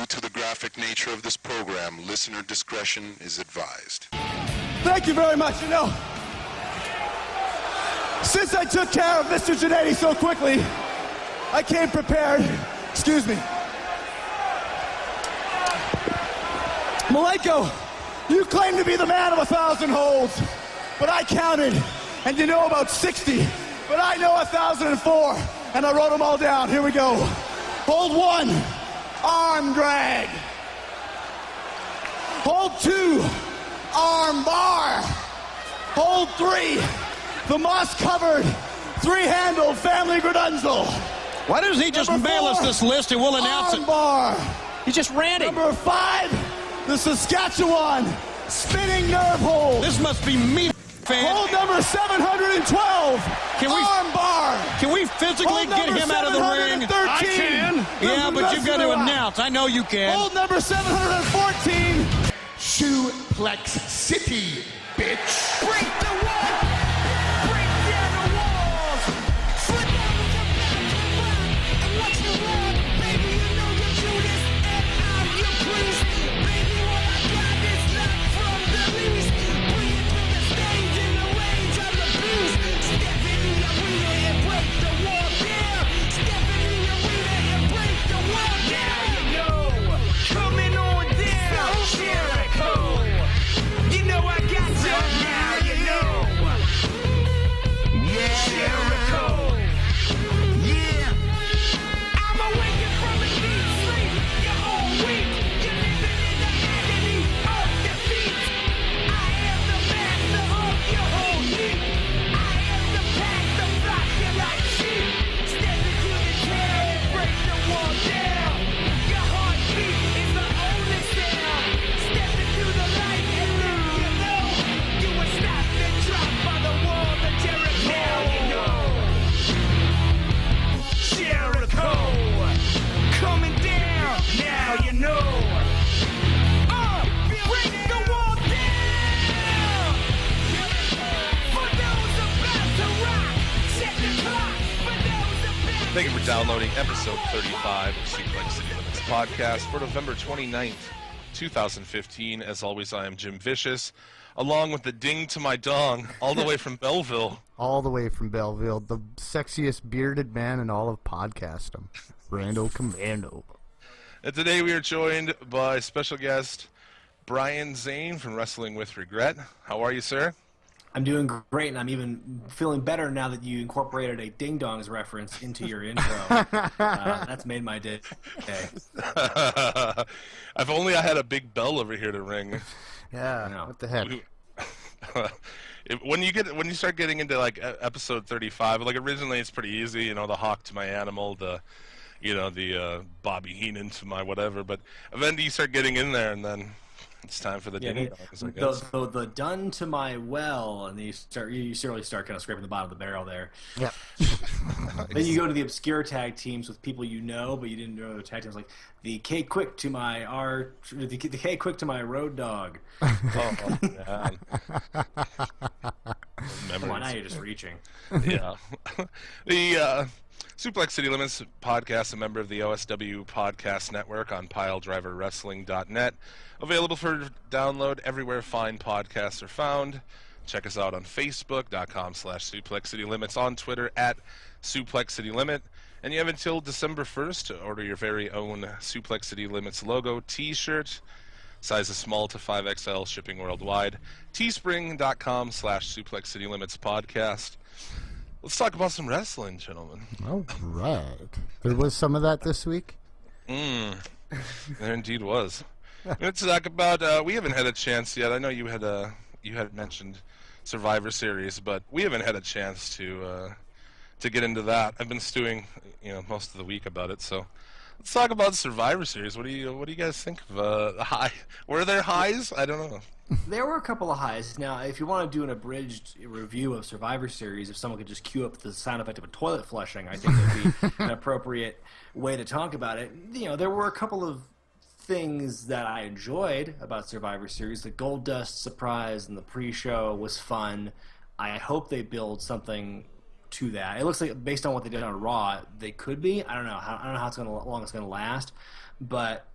Due to the graphic nature of this program, listener discretion is advised. Thank you very much. You know, since I took care of Mr. Jannetty so quickly, I came prepared. Excuse me. Malenko, you claim to be the man of 1,000 holds, but I counted, and you know about 60, but I know 1,004, and I wrote them all down. Here we go. Hold 1, arm drag. Hold 2, arm bar. Hold 3, the moss-covered, 3-handled family gradunzel. Why doesn't he just mail us this list and we'll announce it? Arm bar. He's just ranting. Number 5, the Saskatchewan spinning nerve hold. This must be me, fan. Hold number 712. Arm bar. Can we physically get him out of the ring? I can. Yeah, but you've got to announce. I know you can. Hold number 714. Suplex City, bitch. Break the wall. Break down the walls. Foot down with your back to the ground. And watch the wall. Baby, you know you do this. And I'm your priest. Baby, what I got is not from the least. Bring it to the stage in the range of the beast. Step into the arena and break the wall down. Step into the arena and break the wall down. You know, coming on down. Jericho. You know I got you now, you know. Yeah, Jericho. Yeah. I'm awakened from a deep sleep. You're all weak. You're living in the agony of defeat. I am the master of your whole heat. I am the pack, the flock, you like sheep. Step into the tail and break the wall down. Your heartbeat is the only sound. Step into the light and then you know you were stopped and dropped by the wall of Jericho. Now you know. Jericho. Coming down. Now you know. Break the wall down. For those about to rock. Set the clock. For those about Thank you for downloading episode 35 of Suplex City Limits podcast for November 29th, 2015. As always, I am Jim Vicious, along with the ding to my dong, all the way from Belleville. All the way from Belleville, the sexiest bearded man in all of podcastum, Rando Commando. And today we are joined by special guest Brian Zane from Wrestling with Regret. How are you, sir? I'm doing great, and I'm even feeling better now that you incorporated a Ding Dongs reference into your intro. That's made my day. Okay. If only I had a big bell over here to ring. Yeah, what the heck? When you start getting into like episode 35, like originally it's pretty easy, you know, the hawk to my animal, the Bobby Heenan to my whatever, but eventually you start getting in there, and then it's time for the ding dongs, I guess. The done to my well, and you really start kind of scraping the bottom of the barrel there. Yeah. Then you go to the obscure tag teams with people you know, but you didn't know the tag teams, like the K Quick to my the K Quick to my road dog. Oh man. Come on, now you're just reaching. Yeah. The Suplex City Limits podcast, a member of the OSW Podcast Network on piledriverwrestling.net. Available for download everywhere fine podcasts are found. Check us out on Facebook.com/Suplex City Limits, on Twitter @Suplex City Limit. And you have until December 1st to order your very own Suplex City Limits logo t-shirt. Sizes small to 5XL, shipping worldwide. Teespring.com/Suplex City Limits podcast. Let's talk about some wrestling, gentlemen. All right. There was some of that this week? There indeed was. Let's talk about, we haven't had a chance yet. I know you had mentioned Survivor Series, but we haven't had a chance to get into that. I've been stewing, most of the week about it, so let's talk about Survivor Series. What do you guys think of the high? Were there highs? I don't know. There were a couple of highs. Now, if you want to do an abridged review of Survivor Series, if someone could just cue up the sound effect of a toilet flushing, I think that would be an appropriate way to talk about it. There were a couple of things that I enjoyed about Survivor Series. The Gold Dust surprise and the pre-show was fun. I hope they build something to that. It looks like, based on what they did on Raw, they could be. I don't know how long it's going to last, but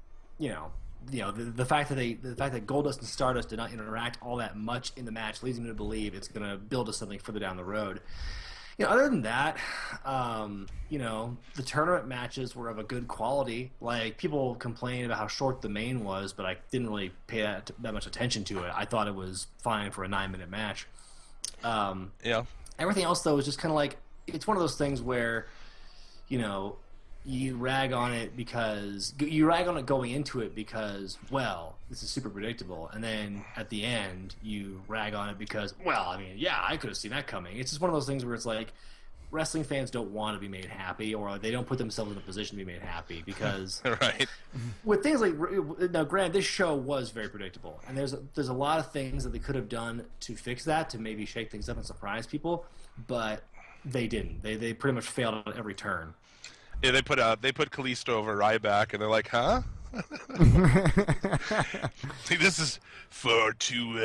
the fact that Goldust and Stardust did not interact all that much in the match leads me to believe it's going to build to something further down the road. Other than that, the tournament matches were of a good quality. Like, people complain about how short the main was, but I didn't really pay that much attention to it. I thought it was fine for a 9-minute match. Everything else, though, is just kind of like, it's one of those things where, you rag on it going into it because, well, this is super predictable, and then at the end you rag on it because, well, I mean, yeah, I could have seen that coming. It's just one of those things where it's like, wrestling fans don't want to be made happy, or they don't put themselves in a position to be made happy because right. With things like, now granted, this show was very predictable, and there's a lot of things that they could have done to fix that, to maybe shake things up and surprise people, but they didn't. They pretty much failed at every turn. Yeah, they put Kalisto over Ryback, and they're like, huh? See, this is far too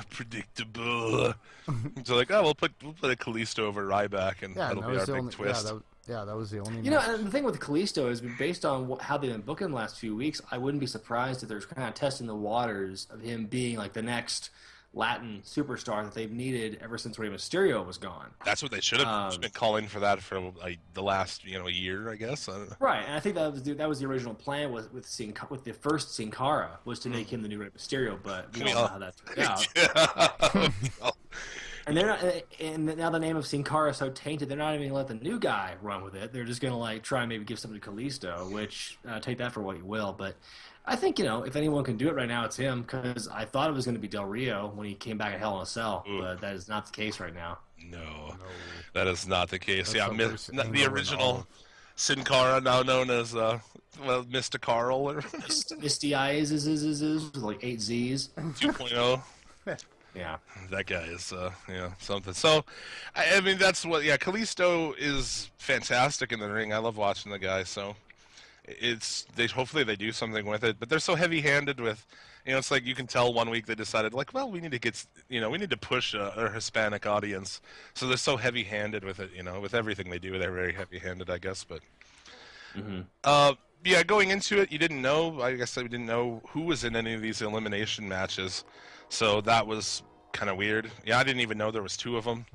predictable. So like, oh, we'll put a Kalisto over Ryback, and that'll be our big twist. That was the only. And the thing with Kalisto is, based on how they've been booking the last few weeks, I wouldn't be surprised if they're kind of testing the waters of him being like the next Latin superstar that they've needed ever since Rey Mysterio was gone. That's what they should have been calling for that for like the last year, I guess. Right, and I think that was the original plan with the first Sin Cara, was to make him the new Rey Mysterio, but we don't know how that turned out. And they're not, and now the name of Sin Cara is so tainted, they're not even going to let the new guy run with it. They're just going to like try and maybe give something to Kalisto, which take that for what you will, but I think, if anyone can do it right now, it's him, because I thought it was going to be Del Rio when he came back at Hell in a Cell, but that is not the case right now. No, that is not the case. The original Sin Cara, now known as Mr. Carl, or Misty Eyes is like 8 Z's. 2.0. Yeah, that guy is something. So, I mean, that's what. Yeah, Kalisto is fantastic in the ring. I love watching the guy. So, hopefully they do something with it. But they're so heavy-handed with, it's like you can tell one week they decided like, well, we need to get, we need to push a Hispanic audience. So they're so heavy-handed with it. With everything they do, they're very heavy-handed, I guess. But going into it, you didn't know. I guess I didn't know who was in any of these elimination matches. So that was kind of weird. Yeah, I didn't even know there was 2 of them.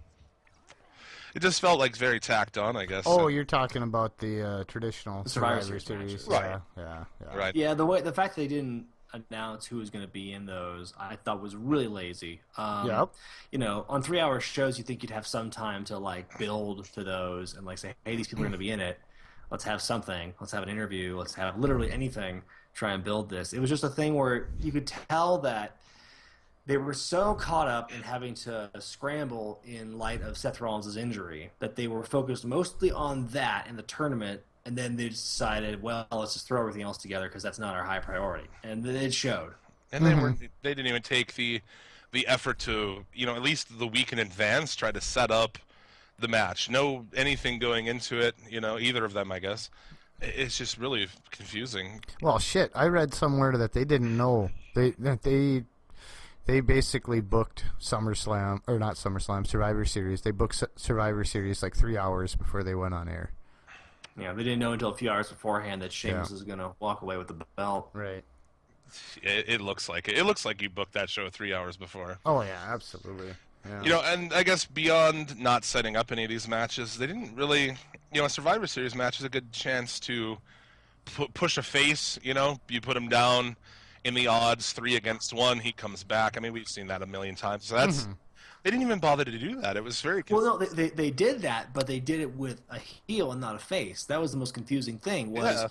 It just felt like very tacked on, I guess. Oh, you're talking about the traditional Survivor Series. Right. Yeah. Right. Yeah, the fact they didn't announce who was going to be in those, I thought was really lazy. Yep. On 3-hour shows, you think you'd have some time to like build to those and like say, hey, these people are going to be in it. Let's have something. Let's have an interview. Let's have literally anything. Try and build this. It was just a thing where you could tell that they were so caught up in having to scramble in light of Seth Rollins' injury that they were focused mostly on that in the tournament, and then they decided, well, let's just throw everything else together because that's not our high priority, and it showed. And they didn't even take the effort to, at least the week in advance, try to set up the match. No anything going into it, either of them, I guess. It's just really confusing. Well, shit, I read somewhere that they didn't know They basically booked SummerSlam, or not SummerSlam, Survivor Series. They booked Survivor Series like 3 hours before they went on air. Yeah, they didn't know until a few hours beforehand that Sheamus was going to walk away with the belt. Right. It looks like it. It looks like you booked that show 3 hours before. Oh, yeah, absolutely. Yeah. And I guess beyond not setting up any of these matches, they didn't really, a Survivor Series match is a good chance to push a face, you put him down in the odds 3 against 1, he comes back. I mean, we've seen that a million times. So that's they didn't even bother to do that. It was very well. No, they did that, but they did it with a heel and not a face. That was the most confusing thing. Was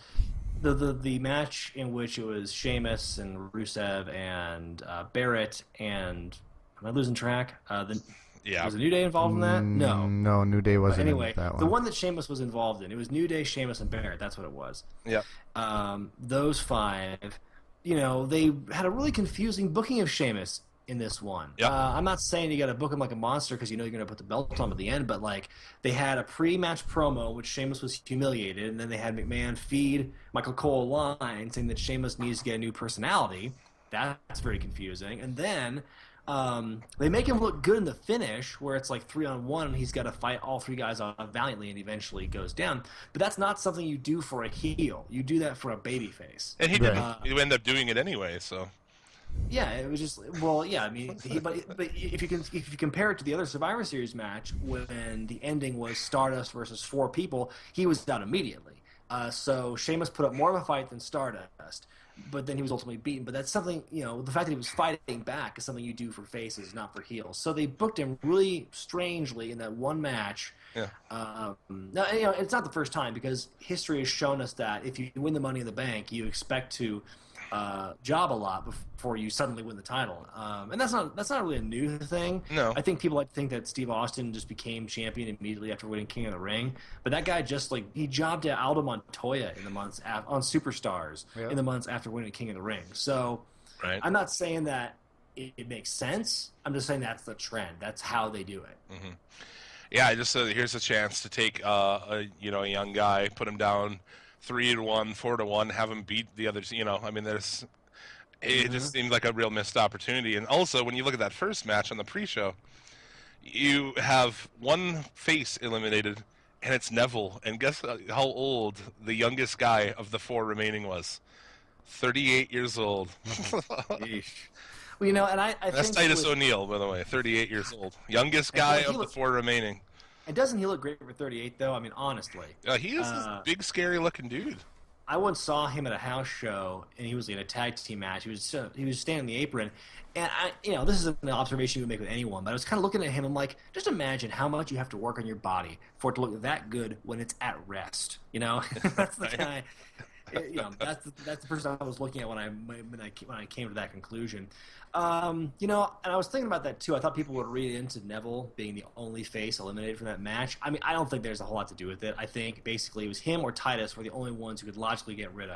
the match in which it was Sheamus and Rusev and Barrett and am I losing track? Was the New Day involved in that? No, New Day wasn't. But anyway, in that one. The one that Sheamus was involved in, it was New Day, Sheamus, and Barrett. That's what it was. Yeah. Those 5. They had a really confusing booking of Sheamus in this one. Yep. I'm not saying you got to book him like a monster because you're going to put the belt on him at the end, but like they had a pre-match promo which Sheamus was humiliated, and then they had McMahon feed Michael Cole a line saying that Sheamus needs to get a new personality. That's very confusing. And then They make him look good in the finish, where it's like 3-on-1, and he's got to fight all three guys on valiantly, and eventually goes down. But that's not something you do for a heel. You do that for a babyface. And he Right. didn't. He ended up doing it anyway. So Yeah, it was just I mean, but if you compare it to the other Survivor Series match when the ending was Stardust versus 4 people, he was down immediately. So Sheamus put up more of a fight than Stardust, but then he was ultimately beaten. But that's something, the fact that he was fighting back is something you do for faces, not for heels. So they booked him really strangely in that one match. yeah. Now, it's not the first time, because history has shown us that if you win the Money in the Bank, you expect to job a lot before you suddenly win the title, and that's not really a new thing. No. I think people like to think that Steve Austin just became champion immediately after winning King of the Ring, but that guy just he jobbed at Aldo Montoya in the months on Superstars in the months after winning King of the Ring. So Right. I'm not saying that it makes sense. I'm just saying that's the trend. That's how they do it. Mm-hmm. Yeah, I just said here's a chance to take a young guy, put him down 3-1, 4-1, have him beat the others. I mean, it just seemed like a real missed opportunity. And also, when you look at that first match on the pre-show, you have one face eliminated, and it's Neville. And guess how old the youngest guy of the 4 remaining was? 38 years old. Well, and I That's think Titus O'Neil, by the way, 38 years old. Youngest guy of the 4 remaining. And doesn't he look great for 38, though? I mean, honestly. He is this big, scary-looking dude. I once saw him at a house show, and he was in a tag team match. He was standing in the apron, and this is an observation you would make with anyone, but I was kind of looking at him. I'm like, just imagine how much you have to work on your body for it to look that good when it's at rest. That's the guy. That's the person I was looking at when I came to that conclusion. And I was thinking about that too. I thought people would read into Neville being the only face eliminated from that match. I mean, I don't think there's a whole lot to do with it. I think basically it was him or Titus were the only ones who could logically get rid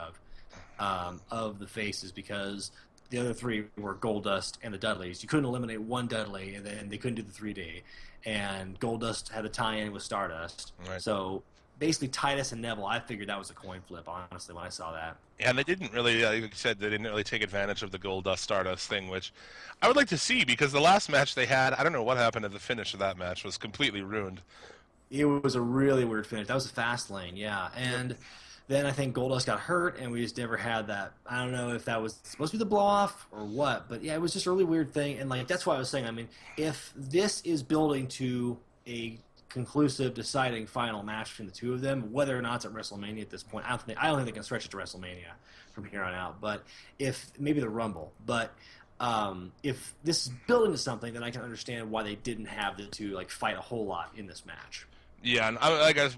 of the faces, because the other 3 were Goldust and the Dudleys. You couldn't eliminate one Dudley, and then they couldn't do the 3D. And Goldust had a tie-in with Stardust. Right. So basically Titus and Neville, I figured that was a coin flip, honestly, when I saw that. Yeah, and they didn't really, like you said, they didn't really take advantage of the Goldust Stardust thing, which I would like to see, because the last match they had, I don't know what happened at the finish of that match, was completely ruined. It was a really weird finish. That was a fast lane, yeah. And then I think Goldust got hurt, and we just never had that. I don't know if that was supposed to be the blow-off or what, but yeah, it was just a really weird thing. And that's why I was saying, I mean, if this is building to a conclusive, deciding final match between the 2 of them, whether or not it's at WrestleMania at this point, I don't think they can stretch it to WrestleMania from here on out. But if maybe the Rumble, but if this is building to something, then I can understand why they didn't have the 2 fight a whole lot in this match. Yeah, and I guess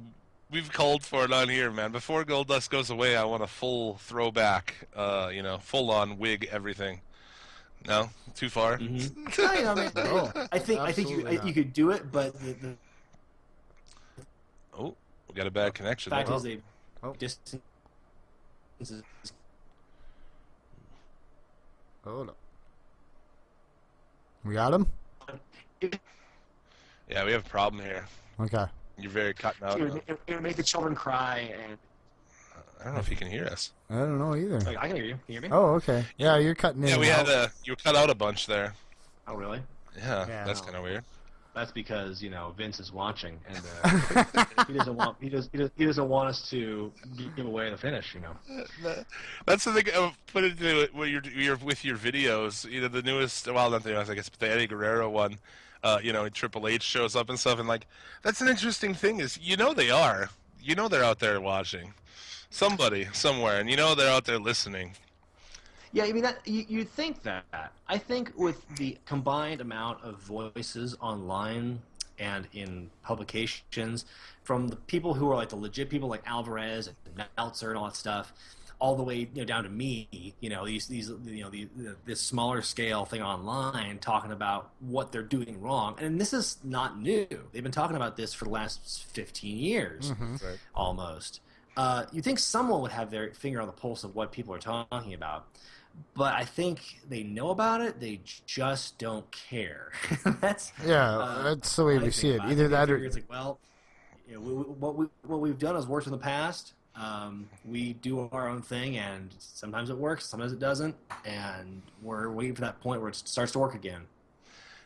we've called for it on here, man. Before Goldust goes away, I want a full throwback, full-on wig, everything. No, too far. Mm-hmm. I think you could do it, but Oh, we got a bad connection. the fact there. is they distance. Hold up. We got him? Yeah, we have a problem here. Okay. You're very cutting out. It would make the children cry, and I don't know if you can hear us. I don't know either. I can hear you. Can you hear me? Oh, okay. Yeah, you're cutting in. Yeah, we and had out. you cut out a bunch there. Oh, really? Yeah, Yeah. that's kind of weird. That's because Vince is watching, and he doesn't want us to give away the finish. That's the thing. Put into it when you're with your videos. The newest, well, not the newest, I guess, but the Eddie Guerrero one. Triple H shows up and stuff, and that's an interesting thing. Is they are. They're out there watching. Somebody somewhere, and they're out there listening. Yeah, I mean that you think that. I think with the combined amount of voices online and in publications from the people who are the legit people like Alvarez and Meltzer and all that stuff, all the way down to me, this smaller scale thing online talking about what they're doing wrong, and this is not new. They've been talking about this for the last 15 years, Right. almost. You think someone would have their finger on the pulse of what people are talking about. But I think they know about it. They just don't care. That's that's the way we see it. Either that or it's what we've done has worked in the past. We do our own thing, and sometimes it works, sometimes it doesn't, and we're waiting for that point where it starts to work again.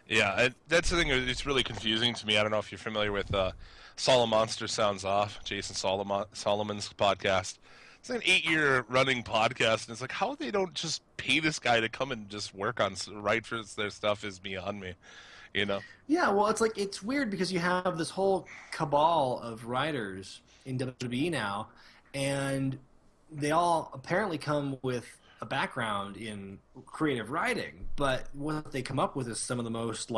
Yeah, that's the thing. It's really confusing to me. I don't know if you're familiar with Solomonster Sounds Off, Jason Solomon's podcast. It's an 8-year running podcast, and it's like how they don't just pay this guy to come and just write for their stuff is beyond me. You know? Yeah, well, it's weird because you have this whole cabal of writers in WWE now, and they all apparently come with a background in creative writing, but what they come up with is some of the most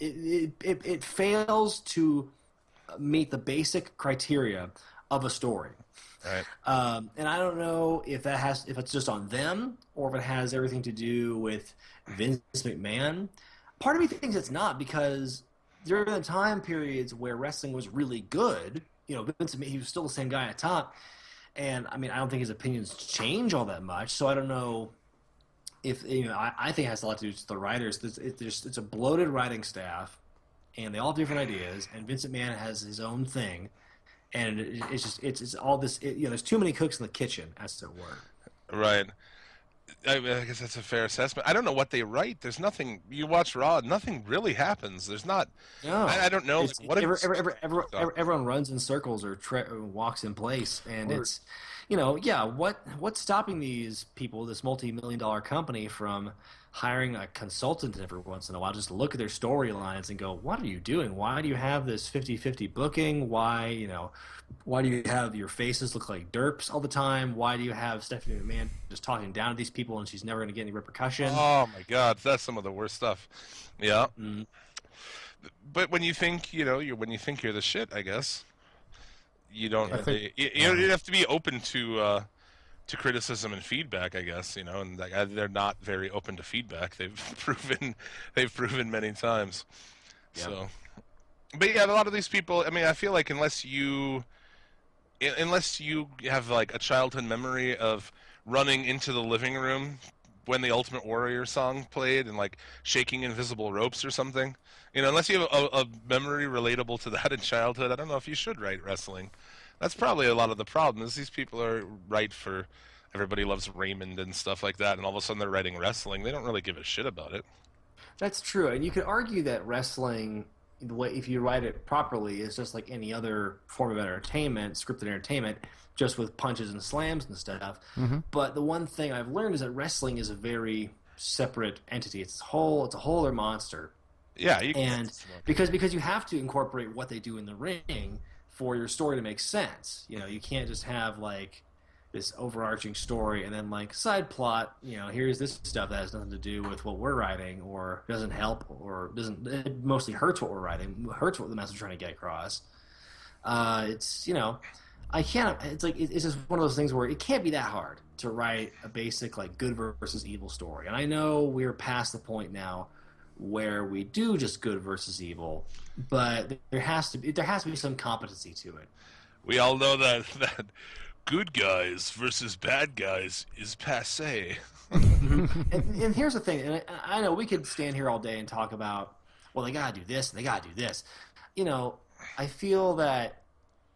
it fails to meet the basic criteria of a story. Right. And I don't know if it's just on them or if it has everything to do with Vince McMahon. Part of me thinks it's not, because during the time periods where wrestling was really good, Vince, he was still the same guy at top. And, I mean, I don't think his opinions change all that much, so I don't know if, I think it has a lot to do with the writers. It's a bloated writing staff, and they all have different ideas, and Vince McMahon has his own thing, and it's all this, there's too many cooks in the kitchen, as it were. Right. I guess that's a fair assessment. I don't know what they write. There's nothing. You watch Raw, nothing really happ's. There's not. No. I don't know. Everyone runs in circles or walks in place, and it's, what's stopping these people, this multi-million-dollar company, from hiring a consultant every once in a while just to look at their storylines and go, what are you doing? Why do you have this 50-50 booking? Why do you have your faces look like derps all the time? Why do you have Stephanie McMahon just talking down to these people and she's never going to get any repercussion? Oh my God, that's some of the worst stuff. Yeah. Mm. But when you think, when you think you're the shit, I guess you don't. You have to be open to criticism and feedback, I guess. And they're not very open to feedback. They've proven many times. Yeah. So, but yeah, a lot of these people. I mean, I feel like unless you have like a childhood memory of running into the living room when the Ultimate Warrior song played and like shaking invisible ropes or something, unless you have a memory relatable to that in childhood, I don't know if you should write wrestling. That's probably a lot of the problem. Is these people are right for everybody loves Raymond and stuff like that, and all of a sudden they're writing wrestling. They don't really give a shit about it. That's true, and you could argue that wrestling, the way if you write it properly, is just like any other form of entertainment, scripted entertainment, just with punches and slams and stuff. Mm-hmm. But the one thing I've learned is that wrestling is a very separate entity. It's a whole other monster. Yeah, because you have to incorporate what they do in the ring for your story to make sense. You can't just have like this overarching story and then like side plot, here's this stuff that has nothing to do with what we're writing or doesn't help or it mostly hurts what we're writing, hurts what the message we're trying to get across. It's just one of those things where it can't be that hard to write a basic like good versus evil story. And I know we're past the point now where we do just good versus evil, but there has to be some competency to it. We all know that good guys versus bad guys is passé. and here's the thing, and I know we could stand here all day and talk about, well, they gotta do this and they gotta do this. I feel that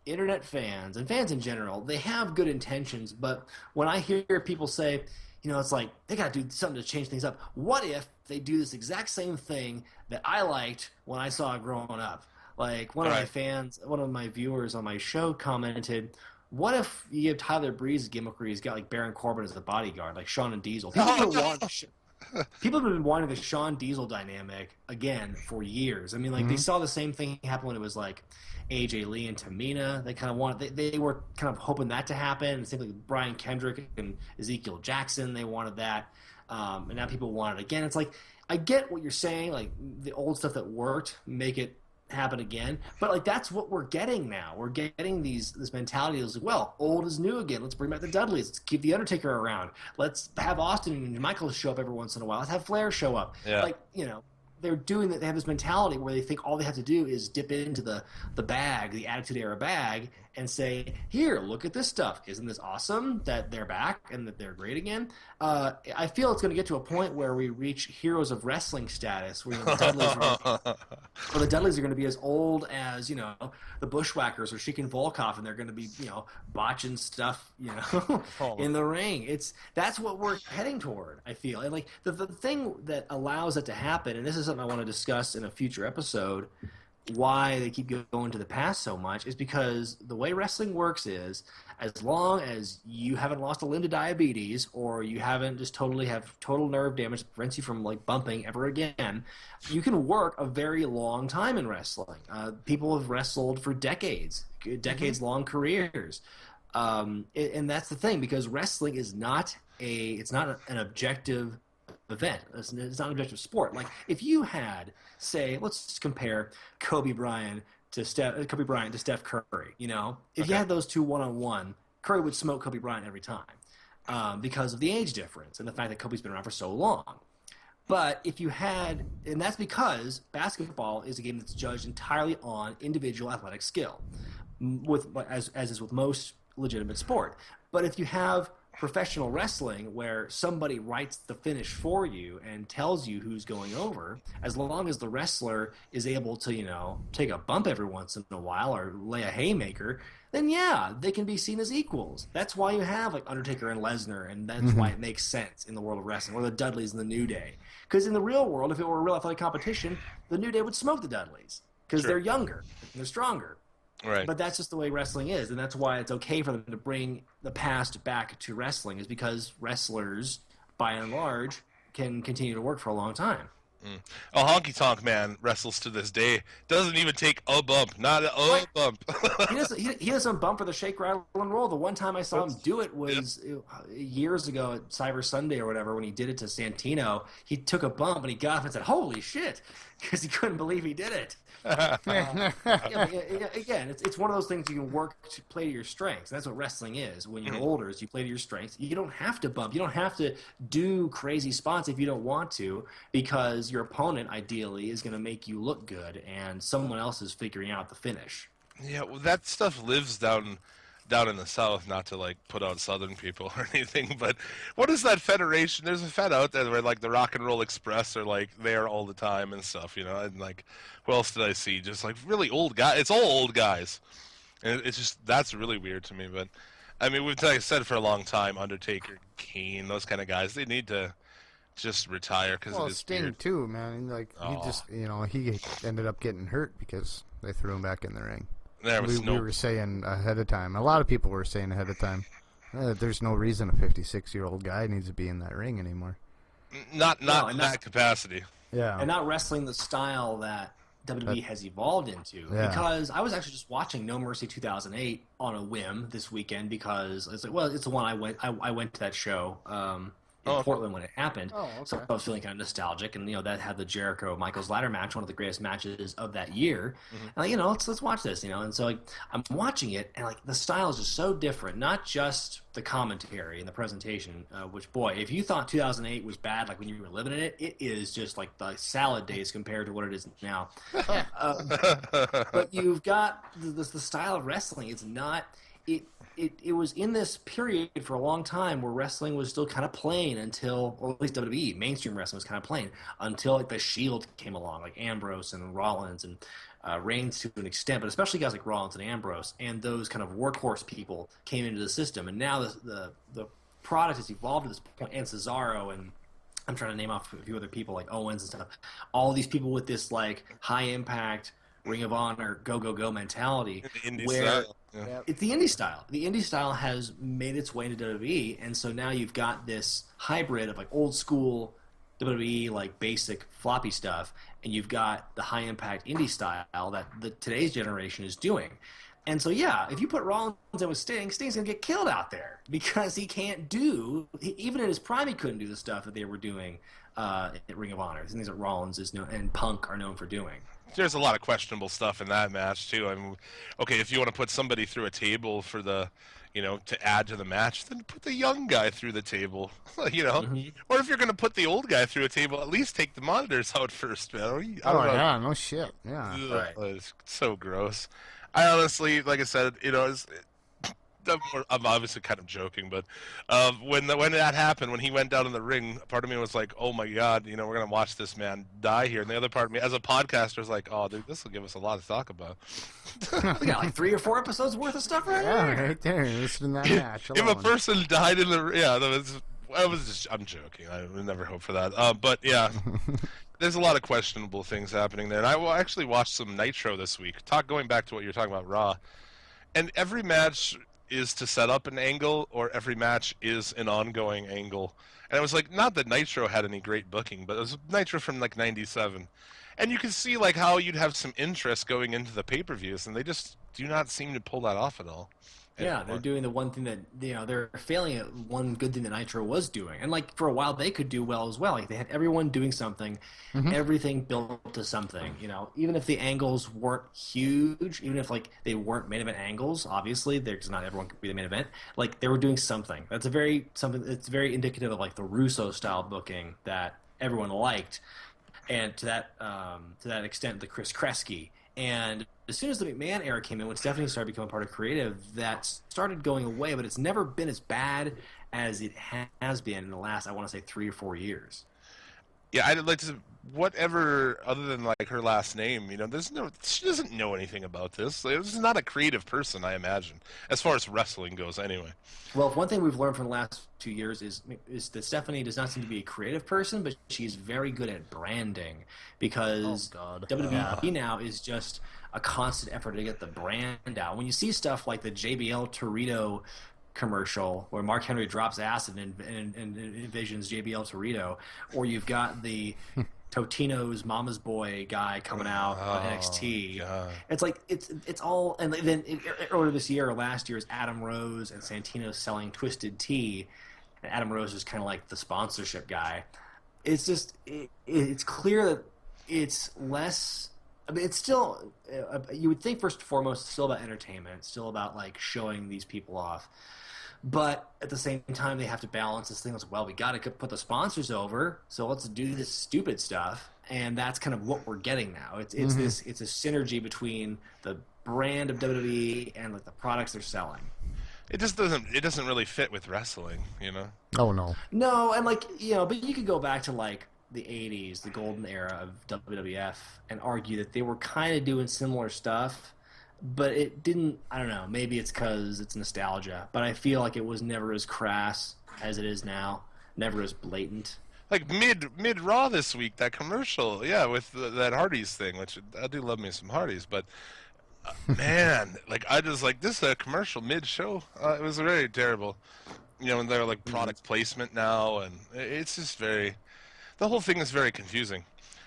internet fans and fans in general, they have good intentions, but when I hear people say, it's like they got to do something to change things up. What if they do this exact same thing that I liked when I saw it growing up? Like one of my viewers on my show commented, what if you give Tyler Breeze a gimmick where he's got like Baron Corbin as a bodyguard, like Shawn and Diesel? People have been wanting the Shawn Diesel dynamic again for years. I mean, like they saw the same thing happen when it was like AJ Lee and Tamina. They kind of wanted, they were kind of hoping that to happen. And same like Brian Kendrick and Ezekiel Jackson, they wanted that. And now people want it again. It's like, I get what you're saying, like the old stuff that worked, make it happen again. But like that's what we're getting now. We're getting this mentality is like, well, old is new again. Let's bring back the Dudleys. Let's keep the Undertaker around. Let's have Austin and Michael show up every once in a while. Let's have Flair show up. Yeah. Like, they're doing that. They have this mentality where they think all they have to do is dip into the bag, the Attitude Era bag, and say, here, look at this stuff. Isn't this awesome that they're back and that they're great again? I feel it's going to get to a point where we reach heroes of wrestling status, where the Dudleys are going to be as old as, the Bushwhackers or Sheik and Volkov, and they're going to be, botching stuff, in the ring. That's what we're heading toward, I feel. And like the thing that allows it to happen, and this is something I want to discuss in a future episode, why they keep going to the past so much, is because the way wrestling works is, as long as you haven't lost a limb to diabetes, or you haven't just have total nerve damage that prevents you from like bumping ever again, you can work a very long time in wrestling. People have wrestled for decades long careers. And that's the thing, because wrestling is not an objective event. It's not an objective sport. Like if you had, say, let's just compare Kobe Bryant to Steph Curry. If you had those two one-on-one, Curry would smoke Kobe Bryant every time because of the age difference and the fact that Kobe's been around for so long. But if you had, and that's because basketball is a game that's judged entirely on individual athletic skill, as is with most legitimate sport. But if you have professional wrestling where somebody writes the finish for you and tells you who's going over, as long as the wrestler is able to, take a bump every once in a while or lay a haymaker, then yeah, they can be seen as equals. That's why you have like Undertaker and Lesnar, and that's why it makes sense in the world of wrestling, or the Dudleys and the New Day. Because in the real world, if it were a real athletic competition, the New Day would smoke the Dudleys because they're younger and they're stronger. Right. But that's just the way wrestling is, and that's why it's okay for them to bring the past back to wrestling, is because wrestlers, by and large, can continue to work for a long time. A Honky Tonk Man wrestles to this day. Doesn't even take a bump. Not a bump. He doesn't bump for the shake, rattle, and roll. The one time I saw him do it was years ago at Cyber Sunday or whatever, when he did it to Santino. He took a bump and he got up and said, "Holy shit," because he couldn't believe he did it. Again, it's one of those things you can work to play to your strengths. That's what wrestling is. When you're older, is you play to your strengths. You don't have to bump. You don't have to do crazy spots if you don't want to, because your opponent ideally is going to make you look good, and someone else is figuring out the finish. Yeah, well, that stuff lives down in the South, not to like put out Southern people or anything, but what is that federation? There's a fed out there where like the Rock and Roll Express are like there all the time and stuff, and like who else did I see? Just like really old guys. It's all old guys, and it's just, that's really weird to me. But I mean, we've said for a long time, Undertaker, Kane, those kind of guys, they need to just retire because it is Sting weird. too, man. Like he just, he ended up getting hurt because they threw him back in the ring. We were saying ahead of time. A lot of people were saying ahead of time. There's no reason a 56-year-old guy needs to be in that ring anymore. Not in that capacity. Yeah. And not wrestling the style that WWE has evolved into. Yeah. Because I was actually just watching No Mercy 2008 on a whim this weekend, because it's like, well, it's the one I went to that show in Portland when it happened. Oh, okay. So I was feeling kind of nostalgic, and that had the Jericho Michaels ladder match, one of the greatest matches of that year. And let's watch this, and so like I'm watching it, and like the style is just so different. Not just the commentary and the presentation, which, boy, if you thought 2008 was bad, like when you were living in it, it is just like the salad days compared to what it is now. But you've got the style of wrestling. It's not it was in this period for a long time where wrestling was still kind of plain until, or at least WWE, mainstream wrestling was kind of plain until like the Shield came along, like Ambrose and Rollins and Reigns to an extent, but especially guys like Rollins and Ambrose, and those kind of workhorse people came into the system. And now the product has evolved to this point, and Cesaro, and I'm trying to name off a few other people like Owens and stuff. All these people with this like high impact Ring of Honor, go mentality. It's the indie style. The indie style has made its way into WWE, and so now you've got this hybrid of like old school WWE, like basic floppy stuff, and you've got the high impact indie style that today's generation is doing. And so, yeah, if you put Rollins in with Sting's going to get killed out there, because he can't even in his prime, he couldn't do the stuff that they were doing at Ring of Honor. Things that Rollins and Punk are known for doing. There's a lot of questionable stuff in that match too. I mean, okay, if you want to put somebody through a table for the, to add to the match, then put the young guy through the table, Or if you're going to put the old guy through a table, at least take the monitors out first, man. I don't know. Yeah, no shit. Yeah. It's so gross. I honestly, like I said, I'm obviously kind of joking, but when that happened, when he went down in the ring, part of me was like, "Oh my God, we're gonna watch this man die here." And the other part of me, as a podcaster, was like, "Oh, dude, this will give us a lot to talk about." We got like 3 or 4 episodes worth of stuff right here. Right there. Listen to that match. If a person died in I'm joking. I would never hope for that. But yeah, there's a lot of questionable things happening there. And I actually watched some Nitro this week. Going back to what you were talking about, Raw, and every match is to set up an angle, or every match is an ongoing angle. And it was like, not that Nitro had any great booking, but it was Nitro from like '97, and you can see like how you'd have some interest going into the pay-per-views, and they just do not seem to pull that off at all. Yeah, they're doing the one thing that, they're failing at one good thing that Nitro was doing. And, like, for a while, they could do well as well. Like, they had everyone doing something, everything built to something, Even if the angles weren't huge, even if, like, they weren't main event angles, obviously, because not everyone could be the main event, like, they were doing something. That's it's very indicative of, like, the Russo-style booking that everyone liked. And to that extent, the Chris Kresge. And as soon as the McMahon era came in, when Stephanie started becoming part of creative, that started going away, but it's never been as bad as it has been in the last, I want to say, 3 or 4 years. Yeah, I'd like to, whatever, other than like her last name, she doesn't know anything about this. Like, this is not a creative person, I imagine, as far as wrestling goes anyway. Well, one thing we've learned from the last 2 years is that Stephanie does not seem to be a creative person, but she's very good at branding, because WWE now is just a constant effort to get the brand out. When you see stuff like the JBL Torito commercial where Mark Henry drops acid and envisions JBL Torito, or you've got the Totino's Mama's Boy guy coming out on NXT. God. It's like it's all, and then earlier this year or last year is Adam Rose and Santino selling Twisted Tea, and Adam Rose is kind of like the sponsorship guy. It's just it's clear that it's less. I mean, it's still, you would think first and foremost, it's still about entertainment. It's still about, like, showing these people off. But at the same time, they have to balance this thing as, well, we got to put the sponsors over, so let's do this stupid stuff. And that's kind of what we're getting now. It's a synergy between the brand of WWE and, like, the products they're selling. It doesn't really fit with wrestling, Oh, no. No, and, like, but you could go back to, like, the 80s, the golden era of WWF, and argue that they were kind of doing similar stuff, but it didn't, I don't know, maybe it's because it's nostalgia, but I feel like it was never as crass as it is now, never as blatant. Like mid Raw this week, that commercial, yeah, with that Hardy's thing, which I do love me some Hardy's, but man, like, I just, like, this is a commercial mid-show, it was very terrible, and they're like product placement now, and it's just the whole thing is very confusing.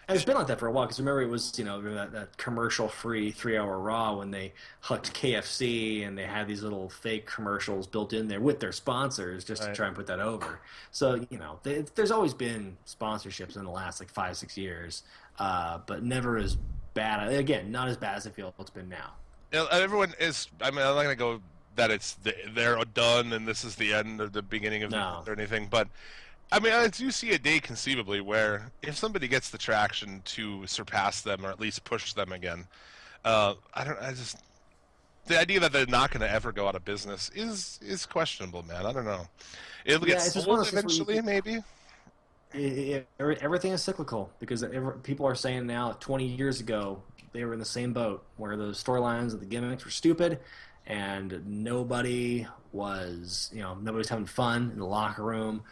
And it's been like that for a while, because remember it was, that commercial-free 3-hour Raw when they hooked KFC and they had these little fake commercials built in there with their sponsors just to try and put that over. So, there's always been sponsorships in the last, like, 5-6 years, but never as bad. Again, not as bad as I feel it's been now. Everyone is, I'm not going to go that they're done and this is the end or the beginning of or anything, but I mean, I do see a day conceivably where if somebody gets the traction to surpass them or at least push them again, the idea that they're not going to ever go out of business is questionable, man. I don't know. It'll get sold eventually, maybe. Everything is cyclical, because people are saying now 20 years ago they were in the same boat where the storylines and the gimmicks were stupid and nobody was having fun in the locker room.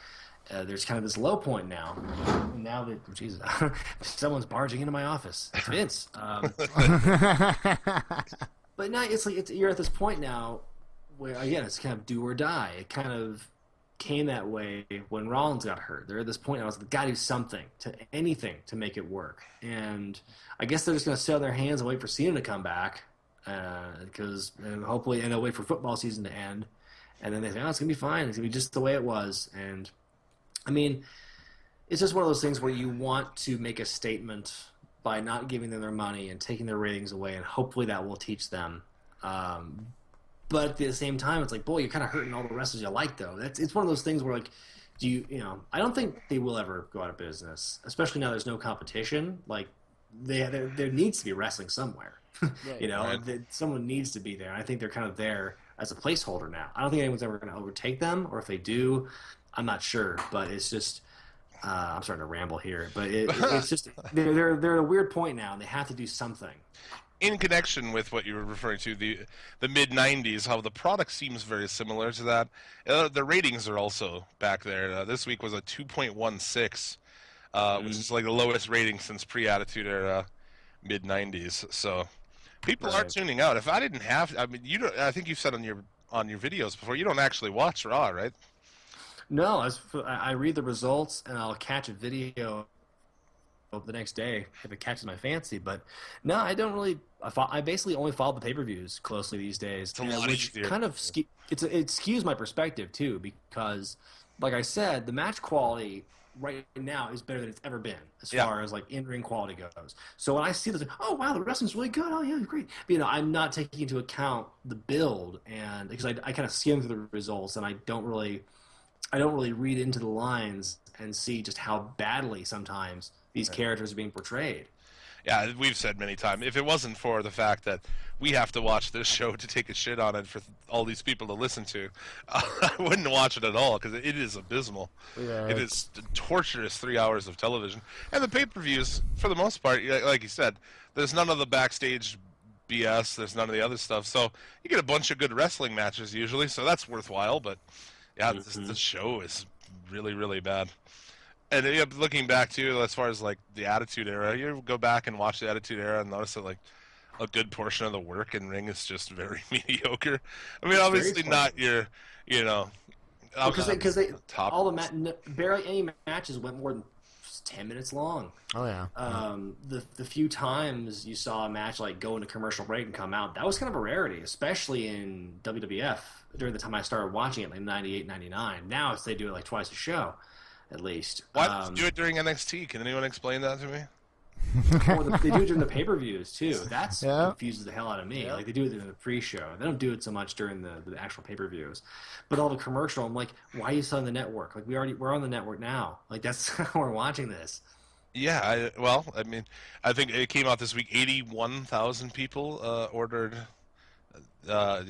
There's kind of this low point now. Now that, Jesus, someone's barging into my office. It's Vince. But now you're at this point now where, again, it's kind of do or die. It kind of came that way when Rollins got hurt. They're at this point now, it's got to do something, anything to make it work. And I guess they're just going to sit on their hands and wait for Cena to come back, because hopefully, and they'll wait for football season to end. And then they say, it's going to be fine. It's going to be just the way it was. And I mean, it's just one of those things where you want to make a statement by not giving them their money and taking their ratings away, and hopefully that will teach them. But at the same time, it's like, boy, you're kind of hurting all the wrestlers you like, though. It's one of those things where, like, I don't think they will ever go out of business, especially now there's no competition. Like, there needs to be wrestling somewhere. Right. You know, someone needs to be there. I think they're kind of there as a placeholder now. I don't think anyone's ever going to overtake them, or if they do, I'm not sure. But it's just, I'm starting to ramble here. But it's just they're at a weird point now, and they have to do something. In connection with what you were referring to, the mid '90s, how the product seems very similar to that. The ratings are also back there. This week was a 2.16, which is like the lowest rating since pre-Attitude Era, mid '90s. So people are tuning out. If I didn't have, I mean, I think you said on your videos before, you don't actually watch Raw, right? No, I read the results and I'll catch a video the next day if it catches my fancy. But no, I don't really. I basically only follow the pay-per-views closely these days, which kind of it skews my perspective too, because, like I said, the match quality right now is better than it's ever been as far as like in-ring quality goes. So when I see this, oh wow, the wrestling's really good. Oh yeah, great. But, you know, I'm not taking into account the build, and because I kind of skim through the results, and I don't really read into the lines and see just how badly sometimes these characters are being portrayed. Yeah, we've said many times, if it wasn't for the fact that we have to watch this show to take a shit on it for all these people to listen to, I wouldn't watch it at all, because it is abysmal. Yeah, it is torturous 3 hours of television. And the pay-per-views, for the most part, like you said, there's none of the backstage BS, there's none of the other stuff, so you get a bunch of good wrestling matches usually, so that's worthwhile, but yeah, the show is really, really bad. And looking back too, as far as like the Attitude Era, you go back and watch the Attitude Era and notice that like a good portion of the work in ring is just very mediocre. I mean, obviously not your, you know, because barely any matches went more than 10 minutes long. Oh yeah. The few times you saw a match like go into commercial break and come out, that was kind of a rarity, especially in WWF during the time I started watching it, like 98, 99. Now they do it like twice a show. At least. Why did you do it during NXT? Can anyone explain that to me? They do it during the pay-per-views too. That's confuses the hell out of me. Yeah. Like they do it in the pre-show. They don't do it so much during the actual pay-per-views. But all the commercial, I'm like, why are you still on the network? Like we're on the network now. Like that's how we're watching this. Yeah, I mean, I think it came out this week. 81,000 people ordered. What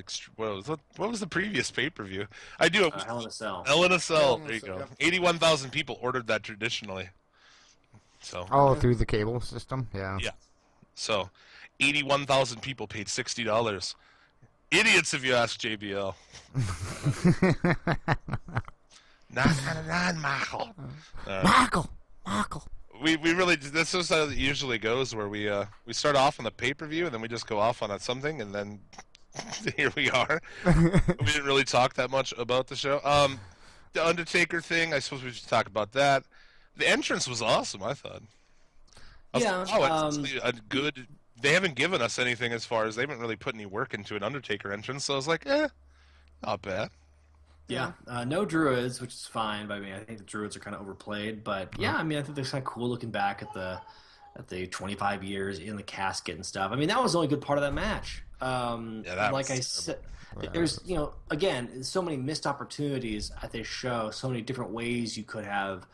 was the previous pay-per-view? I do Hell in a Cell. Hell in a Cell. There you go. 81,000 people ordered that traditionally. So. Oh, through the cable system, yeah. Yeah. So, 81,000 people paid $60. Idiots, if you ask JBL. Michael. Michael. We really, that's just how it usually goes, where we start off on the pay-per-view and then we just go off on something and then here we are. We didn't really talk that much about the show. The Undertaker thing, I suppose we should talk about that. The entrance was awesome, I thought. A good. They haven't given us anything as far as they haven't really put any work into an Undertaker entrance, so I was like, not bad. Yeah, no Druids, which is fine by me. I think the Druids are kind of overplayed, but yeah, I mean, I think they're kind of cool looking back at the 25 years in the casket and stuff. I mean, that was the only good part of that match. Like I said, there's, you know, again, so many missed opportunities at this show, so many different ways you could have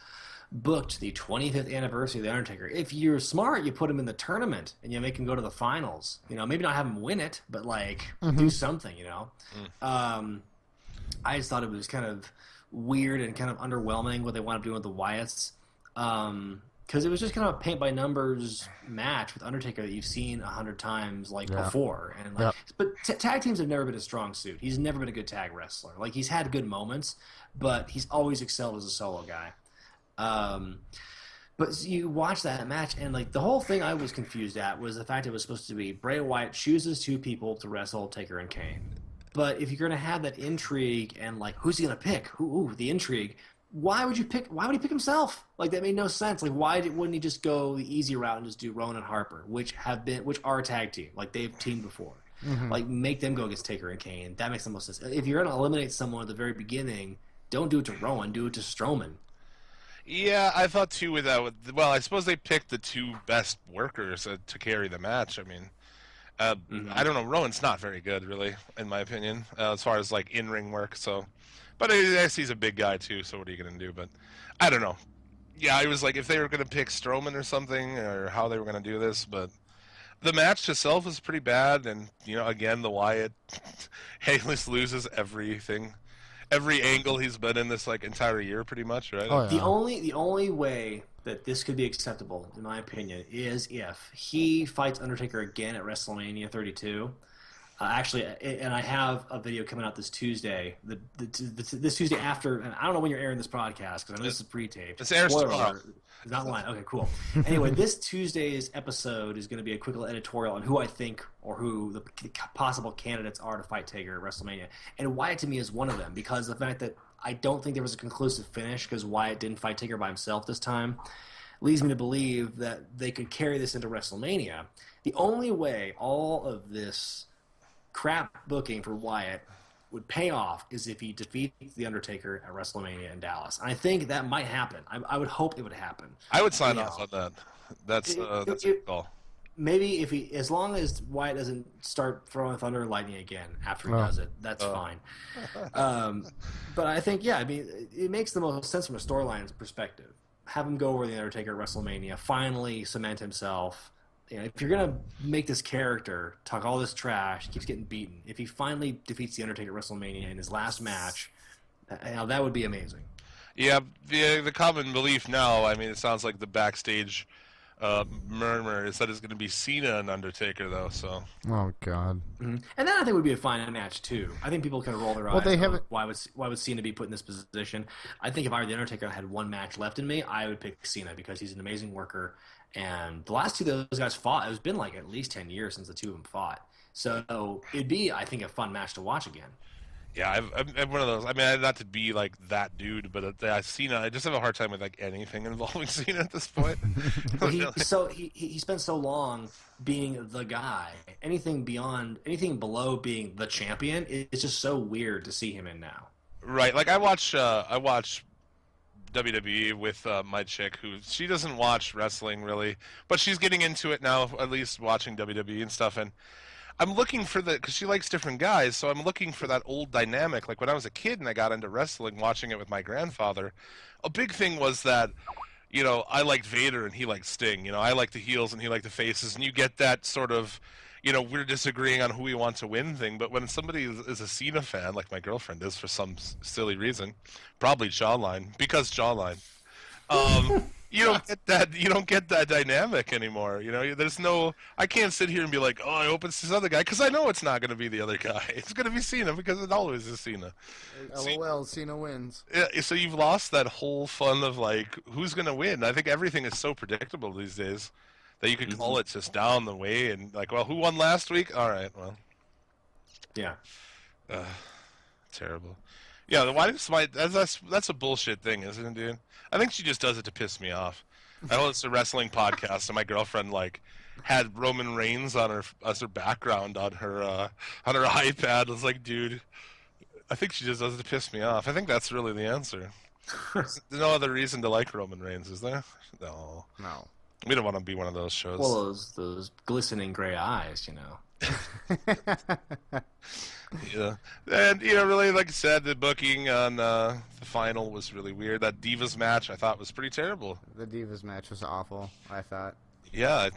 booked the 25th anniversary of The Undertaker. If you're smart, you put him in the tournament and you make him go to the finals. You know, maybe not have him win it, but like do something, you know. I just thought it was kind of weird and kind of underwhelming what they wound up doing with the Wyatts. Because it was just kind of a paint-by-numbers match with Undertaker that you've seen 100 times before. And But tag teams have never been a strong suit. He's never been a good tag wrestler. Like, he's had good moments, but he's always excelled as a solo guy. But you watch that match, and like the whole thing I was confused at was the fact it was supposed to be Bray Wyatt chooses two people to wrestle Taker and Kane. But if you're going to have that intrigue and like who's he going to pick? The intrigue. Why would he pick himself? Like that made no sense. Like wouldn't he just go the easy route and just do Rowan and Harper, which are a tag team, like they've teamed before. Like make them go against Taker and Kane. That makes the most sense. If you're going to eliminate someone at the very beginning, don't do it to Rowan, do it to Strowman. Yeah, I thought too with that. Well, I suppose they picked the two best workers to carry the match. I mean, I don't know. Rowan's not very good, really, in my opinion, as far as like in-ring work. So, but I guess he's a big guy too. So what are you gonna do? But I don't know. Yeah, I was like, if they were going to pick Strowman or something, or how they were going to do this, but the match itself was pretty bad, and, again, the Wyatt, Hayles loses everything. Every angle he's been in this, entire year, pretty much, right? Oh, yeah. The only way that this could be acceptable, in my opinion, is if he fights Undertaker again at WrestleMania 32. Actually, and I have a video coming out this Tuesday. This Tuesday after, and I don't know when you're airing this podcast because I know this is pre-taped. It's airs tomorrow. It's not live. Okay, cool. Anyway, this Tuesday's episode is going to be a quick little editorial on who I think or who the possible candidates are to fight Taker at WrestleMania. And Wyatt to me is one of them because the fact that I don't think there was a conclusive finish because Wyatt didn't fight Taker by himself this time leads me to believe that they could carry this into WrestleMania. The only way all of this crap booking for Wyatt would pay off is if he defeats The Undertaker at WrestleMania in Dallas. And I think that might happen. I would hope it would happen. I would sign off on that. That's a good call. Maybe as long as Wyatt doesn't start throwing thunder and lightning again after he does it, that's fine. But I think, it makes the most sense from a storyline perspective. Have him go over The Undertaker at WrestleMania, finally cement himself. If you're going to make this character talk all this trash, keeps getting beaten, if he finally defeats The Undertaker at WrestleMania in his last match, that would be amazing. Yeah, the common belief now, it sounds like the backstage murmur is that it's going to be Cena and Undertaker, though. So. Oh, God. Mm-hmm. And that I think would be a fine match, too. I think people can roll their eyes. They haven't... Why would Cena be put in this position? I think if I were The Undertaker and I had one match left in me, I would pick Cena because he's an amazing worker. And the last two of those guys fought, it's been at least 10 years since the two of them fought. So it'd be, I think, a fun match to watch again. Yeah, I'm one of those. Not to be that dude, but Cena, I just have a hard time with anything involving Cena at this point. He spent so long being the guy. Anything below being the champion, it's just so weird to see him in now. Right, I watch WWE with my chick who she doesn't watch wrestling really, but she's getting into it now, at least watching WWE and stuff, and I'm looking for because she likes different guys, so I'm looking for that old dynamic. When I was a kid and I got into wrestling, watching it with my grandfather, a big thing was that, I liked Vader and he liked Sting. I liked the heels and he liked the faces, and you get that sort of, we're disagreeing on who we want to win thing. But when somebody is a Cena fan, like my girlfriend is for some silly reason, probably Jawline, because Jawline, you don't get that dynamic anymore. There's no. I can't sit here and be like, oh, I hope it's this other guy, because I know it's not going to be the other guy. It's going to be Cena because it always is Cena. LOL, Cena wins. Yeah, so you've lost that whole fun of who's going to win. I think everything is so predictable these days that you can call it just down the way and who won last week? All right, well, yeah, terrible. Yeah, why that's a bullshit thing, isn't it, dude? I think she just does it to piss me off. I know it's a wrestling podcast, and my girlfriend had Roman Reigns on her as her background on her iPad. I was like, dude, I think she just does it to piss me off. I think that's really the answer. There's no other reason to like Roman Reigns, is there? No. We don't want to be one of those shows. Well, those glistening gray eyes, Yeah, and really, like I said, the booking on the final was really weird. That Divas match, I thought, was pretty terrible. The Divas match was awful, I thought. Yeah,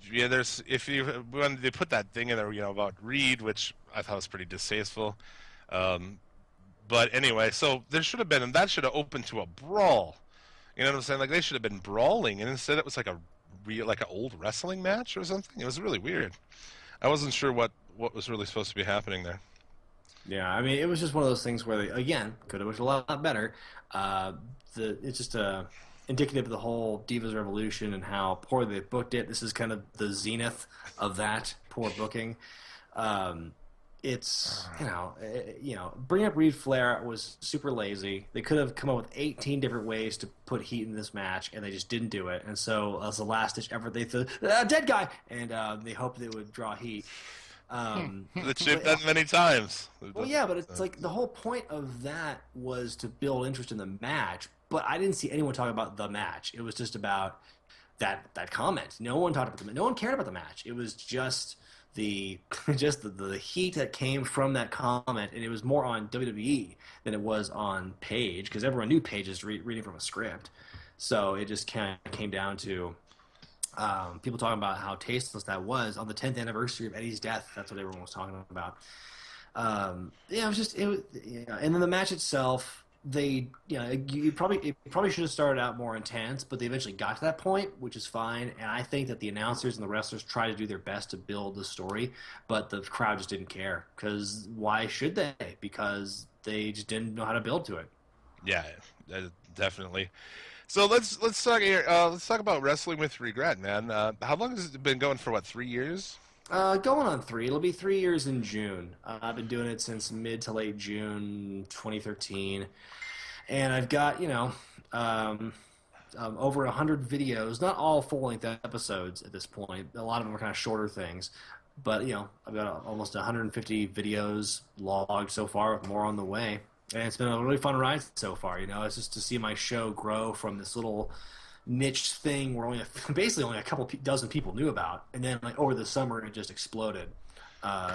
when they put that thing in there, about Reed, which I thought was pretty distasteful. But anyway, so that should have opened to a brawl. You know what I'm saying? They should have been brawling, and instead it was an old wrestling match or something. It was really weird. I wasn't sure what was really supposed to be happening there. Yeah, it was just one of those things where they, again, could have been a lot better. It's just indicative of the whole Divas Revolution and how poorly they booked it. This is kind of the zenith of that poor booking. It's, bringing up Reed Flair was super lazy. They could have come up with 18 different ways to put heat in this match, and they just didn't do it. And so, as a last-ditch effort, they threw dead guy, and they hoped they would draw heat. That shit done many times. Well, yeah, but it's the whole point of that was to build interest in the match, but I didn't see anyone talk about the match. It was just about that comment. No one talked about no one cared about the match. It was just the heat that came from that comment, and it was more on WWE than it was on Paige, because everyone knew Paige is reading from a script. So it just kind of came down to people talking about how tasteless that was on the 10th anniversary of Eddie's death. That's what everyone was talking about. It was just and then the match itself. It probably should have started out more intense, but they eventually got to that point, which is fine. And I think that the announcers and the wrestlers tried to do their best to build the story, but the crowd just didn't care. Because why should they? Because they just didn't know how to build to it. Yeah, definitely. So let's talk here. Let's talk about Wrestling with Regret, man. How long has it been going for? 3 years? Going on 3. It'll be 3 years in June. I've been doing it since mid to late June 2013. And I've got, over 100 videos, not all full-length episodes at this point. A lot of them are kind of shorter things. But, I've got almost 150 videos logged so far, with more on the way. And it's been a really fun ride so far, It's just to see my show grow from this little niche thing where basically only a couple dozen people knew about, and then over the summer it just exploded.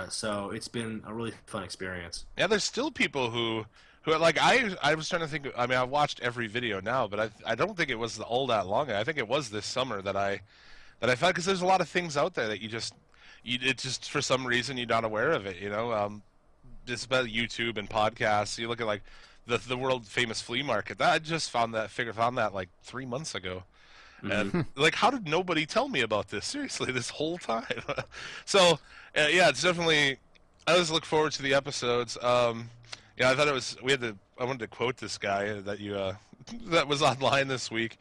So it's been a really fun experience. Yeah, there's still people who I was trying to think. I mean, I've watched every video now, but I don't think it was all that long. I think it was this summer that I found, because there's a lot of things out there that it just for some reason you're not aware of it. Just about YouTube and podcasts. You look at the world famous flea market. I just found that 3 months ago. And how did nobody tell me about this? Seriously, this whole time. So it's definitely. I always look forward to the episodes. I thought it was. I wanted to quote this guy that was online this week.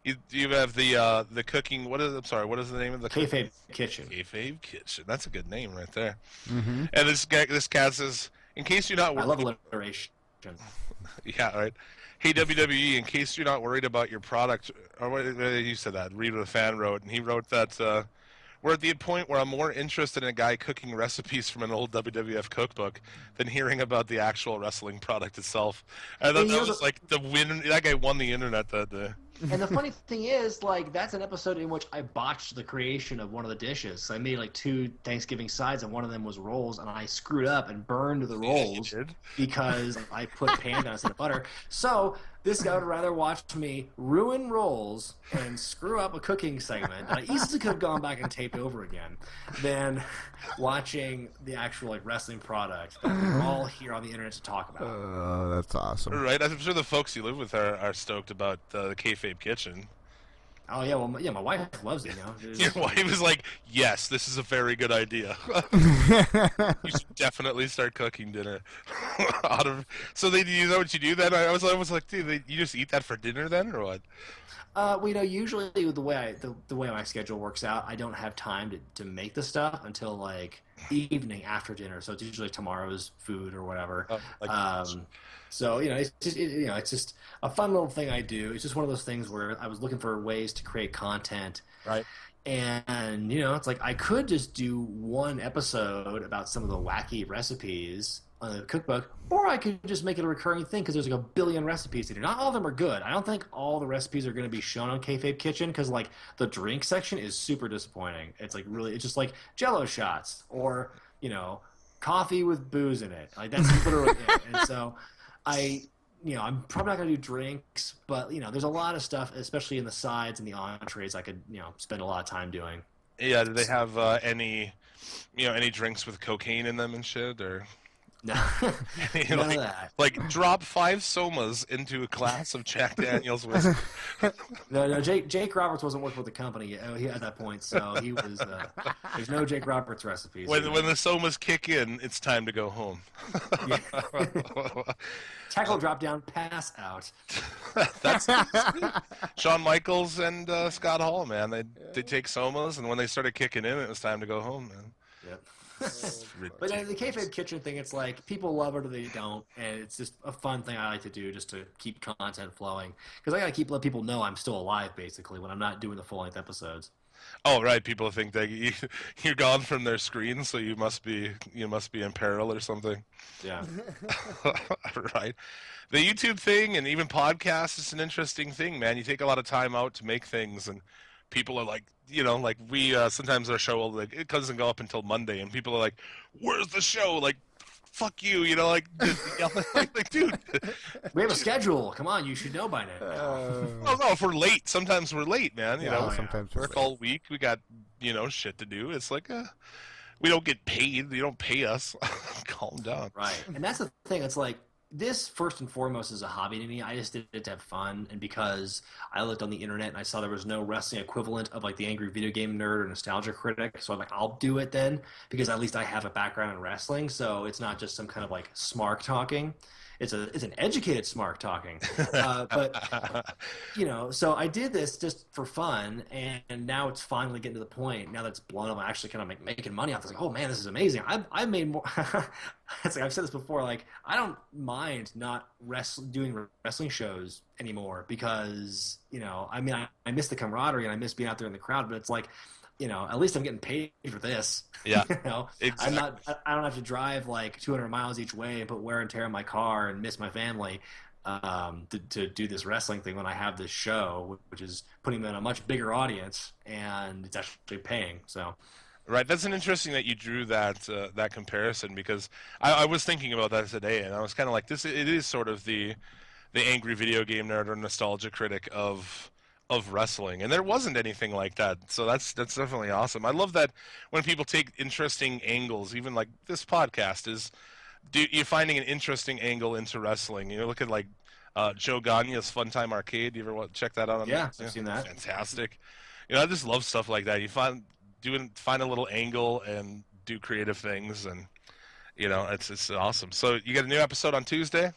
You have the cooking. What is the name of the Kayfabe Kitchen? Kayfabe Kitchen. That's a good name right there. Mm-hmm. And this cat says, in case you're not. I love alliteration. Yeah, right. Hey, WWE, in case you're not worried about your product, or what you said that, read what a fan wrote, and he wrote that we're at the point where I'm more interested in a guy cooking recipes from an old WWF cookbook than hearing about the actual wrestling product itself. I thought that was the win. That guy won the internet that day. And the funny thing is, that's an episode in which I botched the creation of one of the dishes. So I made 2 Thanksgiving sides, and one of them was rolls, and I screwed up and burned the rolls because I put panda instead of butter. So this guy would rather watch me ruin rolls and screw up a cooking segment that I easily could have gone back and taped over again than watching the actual wrestling product that we're all here on the internet to talk about. Oh, that's awesome. Right, I'm sure the folks you live with are stoked about the Kayfabe Kitchen. Oh, yeah, well, my wife loves it, Your wife was like, yes, this is a very good idea. You should definitely start cooking dinner. So you know what you do then? I was like, dude, you just eat that for dinner then, or what? Usually the way my schedule works out, I don't have time to make the stuff until evening after dinner. So it's usually tomorrow's food or whatever. So it's just a fun little thing I do. It's just one of those things where I was looking for ways to create content, right? And it's I could just do one episode about some of the wacky recipes on the cookbook, or I could just make it a recurring thing because there's a billion recipes to do. Not all of them are good. I don't think all the recipes are going to be shown on Kayfabe Kitchen because the drink section is super disappointing. It's it's just Jello shots or coffee with booze in it. That's literally it. And so I'm probably not going to do drinks, but there's a lot of stuff, especially in the sides and the entrees, I could spend a lot of time doing. Yeah, do they have any drinks with cocaine in them and shit, or? No, none of that. Drop 5 somas into a glass of Jack Daniel's whiskey. No. Jake Roberts wasn't working with the company at that point, so he was. There's no Jake Roberts recipes. When the somas kick in, it's time to go home. Tackle, drop down, pass out. That's Shawn Michaels and Scott Hall, man. They take somas, and when they started kicking in, it was time to go home, man. Yep. But the Kayfabe Kitchen thing, it's people love it or they don't, and it's just a fun thing I like to do just to keep content flowing. Because I gotta let people know I'm still alive, basically, when I'm not doing the full-length episodes. Oh, right. People think that you're gone from their screen, so you must be in peril or something. Yeah. Right. The YouTube thing and even podcasts is an interesting thing, man. You take a lot of time out to make things, and people are we sometimes our show will it doesn't go up until Monday, and people are like, "Where's the show?" fuck you, you know, like, like dude. We have a schedule. Come on, you should know by now. Well, no, if we're late, sometimes we're late, man. You know, sometimes work all week. We got, you know, shit to do. It's like, we don't get paid. You don't pay us. Calm down. Right. And that's the thing. It's like, this, first and foremost, is a hobby to me. I just did it to have fun, and because I looked on the internet and I saw there was no wrestling equivalent of like the Angry Video Game Nerd or Nostalgia Critic, so I'm like, I'll do it then, because at least I have a background in wrestling, so it's not just some kind of like smark talking. It's an educated smark talking. But, you know, so I did this just for fun, and now it's finally getting to the point, now that it's blown up, I'm actually kind of making money off this. Like, oh man, this is amazing. I've made more. It's like I've said this before, like, I don't mind not doing wrestling shows anymore because, you know, I mean, I miss the camaraderie and I miss being out there in the crowd, but it's like, you know, at least I'm getting paid for this. Yeah, you know, exactly. I don't have to drive like 200 miles each way and put wear and tear on my car and miss my family to do this wrestling thing when I have this show, which is putting me in a much bigger audience and it's actually paying. So. Right, that's an interesting that you drew that that comparison, because I was thinking about that today, and I was kind of like, this. It is sort of the angry video game nerd or nostalgia critic of wrestling, and there wasn't anything like that. So that's definitely awesome. I love that when people take interesting angles, even like this podcast is. You're finding an interesting angle into wrestling. You're looking like Joe Gagne's Fun Time Arcade. You ever check that out? Yeah, I've seen that. Fantastic. You know, I just love stuff like that. You find a little angle and do creative things, and you know, it's awesome. So you get a new episode on Tuesday.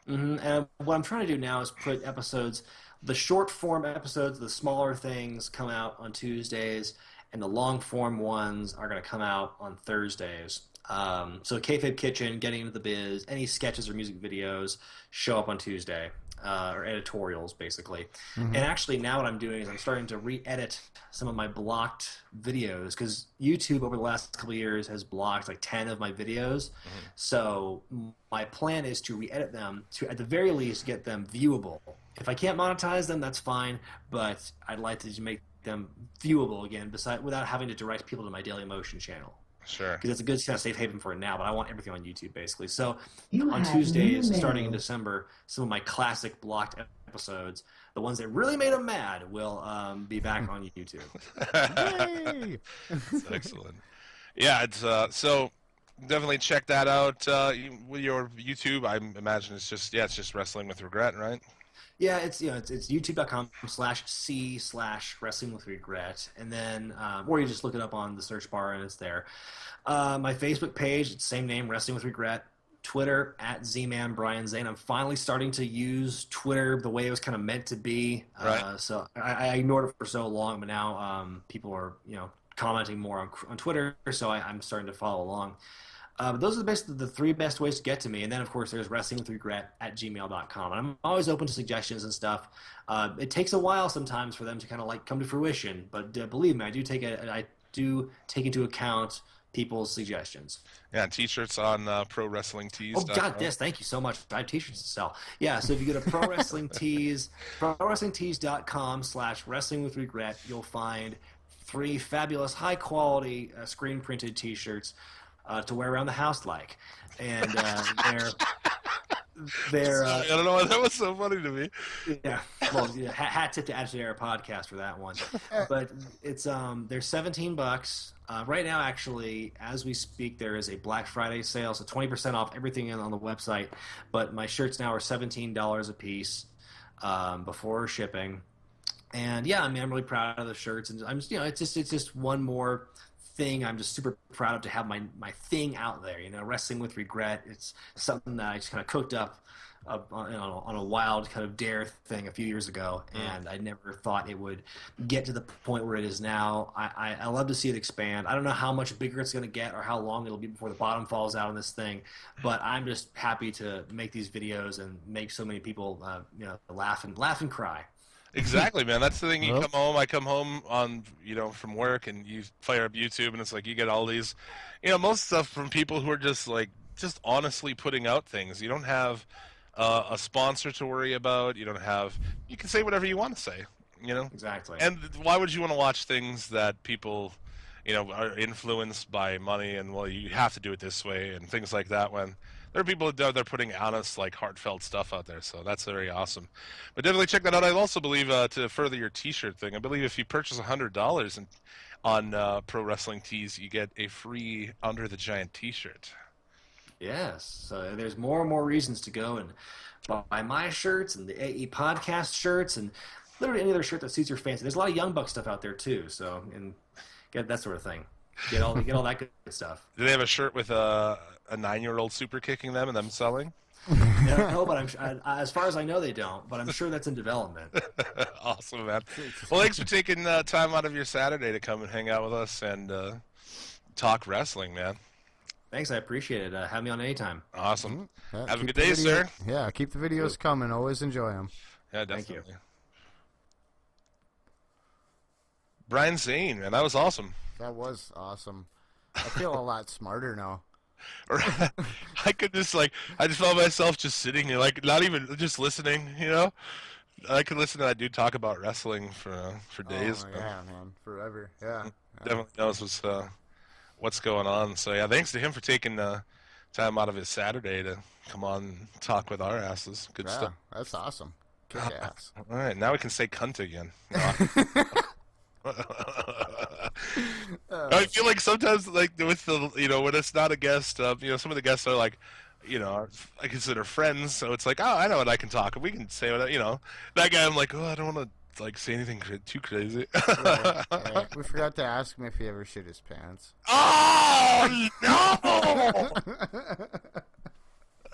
Mm-hmm. And what I'm trying to do now is put episodes, the short form episodes, the smaller things come out on Tuesdays, and the long form ones are going to come out on Thursdays. So Kayfabe Kitchen, Getting Into the Biz, any sketches or music videos show up on Tuesday, or editorials, basically. Mm-hmm. And actually now what I'm doing is I'm starting to re-edit some of my blocked videos, because YouTube over the last couple of years has blocked like 10 of my videos. Mm-hmm. So my plan is to re-edit them to, at the very least, get them viewable. If I can't monetize them, that's fine, but I'd like to make them viewable again, without having to direct people to my Daily Motion channel. Sure. Because it's a good kind of safe haven for it now, but I want everything on YouTube, basically. So on Tuesdays, starting in December, some of my classic blocked episodes, the ones that really made them mad, will be back on YouTube. Yay! That's excellent. Yeah, it's so definitely check that out with your YouTube. I imagine it's just Wrestling with Regret, right? Yeah, it's youtube.com/c/wrestling with regret, and then or you just look it up on the search bar and it's there. My Facebook page, it's same name, Wrestling with Regret. Twitter @ZMan Brian Zane. I'm finally starting to use Twitter the way it was kind of meant to be. Right. So I ignored it for so long, but now people are commenting more on Twitter, so I'm starting to follow along. But those are the three best ways to get to me. And then, of course, there's wrestlingwithregret@gmail.com. And I'm always open to suggestions and stuff. It takes a while sometimes for them to kind of like come to fruition. But believe me, I do take into account people's suggestions. Yeah, T-shirts on Pro Wrestling Tees. Oh, God, yes. Thank you so much. I have T-shirts to sell. Yeah, so if you go to Pro Wrestling Tees, prowrestlingtees.com/wrestlingwithregret, you'll find 3 fabulous, high-quality screen-printed T-shirts to wear around the house like, and they're I don't know why that was so funny to me. Yeah, well, hat tip to Attitude Era Podcast for that one. But it's they're $17 right now. Actually, as we speak, there is a Black Friday sale, so 20% off everything on the website. But my shirts now are $17 a piece before shipping. And yeah, I mean, I'm really proud of the shirts, and I'm just, it's just one more thing I'm just super proud of, to have my thing out there. Wrestling with Regret. It's something that I just kind of cooked up on a wild kind of dare thing a few years ago, and I never thought it would get to the point where it is now. I love to see it expand. I don't know how much bigger it's going to get or how long it'll be before the bottom falls out on this thing, but I'm just happy to make these videos and make so many people laugh and cry. Exactly, man. That's the thing. You come home. I come home on from work, and you fire up YouTube, and it's like you get all these, most stuff from people who are just honestly putting out things. You don't have a sponsor to worry about. You can say whatever you want to say. Exactly. And why would you want to watch things that people, are influenced by money and, well, you have to do it this way and things like that, when there are people that they're putting honest, like, heartfelt stuff out there. So that's very awesome. But definitely check that out. I also believe, to further your T-shirt thing, I believe if you purchase $100 on Pro Wrestling Tees, you get a free Under the Giant T-shirt. Yes. So there's more and more reasons to go and buy my shirts and the AE podcast shirts and literally any other shirt that suits your fancy. There's a lot of Young Buck stuff out there too. So and get that sort of thing. Get all that good stuff. Do they have a shirt with a 9-year-old super kicking them and them selling? No, but as far as I know, they don't. But I'm sure that's in development. Awesome, man. Well, thanks for taking time out of your Saturday to come and hang out with us and talk wrestling, man. Thanks, I appreciate it. Have me on anytime. Awesome. Yeah, have a good day, sir. Yeah, keep the videos coming. Always enjoy them. Yeah, definitely. Thank you. Brian Zane, man, that was awesome. That was awesome. I feel a lot smarter now. I could just I just felt myself just sitting here, like not even just listening. I could listen to that dude talk about wrestling for days. Oh, yeah, man, forever. Yeah. Definitely knows what's going on. So yeah, thanks to him for taking time out of his Saturday to come on and talk with our asses. Good stuff. That's awesome. Kick ass. All right, now we can say cunt again. I feel like sometimes, like with the, when it's not a guest, some of the guests are like, I consider friends, so it's like, oh, I know what I can talk. We can say what, that guy. I'm like, oh, I don't want to say anything too crazy. Right. We forgot to ask him if he ever shit his pants. Oh no!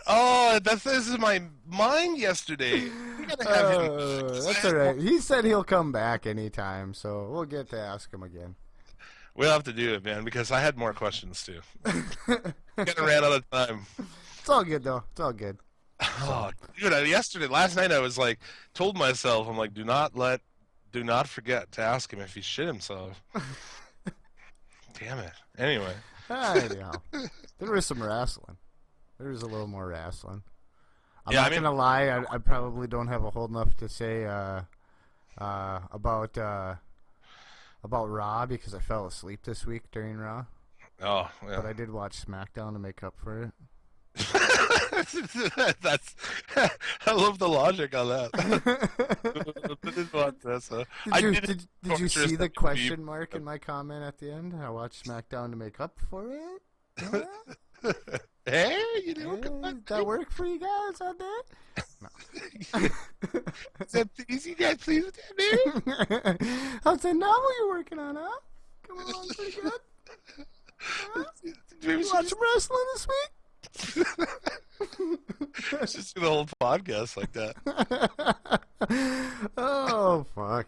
Oh, this is my mind yesterday. We gotta have him. That's all right. He said he'll come back anytime, so we'll get to ask him again. We'll have to do it, man, because I had more questions too. Kind of ran out of time. It's all good though. It's all good. Oh, dude! Last night, I was like, told myself, I'm like, do not forget to ask him if he shit himself. Damn it. Anyway. Anyhow, there was some wrestling. There's a little more wrestling. I'm not gonna lie. I probably don't have a whole enough to say about Raw because I fell asleep this week during Raw. Oh, yeah. But I did watch SmackDown to make up for it. I love the logic on that. Did you see the question mark in my comment at the end? I watched SmackDown to make up for it. Yeah. Hey, you know, that work for you guys out there? No. Is you guys pleased with that, man? How's that novel you're working on, huh? Coming along pretty good? Huh? You watch some wrestling this week? Just do the whole podcast like that. Oh, fuck.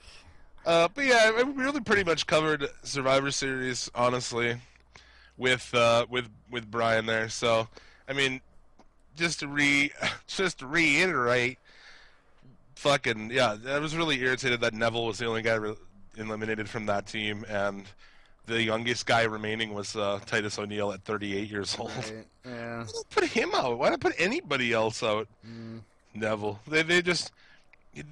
But yeah, we really pretty much covered Survivor Series, honestly, with Brian there. So, I mean, just to reiterate, fucking yeah, I was really irritated that Neville was the only guy eliminated from that team, and the youngest guy remaining was Titus O'Neil at 38 years old. Right. Yeah. Why not put him out? Why not put anybody else out? Neville. They just,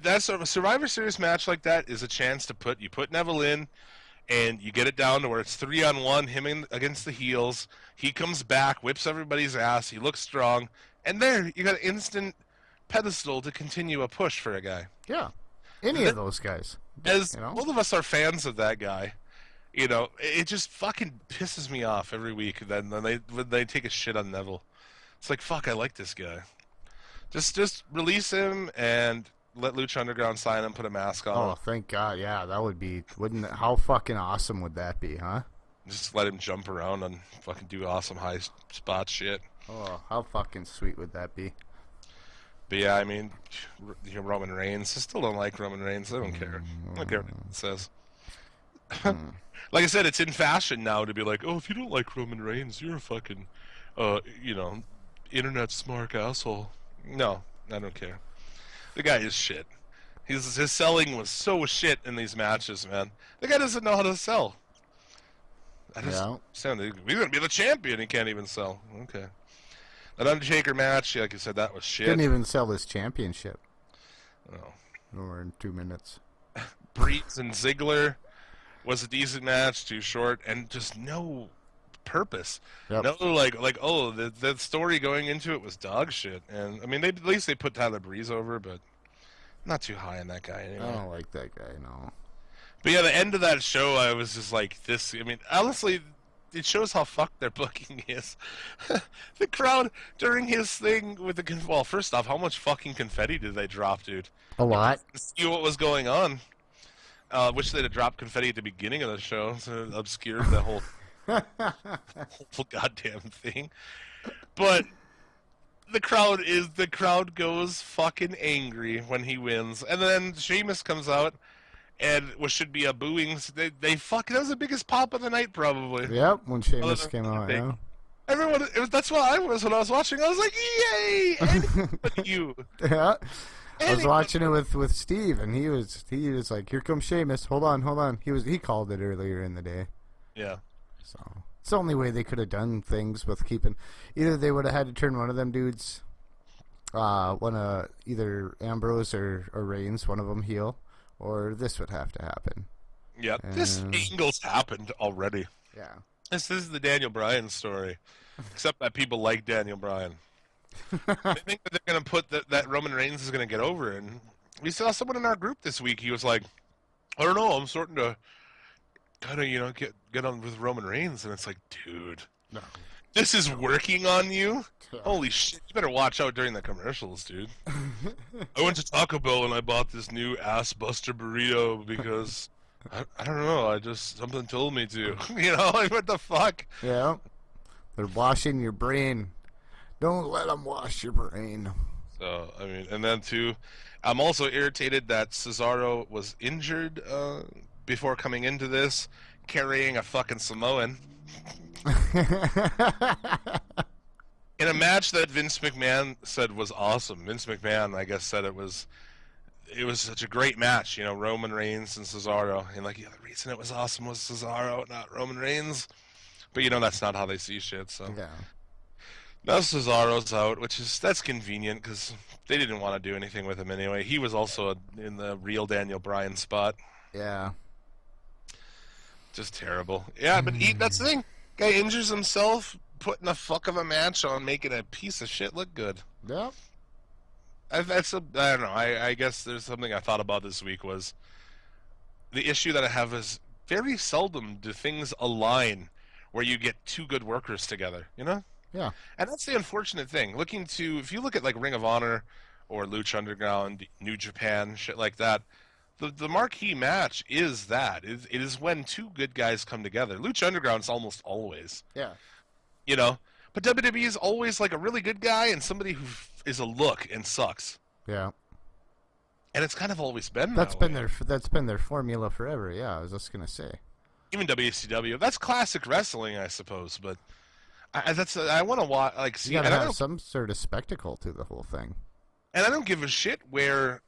that's a Survivor Series match like that is a chance to put Neville in, and you get it down to where it's 3-on-1, him against the heels. He comes back, whips everybody's ass. He looks strong, and there you got an instant pedestal to continue a push for a guy. Yeah. Any of those guys. As both of us are fans of that guy. You know, it just fucking pisses me off every week when they take a shit on Neville. It's like, fuck, I like this guy. Just release him and let Lucha Underground sign him, put a mask on him. Oh, thank God, yeah, that would be, how fucking awesome would that be, huh? Just let him jump around and fucking do awesome high spot shit. Oh, how fucking sweet would that be? But yeah, I mean, Roman Reigns, I still don't like Roman Reigns. I don't care. I don't care what it says. Like I said, it's in fashion now to be like, oh, if you don't like Roman Reigns, you're a fucking, internet smart asshole. No, I don't care. The guy is shit. His selling was so shit in these matches, man. The guy doesn't know how to sell. I just understand. He's going to be the champion. He can't even sell. Okay. That Undertaker match, like you said, that was shit. Didn't even sell his championship. Oh. Or in 2 minutes. Breeze and Ziggler. was a decent match, too short, and just no purpose. Yep. No, like oh, the story going into it was dog shit. And I mean, at least they put Tyler Breeze over, but not too high on that guy anyway. I don't like that guy, no. But yeah, the end of that show, I was just like, this. I mean, honestly, it shows how fucked their booking is. The crowd during his thing with the well, first off, how much fucking confetti did they drop, dude? A lot. See what was going on. Wish they'd have dropped confetti at the beginning of the show, so it obscured the whole goddamn thing. But the crowd goes fucking angry when he wins, and then Sheamus comes out, and what should be a booing, they fuck. That was the biggest pop of the night, probably. Yep, when Sheamus came out, yeah. Everyone, that's what I was when I was watching. I was like, yay! Anyone but you. Yeah. I was watching it with Steve, and he was like, "Here comes Sheamus. Hold on." He called it earlier in the day. Yeah. So it's the only way they could have done things with keeping. Either they would have had to turn one of them dudes, either Ambrose or Reigns, one of them heel, or this would have to happen. Yeah, this angle's happened already. Yeah. This is the Daniel Bryan story, except that people like Daniel Bryan. They think that they're going to put that Roman Reigns is going to get over. And we saw someone in our group this week. He was like, I don't know, I'm starting to kind of, get on with Roman Reigns. And it's like, dude, no. This is working on you? Holy shit, you better watch out during the commercials, dude. I went to Taco Bell and I bought this new ass buster burrito because, I don't know, something told me to. Like, what the fuck? Yeah. They're washing your brain. Don't let them wash your brain. So, I mean, and then too, I'm also irritated that Cesaro was injured before coming into this, carrying a fucking Samoan. In a match that Vince McMahon said was awesome. Vince McMahon, I guess, said it was such a great match, Roman Reigns and Cesaro. And the reason it was awesome was Cesaro, not Roman Reigns. But that's not how they see shit, so. Yeah. Now Cesaro's out, that's convenient because they didn't want to do anything with him anyway. He was also in the real Daniel Bryan spot. Yeah. Just terrible. Yeah, but that's the thing. Guy injures himself, putting a fuck of a match on, making a piece of shit look good. Yep. I don't know. I guess there's something I thought about this week was the issue that I have is very seldom do things align where you get two good workers together, Yeah. And that's the unfortunate thing. If you look at Ring of Honor or Lucha Underground, New Japan, shit like that, the marquee match is that. It is when two good guys come together. Lucha Underground's almost always. Yeah. But WWE is always a really good guy and somebody who is a look and sucks. Yeah. And it's kind of always been that's been their formula forever. Yeah, I was just gonna say. Even WCW, that's classic wrestling, I suppose. But I want to watch. See, you gotta have some sort of spectacle to the whole thing. And I don't give a shit where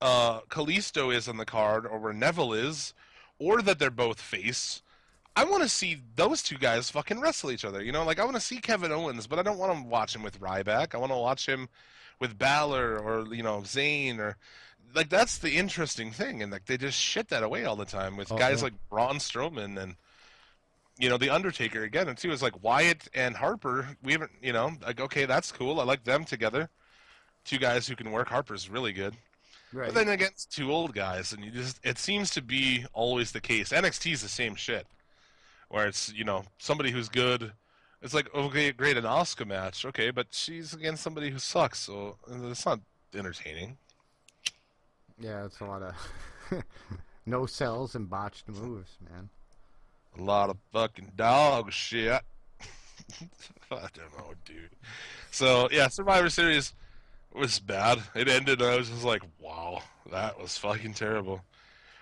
Kalisto is on the card, or where Neville is, or that they're both face. I want to see those two guys fucking wrestle each other. I want to see Kevin Owens, but I don't want to watch him with Ryback. I want to watch him with Balor or Zane or that's the interesting thing. And they just shit that away all the time with guys like Braun Strowman and the Undertaker again. And too is Wyatt and Harper. We haven't okay, that's cool. I like them together. Two guys who can work. Harper's really good. Right. But then against two old guys, and it seems to be always the case. NXT is the same shit. Where it's, somebody who's good. It's okay, great, an Asuka match. Okay, but she's against somebody who sucks, so it's not entertaining. Yeah, it's a lot of no sells and botched moves, man. A lot of fucking dog shit. I don't know, dude. So, yeah, Survivor Series was bad. It ended, and I was just like, wow, that was fucking terrible.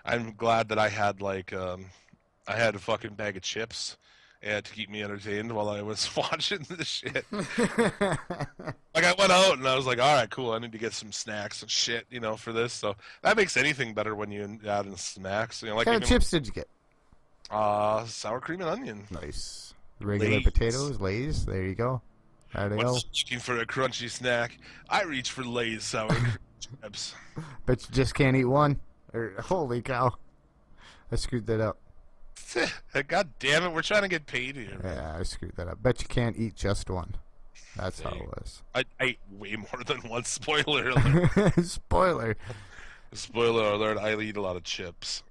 I'm glad that I had, I had a fucking bag of chips to keep me entertained while I was watching this shit. I went out and I was like, all right, cool. I need to get some snacks and shit, for this. So that makes anything better when you add in snacks. What kind of chips did you get? Sour cream and onion. Nice. Regular Lay's. Potatoes, Lay's. There you go. There you go. Looking for a crunchy snack, I reach for Lay's sour cream chips. Bet you just can't eat one. Holy cow. I screwed that up. God damn it, we're trying to get paid here. Yeah, I screwed that up. Bet you can't eat just one. That's how it was. I ate way more than one. Spoiler alert. Spoiler. Spoiler alert, I eat a lot of chips.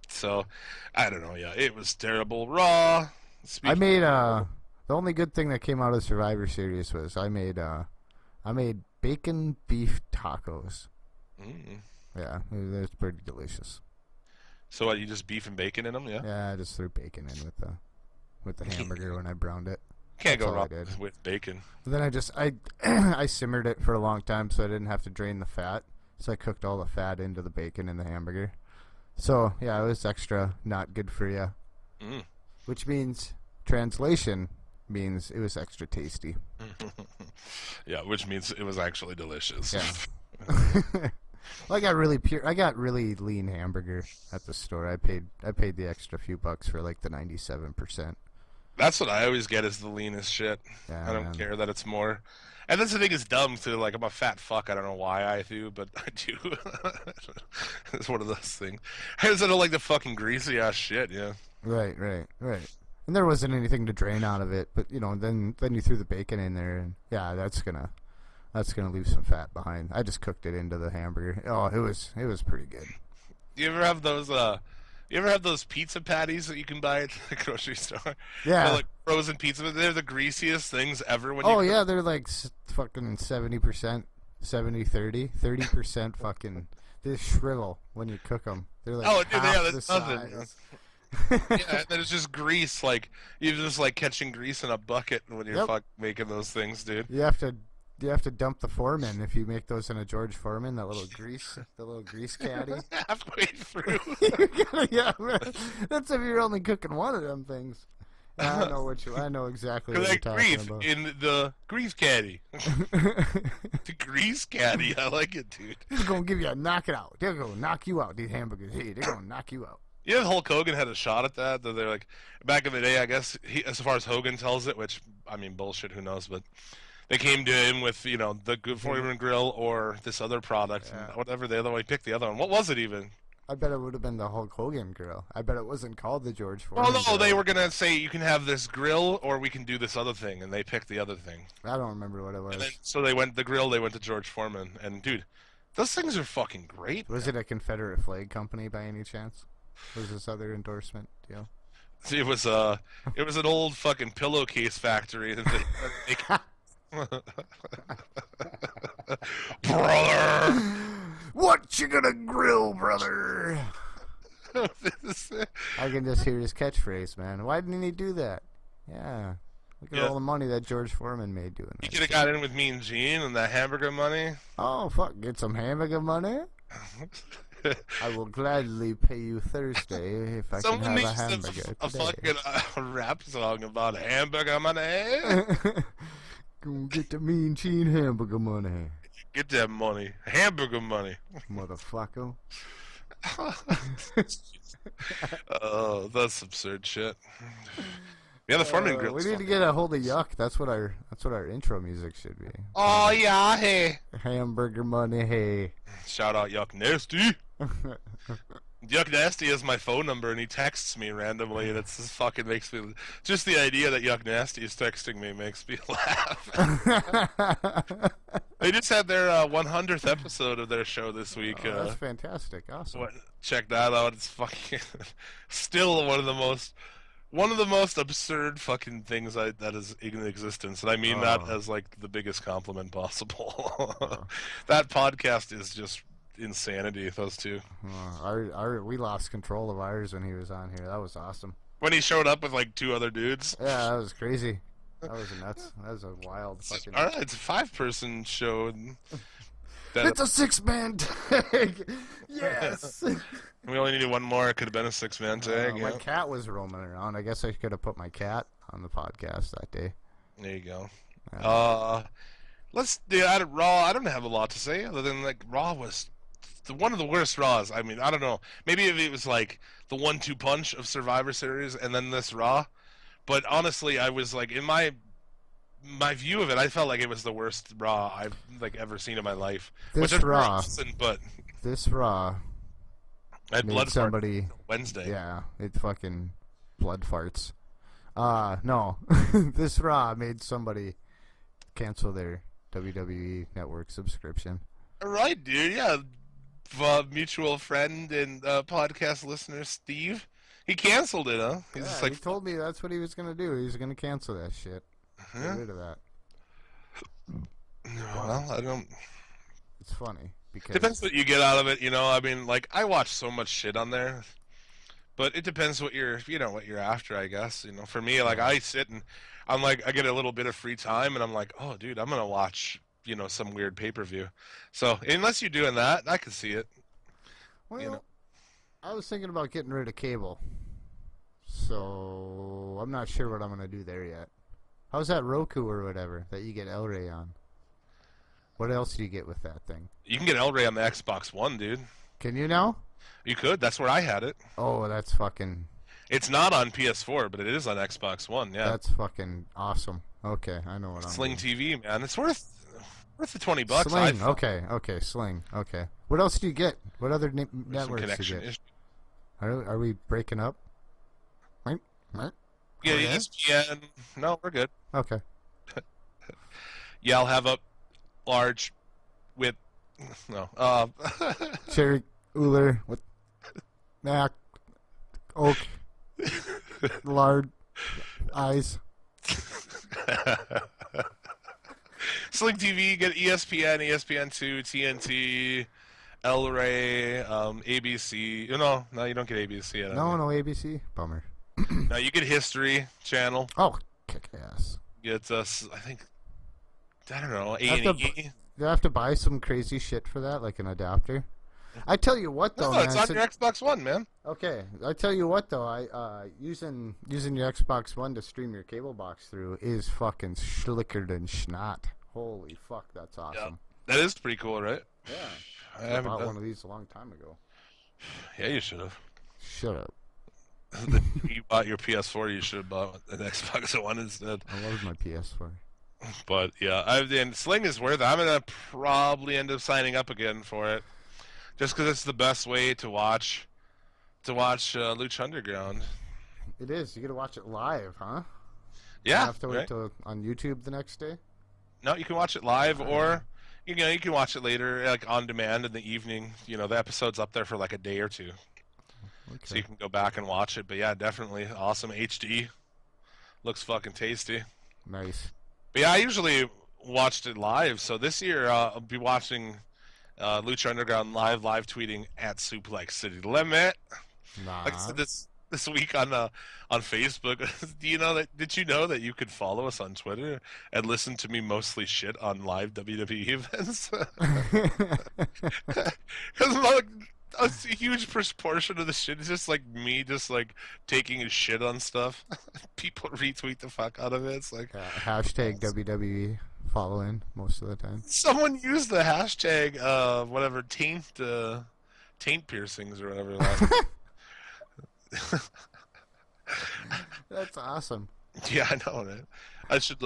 So, I don't know, yeah, it was terrible. Raw. I made, the only good thing that came out of Survivor Series was I made bacon beef tacos. Yeah, it was pretty delicious. So what, you just beef and bacon in them, yeah? Yeah, I just threw bacon in with the hamburger when I browned it. Can't go wrong with bacon. But then I simmered it for a long time so I didn't have to drain the fat. So I cooked all the fat into the bacon in the hamburger. So, yeah, it was extra not good for you. Which means, translation means it was extra tasty. Yeah, which means it was actually delicious. Yeah. Well, I got really lean hamburger at the store. I paid the extra few bucks for like the 97%. That's what I always get is the leanest shit. Yeah, I don't care that it's more. And that's the thing is dumb too. Like I'm a fat fuck. I don't know why I do, but I do. It's one of those things. I just don't like the fucking greasy ass shit. Yeah. Right. And there wasn't anything to drain out of it, but then you threw the bacon in there, and yeah, that's gonna leave some fat behind. I just cooked it into the hamburger. Oh, it was pretty good. You ever have those? You ever have those pizza patties that you can buy at the grocery store? Yeah. They're like frozen pizza. They're the greasiest things ever. Yeah, they're like fucking 70%, 70-30, 30% fucking. They shrivel when you cook them. They're like that's nothing. Yeah, and then it's just grease. Like you're just like catching grease in a bucket when you're making those things, dude. You have to dump the Foreman if you make those in a George Foreman. The little grease caddy. Halfway through. Yeah, that's if you're only cooking one of them things. I know exactly what you're talking about. In the grease caddy. The grease caddy. I like it, dude. He's gonna give you a knock it out. They're gonna knock you out. These hamburgers. Hey, they're gonna knock you out. Yeah, Hulk Hogan had a shot at that. They're like, back in the day, I guess, as far as Hogan tells it, which, I mean, bullshit, who knows, but they came to him with, the Good Foreman Grill or this other product, and whatever the other one, he picked the other one. What was it even? I bet it would have been the Hulk Hogan grill. I bet it wasn't called the George Foreman grill. They were going to say, you can have this grill or we can do this other thing, and they picked the other thing. I don't remember what it was. So they went to George Foreman, and dude, those things are fucking great. Was it a Confederate flag company by any chance? Was this other endorsement deal? See, it was an old fucking pillowcase factory. Brother, what you gonna grill, brother? I can just hear his catchphrase, man. Why didn't he do that? Yeah, look at all the money that George Foreman made doing that. He could have got in with Mean Gene and that hamburger money. Oh fuck, get some hamburger money. I will gladly pay you Thursday if I can have a hamburger today. A fucking rap song about hamburger money. Go get the Mean Gene hamburger money. Get that money. Hamburger money. Motherfucker. Oh, that's absurd shit. Yeah, the Foreman grill. We need to get a hold of Yuck. That's what our intro music should be. Oh yeah, hey. Hamburger money, hey. Shout out Yuck Nasty. Yuck Nasty is my phone number, and he texts me randomly, and it's just fucking makes me. Just the idea that Yuck Nasty is texting me makes me laugh. They just had their 100th episode of their show this week. That's fantastic, awesome. Check that out. It's fucking still one of the most absurd fucking things that is in existence, and I mean that as like the biggest compliment possible. That podcast is just insanity. Those two. We lost control of ours when he was on here. That was awesome. When he showed up with like two other dudes. Yeah, that was crazy. That was nuts. That was a wild fucking. All right, it's a 5-person show. It's a 6-man tag. Yes. We only needed one more. It could have been a 6-man tag. My cat was roaming around. I guess I could have put my cat on the podcast that day. There you go. Let's do Raw. I don't have a lot to say other than like Raw was one of the worst Raws. I mean, I don't know. Maybe if it was like the 1-2 punch of Survivor Series and then this Raw. But honestly, I was like in my view of it, I felt like it was the worst Raw I've like ever seen in my life. This Raw I had made blood somebody fart Wednesday. Yeah, it fucking blood farts. No, this Raw made somebody cancel their WWE Network subscription. Right, dude. Yeah, mutual friend and podcast listener Steve. He canceled it, huh? He's just like, he told me that's what he was gonna do. He was gonna cancel that shit. Get rid of that. Well, I don't. It's funny because Depends what you get out of it, you know. I mean, like I watch so much shit on there, but it depends what you're after, I guess. You know, for me, like I sit and I'm like, I get a little bit of free time, and I'm like, oh, dude, I'm gonna watch, some weird pay-per-view. So unless you're doing that, I can see it. Well, I was thinking about getting rid of cable, so I'm not sure what I'm gonna do there yet. How's that Roku or whatever that you get El-Ray on? What else do you get with that thing? You can get El-Ray on the Xbox One, dude. Can you now? You could. That's where I had it. Oh, that's fucking... It's not on PS4, but it is on Xbox One, yeah. That's fucking awesome. Okay, I know what I'm Sling doing. TV, man. It's worth the $20. Sling, okay, Sling, okay. What else do you get? What other networks do you get? Are we breaking up? Right? Yeah, ESPN. No, we're good. Okay. Yeah, I'll have a large with... No. Cherry, Uller, with Mac, Oak, Lard, Eyes. Sling TV, get ESPN, ESPN2, TNT, El-Ray, ABC. No, you don't get ABC. No ABC. Bummer. No, you get History Channel. Oh, kick ass. Get us, I think, I don't know, A&E. Do I have to buy some crazy shit for that, like an adapter? I tell you what, though, no, it's on your Xbox One, man. Okay, I tell you what, though, I using your Xbox One to stream your cable box through is fucking slicker than schnot. Holy fuck, that's awesome. Yeah, that is pretty cool, right? Yeah, I bought one of these a long time ago. Yeah, you should have. Shut up. You bought your PS4, you should have bought an Xbox One instead. I love my PS4. But yeah, and Sling is worth it. I'm gonna probably end up signing up again for it, just because it's the best way to watch Lucha Underground. It is. You get to watch it live, huh? Yeah. You have to wait till on YouTube the next day. No, you can watch it live, or you can watch it later, like on demand in the evening. The episode's up there for like a day or two, so you can go back and watch it. But yeah, definitely awesome HD. Looks fucking tasty. Nice. But yeah, I usually watched it live. So this year I'll be watching Lucha Underground live tweeting at Suplex City Limit. Nah. Like I said this week on Facebook. Did you know that you could follow us on Twitter and listen to me mostly shit on live WWE events? Because a huge portion of the shit is just like me just like taking a shit on stuff. People retweet the fuck out of it. It's like hashtag WWE following most of the time. Someone used the hashtag whatever taint piercings or whatever. That's awesome. Yeah, I know, right? I should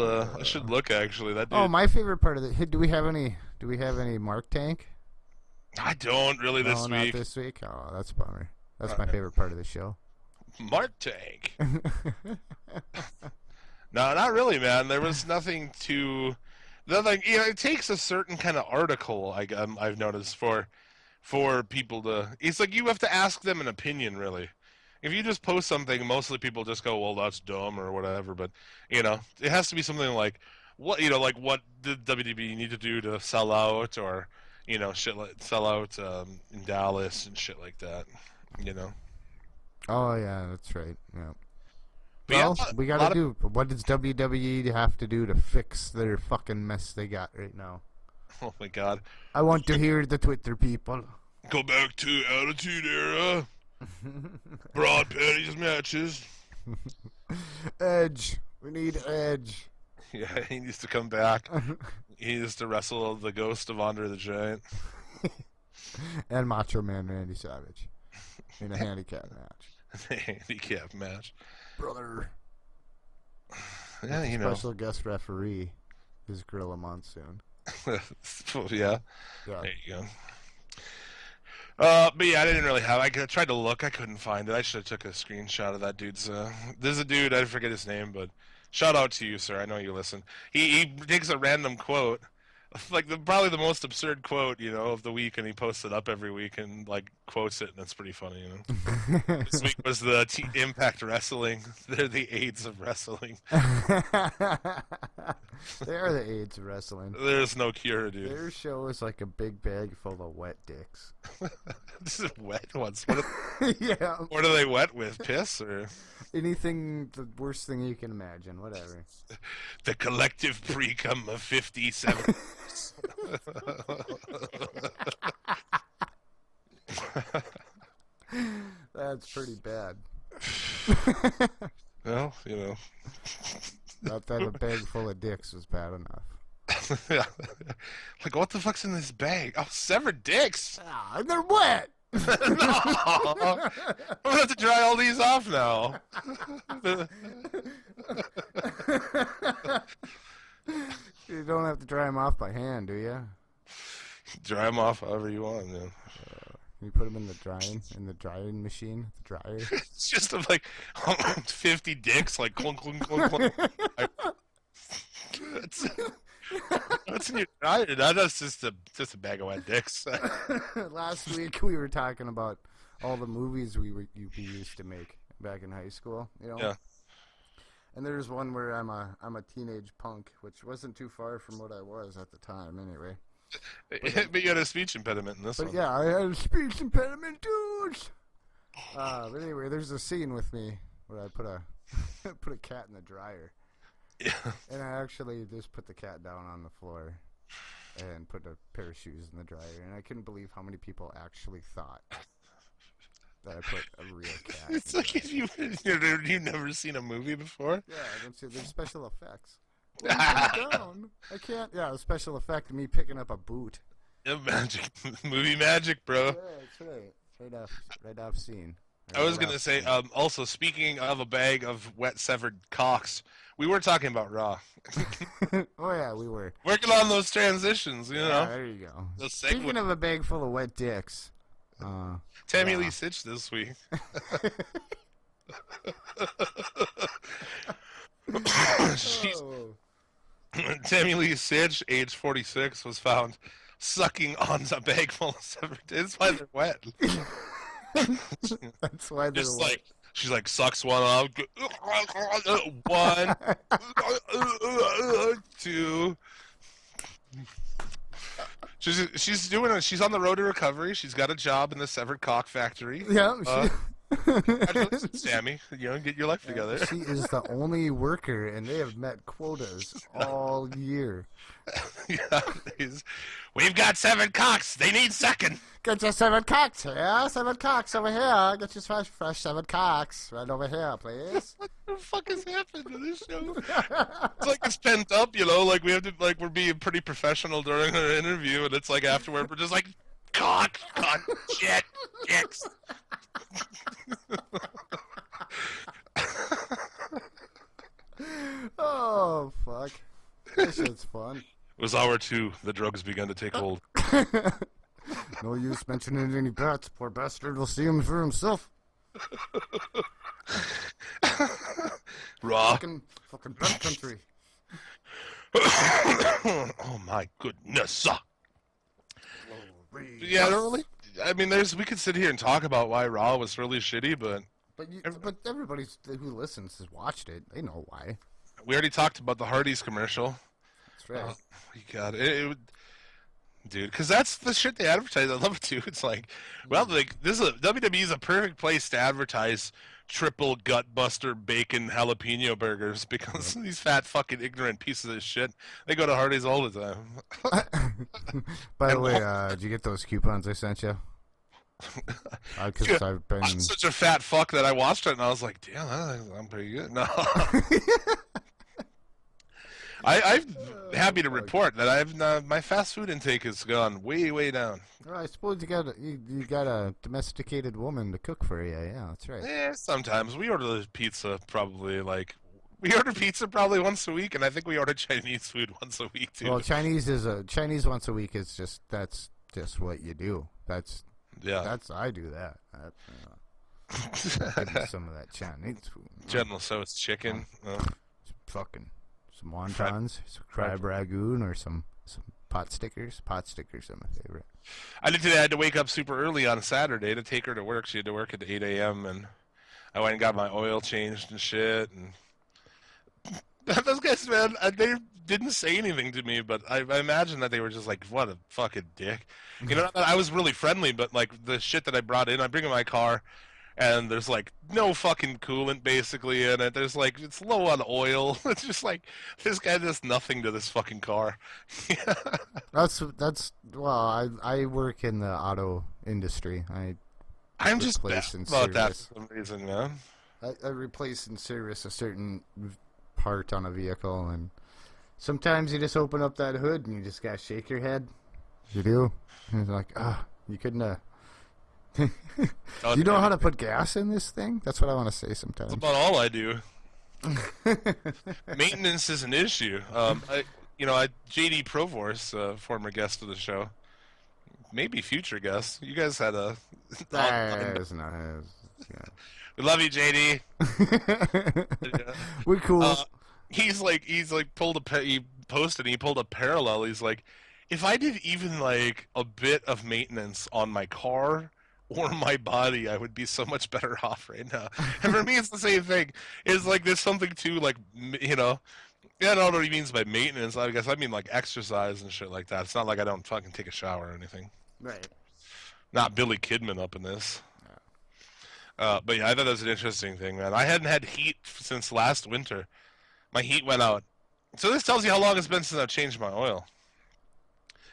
look actually. That dude... Oh, my favorite part of the do we have any Mark Tank? I don't really this week. Not this week. Oh, that's a bummer. That's my favorite part of the show. Mark Tank. No, not really, man. There was nothing to. It takes a certain kind of article. I've noticed for people to. It's like you have to ask them an opinion, really. If you just post something, mostly people just go, "Well, that's dumb" or whatever. But it has to be something like what what did WWE need to do to sell out, or shit like sell out in Dallas and shit like that. Oh yeah, that's right. Yeah. But well, we gotta do. What does WWE have to do to fix their fucking mess they got right now? Oh my god! I want to hear the Twitter people. Go back to Attitude Era. Broad panties matches. Edge. We need Edge. Yeah, he needs to come back. He needs to wrestle the ghost of Andre the Giant. And Macho Man Randy Savage. In a handicap match. Handicap match. Brother. Yeah, Special guest referee is Gorilla Monsoon. Yeah. Yeah. There you go. But yeah, I didn't really have. I tried to look. I couldn't find it. I should have took a screenshot of that dude's. There's a dude. I forget his name, but shout out to you, sir. I know you listen. He takes a random quote, like probably the most absurd quote, of the week, and he posts it up every week and like quotes it, and it's pretty funny, This week was the Impact Wrestling. They're the AIDS of wrestling. They are the AIDS of wrestling. There's no cure, dude. Their show is like a big bag full of wet dicks. This is wet ones. Yeah. What are they wet with? Piss or anything? The worst thing you can imagine. Whatever. The collective pre-cum of 57. That's pretty bad. Well, Not that a bag full of dicks was bad enough. Yeah. Like, what the fuck's in this bag? Oh, severed dicks. Ah, they're wet. No. I'm gonna have to dry all these off now. You don't have to dry them off by hand, do you? Dry them off however you want, man. You put them in the drying machine, the dryer. It's just like 50 dicks, like clunk, clunk, clunk, clunk. What's in your dryer? That's just a bag of wet dicks. Last week we were talking about all the movies we used to make back in high school, Yeah. And there's one where I'm a teenage punk, which wasn't too far from what I was at the time, anyway. But you had a speech impediment in this one. Yeah, I had a speech impediment, dudes. But anyway, there's a scene with me where I put a cat in the dryer. Yeah. And I actually just put the cat down on the floor and put a pair of shoes in the dryer. And I couldn't believe how many people actually thought that I put a real cat. It's like if you've never seen a movie before. Yeah, I don't see. There's special effects. Down. I can't. Yeah, a special effect of me picking up a boot. Yeah, magic, movie magic, bro. Yeah, that's right. Right off scene. I was gonna say. Also, speaking of a bag of wet severed cocks, we were talking about Raw. Oh yeah, we were Working on those transitions, Yeah, there you go. Speaking of a bag full of wet dicks, Tammy Lee Sitch this week. Tammy Lee Sitch, age 46, was found sucking on a bag full of severed dicks. That's why they're wet. That's why they're Just wet. like she's like sucks one off. 1, 2. She's doing it. She's on the road to recovery. She's got a job in the severed cock factory. Yeah. Congratulations, Sammy. Get your life together. She is the only worker, and they have met quotas all year. Yeah, we've got 7 cocks. They need second. Get your 7 cocks here. 7 cocks over here. Get your fresh 7 cocks right over here, please. What the fuck has happened to this show? It's like it's pent up, like we have to, like we're being pretty professional during our interview, and it's like afterward we're just like cock, shit, dicks. Oh fuck! This shit's fun. It was hour 2. The drugs began to take hold. No use mentioning any bets. Poor bastard will see him for himself. Raw. Fucking bet country. Oh my goodness. Yeah, I don't really. I mean, we could sit here and talk about why Raw was really shitty, but everybody who listens has watched it. They know why. We already talked about the Hardee's commercial. That's right. You got it. Dude, because that's the shit they advertise. I love it too. It's like, well, like WWE is a perfect place to advertise triple gutbuster bacon jalapeno burgers because these fat fucking ignorant pieces of shit, they go to Hardee's all the time. By the way, did you get those coupons I sent you? Because I've been I'm such a fat fuck that I watched it and I was like, damn, I'm pretty good. No. I'm happy to report that my fast food intake has gone way, way down. Well, I suppose you got a domesticated woman to cook for you. Yeah, that's right. Yeah, sometimes we order pizza probably probably once a week, and I think we order Chinese food once a week too. Well, Chinese once a week is that's just what you do. That's Yeah. I do that. Give me some of that Chinese food. General Tso's chicken. Fucking some wontons, some crab ragoon, or some pot stickers. Pot stickers are my favorite. I did today. I had to wake up super early on Saturday to take her to work. She had to work at 8 a.m. and I went and got my oil changed and shit. And those guys, man, they didn't say anything to me, but I imagine that they were just like, "What a fucking dick." You know, I was really friendly, but like the shit that I brought in, I bring in my car. And there's like no fucking coolant basically in it. There's like it's low on oil. It's just like this guy does nothing to this fucking car. That's well, I work in the auto industry. I'm just bad about that for some reason, man. I replace and service a certain part on a vehicle, and sometimes you just open up that hood and you just gotta shake your head. You do. And it's like, you couldn't have. You know how to put gas in this thing? That's what I want to say sometimes. That's about all I do. Maintenance is an issue. JD Provorce, former guest of the show, maybe future guest. You guys had a. We love you, JD. We're cool. He posted. He pulled a parallel. He's like, if I did even like a bit of maintenance on my car or my body, I would be so much better off right now. And for me, it's the same thing. It's like there's something to like, I don't know what he means by maintenance. I guess I mean like exercise and shit like that. It's not like I don't fucking take a shower or anything. Right. Not Billy Kidman up in this. But yeah, I thought that was an interesting thing, man. I hadn't had heat since last winter. My heat went out. So this tells you how long it's been since I've changed my oil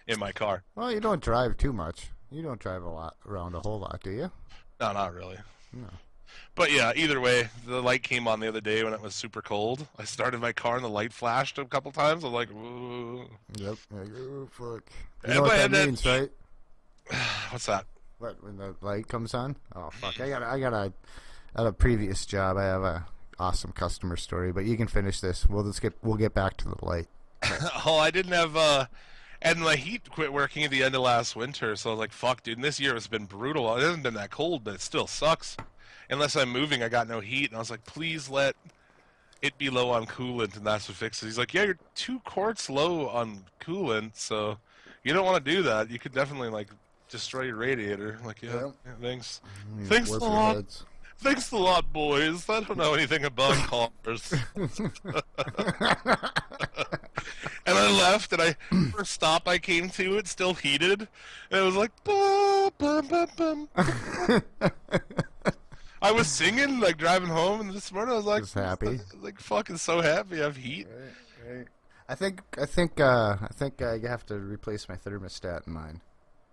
in my car. Well, you don't drive too much. You don't drive around a whole lot, do you? No, not really. No. But yeah, either way, the light came on the other day when it was super cold. I started my car and the light flashed a couple times. I'm like, ooh. Yep. Like, oh, fuck. You know what that means, right? What's that? What, when the light comes on? Oh, fuck. I got at a previous job, I have a awesome customer story, but you can finish this. We'll get back to the light. Oh, I didn't have, and my heat quit working at the end of last winter, so I was like, fuck, dude, and this year has been brutal. It hasn't been that cold, but it still sucks. Unless I'm moving, I got no heat, and I was like, please let it be low on coolant, and that's what fixes it. He's like, yeah, you're 2 quarts low on coolant, so you don't want to do that. You could definitely, like, destroy your radiator. Like, yeah thanks. Thanks a lot. Thanks a lot, boys. I don't know anything about cars. And I left, and first stop I came to, it still heated, and it was like, bum, bum, bum, bum. I was singing, like, driving home, and this morning I was like, just happy. Like, fucking so happy I have heat. Right. I think I have to replace my thermostat in mine.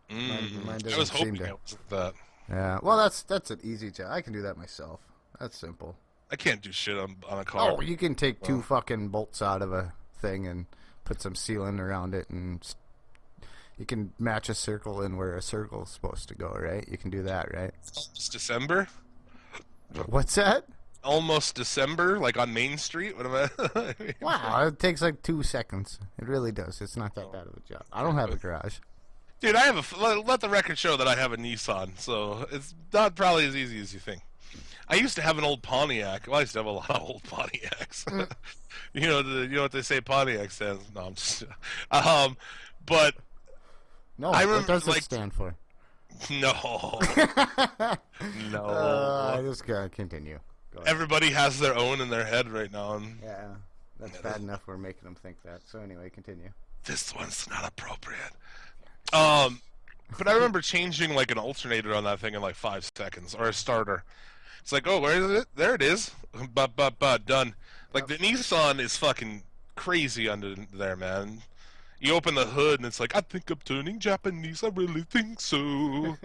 Mine I was hoping it was that. Yeah, well, that's an easy job. I can do that myself. That's simple. I can't do shit on a car. Oh, you can take 2 fucking bolts out of a thing and put some sealant around it, and you can match a circle in where a circle is supposed to go, right? You can do that, right? Almost December? What's that? Almost December, like on Main Street? What am I? Wow, it takes like 2 seconds. It really does. It's not that bad of a job. I don't have a garage. Dude, let the record show that I have a Nissan, so it's not probably as easy as you think. I used to have an old Pontiac. Well, I used to have a lot of old Pontiacs. You know what they say Pontiac stands? No, I'm just... but... No, what does it stand for? No. No. I just gotta continue. Go Everybody has their own in their head right now. And yeah, that's bad enough we're making them think that. So anyway, continue. This one's not appropriate. But I remember changing like an alternator on that thing in like 5 seconds, or a starter. It's like, oh, where is it? There it is. Done. Like the Nissan is fucking crazy under there, man. You open the hood and it's like, I think I'm turning Japanese. I really think so.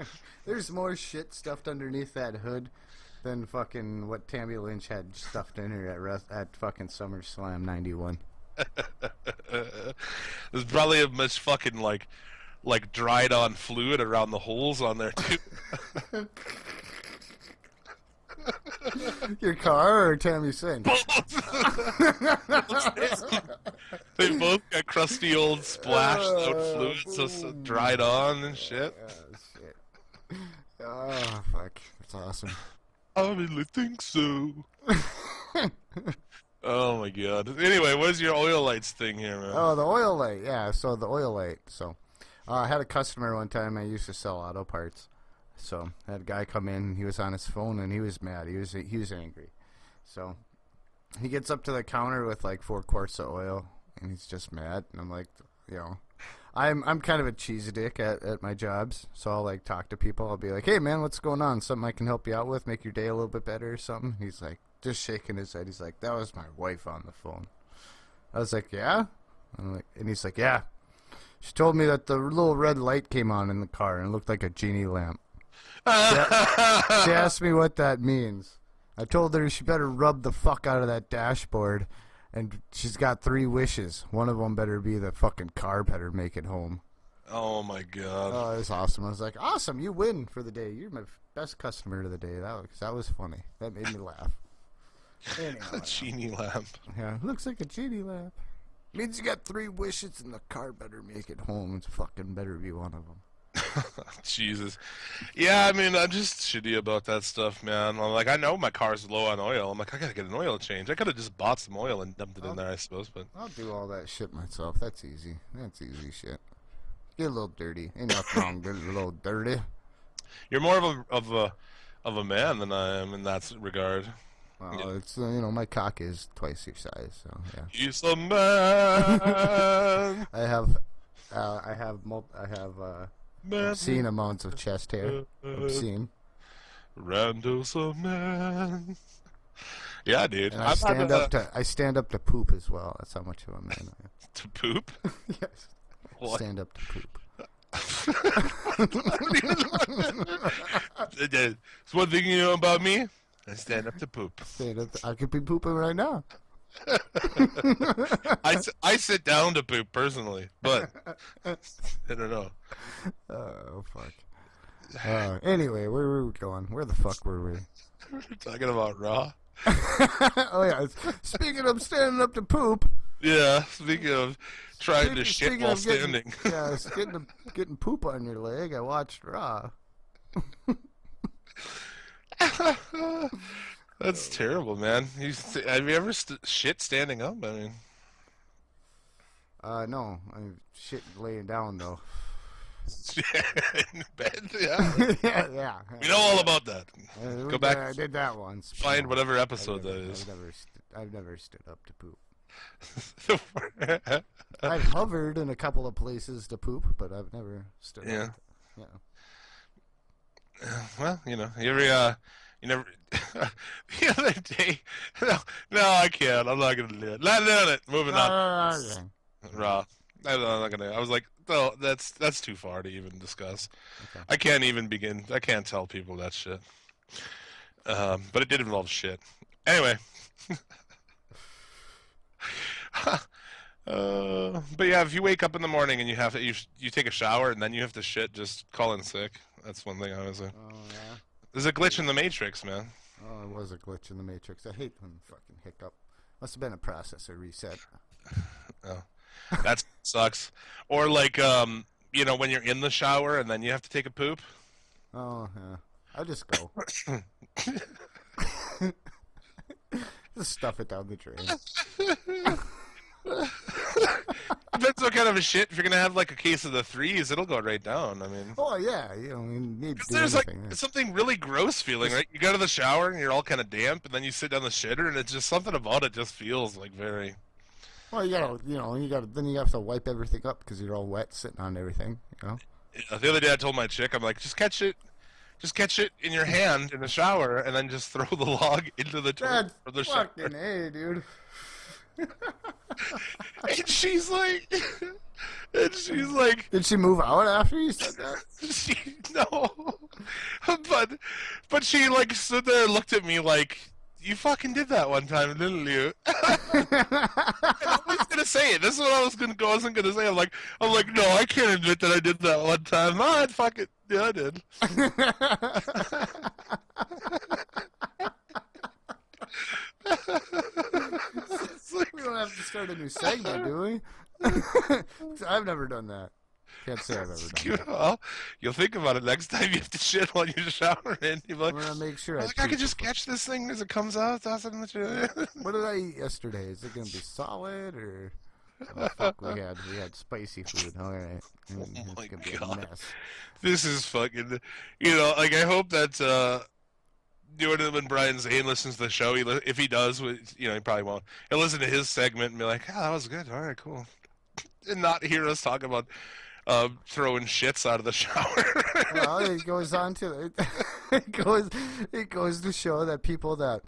There's more shit stuffed underneath that hood than fucking what Tammy Lynch had stuffed in her at fucking SummerSlam '91. There's probably a much fucking like dried on fluid around the holes on there too. Your car or Tammy Lynch? They both got crusty old splashed out fluid, so dried on and shit. Shit. Oh, fuck. That's awesome. I really think so. Oh, my God. Anyway, what's your oil lights thing here, man? Oh, the oil light. Yeah, so the oil light. So I had a customer one time. I used to sell auto parts. So I had a guy come in. He was on his phone, and he was mad. He was angry. So he gets up to the counter with like 4 quarts of oil, and he's just mad. And I'm like, I'm kind of a cheese dick at my jobs. So I'll like talk to people. I'll be like, hey, man, what's going on? Something I can help you out with? Make your day a little bit better or something? He's like, just shaking his head. He's like, that was my wife on the phone. I was like, yeah? And he's like, yeah. She told me that the little red light came on in the car and it looked like a genie lamp. She asked me what that means. I told her she better rub the fuck out of that dashboard, and she's got 3 wishes. One of them better be the fucking car better make it home. Oh, my God. Oh, it was awesome. I was like, awesome, you win for the day. You're my best customer of the day. That was funny. That made me laugh. Anyway, A genie lamp. yeah, looks like a genie lamp. Means you got 3 wishes and the car better make it home. It's fucking better be one of them. Jesus. Yeah, I mean, I'm just shitty about that stuff, man. I'm like, I know my car's low on oil. I'm like, I gotta get an oil change. I could have just bought some oil and dumped it in there, I suppose, but... I'll do all that shit myself. That's easy. That's easy shit. Get a little dirty. Ain't nothing wrong with getting a little dirty. You're more of a man than I am in that regard. Well, Yeah. it's my cock is twice your size, so yeah. He's a man. I have Man. obscene amounts of chest hair. Obscene. Rando's a man. Yeah, dude. And I stand up to poop as well. That's how much of a man I am. To poop? Yes. What? Stand up to poop. It's one thing you know about me. I stand up to poop. I could be pooping right now. I sit down to poop personally, but I don't know. Oh fuck. Anyway, where were we going? Where the fuck were we? We're talking about Raw. Oh yeah. Speaking of standing up to poop. Yeah. Speaking of trying to shit while standing. It's getting poop on your leg. I watched Raw. That's terrible, man. Have you ever shit standing up? I mean, no, I'm shit laying down though. in bed, yeah. yeah. We know all about that. Go back. I did that once. Find whatever episode that is. I've never stood up to poop. I've hovered in a couple of places to poop, but I've never stood up. Yeah. Well, you never. The other day, no, I can't. I'm not gonna do it. Not doing it. Moving on. Raw. I'm not gonna. I was like, no, that's too far to even discuss. Okay. I can't even begin. I can't tell people that shit. But it did involve shit. Anyway. But yeah, if you wake up in the morning and you take a shower and then you have to shit, just call in sick. That's one thing I was like. Oh yeah. There's a glitch in the Matrix, man. Oh, it was a glitch in the Matrix. I hate when fucking hiccup. Must have been a processor reset. Oh, that sucks. Or like, when you're in the shower and then you have to take a poop. Oh yeah. I just go. Just stuff it down the drain. Depends what kind of a shit. If you're gonna have like a case of the threes, it'll go right down. I mean. Oh yeah, you need to do there's anything. Like something really gross feeling, right? You go to the shower and you're all kind of damp, and then you sit down the shitter, and it's just something about it just feels like very. Well, then you have to wipe everything up because you're all wet sitting on everything. You know. Yeah, the other day I told my chick, I'm like, just catch it in your hand in the shower, and then just throw the log into the toilet for the shower. Fucking A, dude. And she's like, did she move out after you said that? No, but she like stood there and looked at me like, you fucking did that one time, didn't you? I was gonna say it. This is what I wasn't gonna say. I'm like, no, I can't admit that I did that one time. No, I'd fucking, yeah, I did. We don't have to start a new segment, do we? I've never done that. Can't say I've ever done that. Well, you'll think about it next time you have to shit while you're showering. You're like, I'm gonna make sure I could just catch this thing as it comes out. That's what What did I eat yesterday? Is it gonna be solid or? Oh, fuck, we had spicy food. All right. Oh It's my gonna be a God. mess. This is fucking, like, I hope that, when Brian Zane listens to the show, if he does, he probably won't. He'll listen to his segment and be like, that was good. All right, cool. And not hear us talk about throwing shits out of the shower. Well, it goes on to it goes to show that people that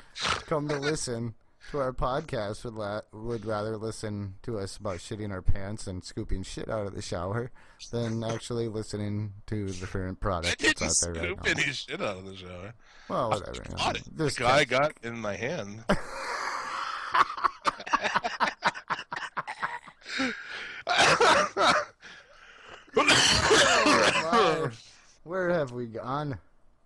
come to listen to our podcast would rather listen to us about shitting our pants and scooping shit out of the shower than actually listening to the current product that's out there right now. Scoop any shit out of the shower. Well, whatever. This guy got in my hand. Where have we gone?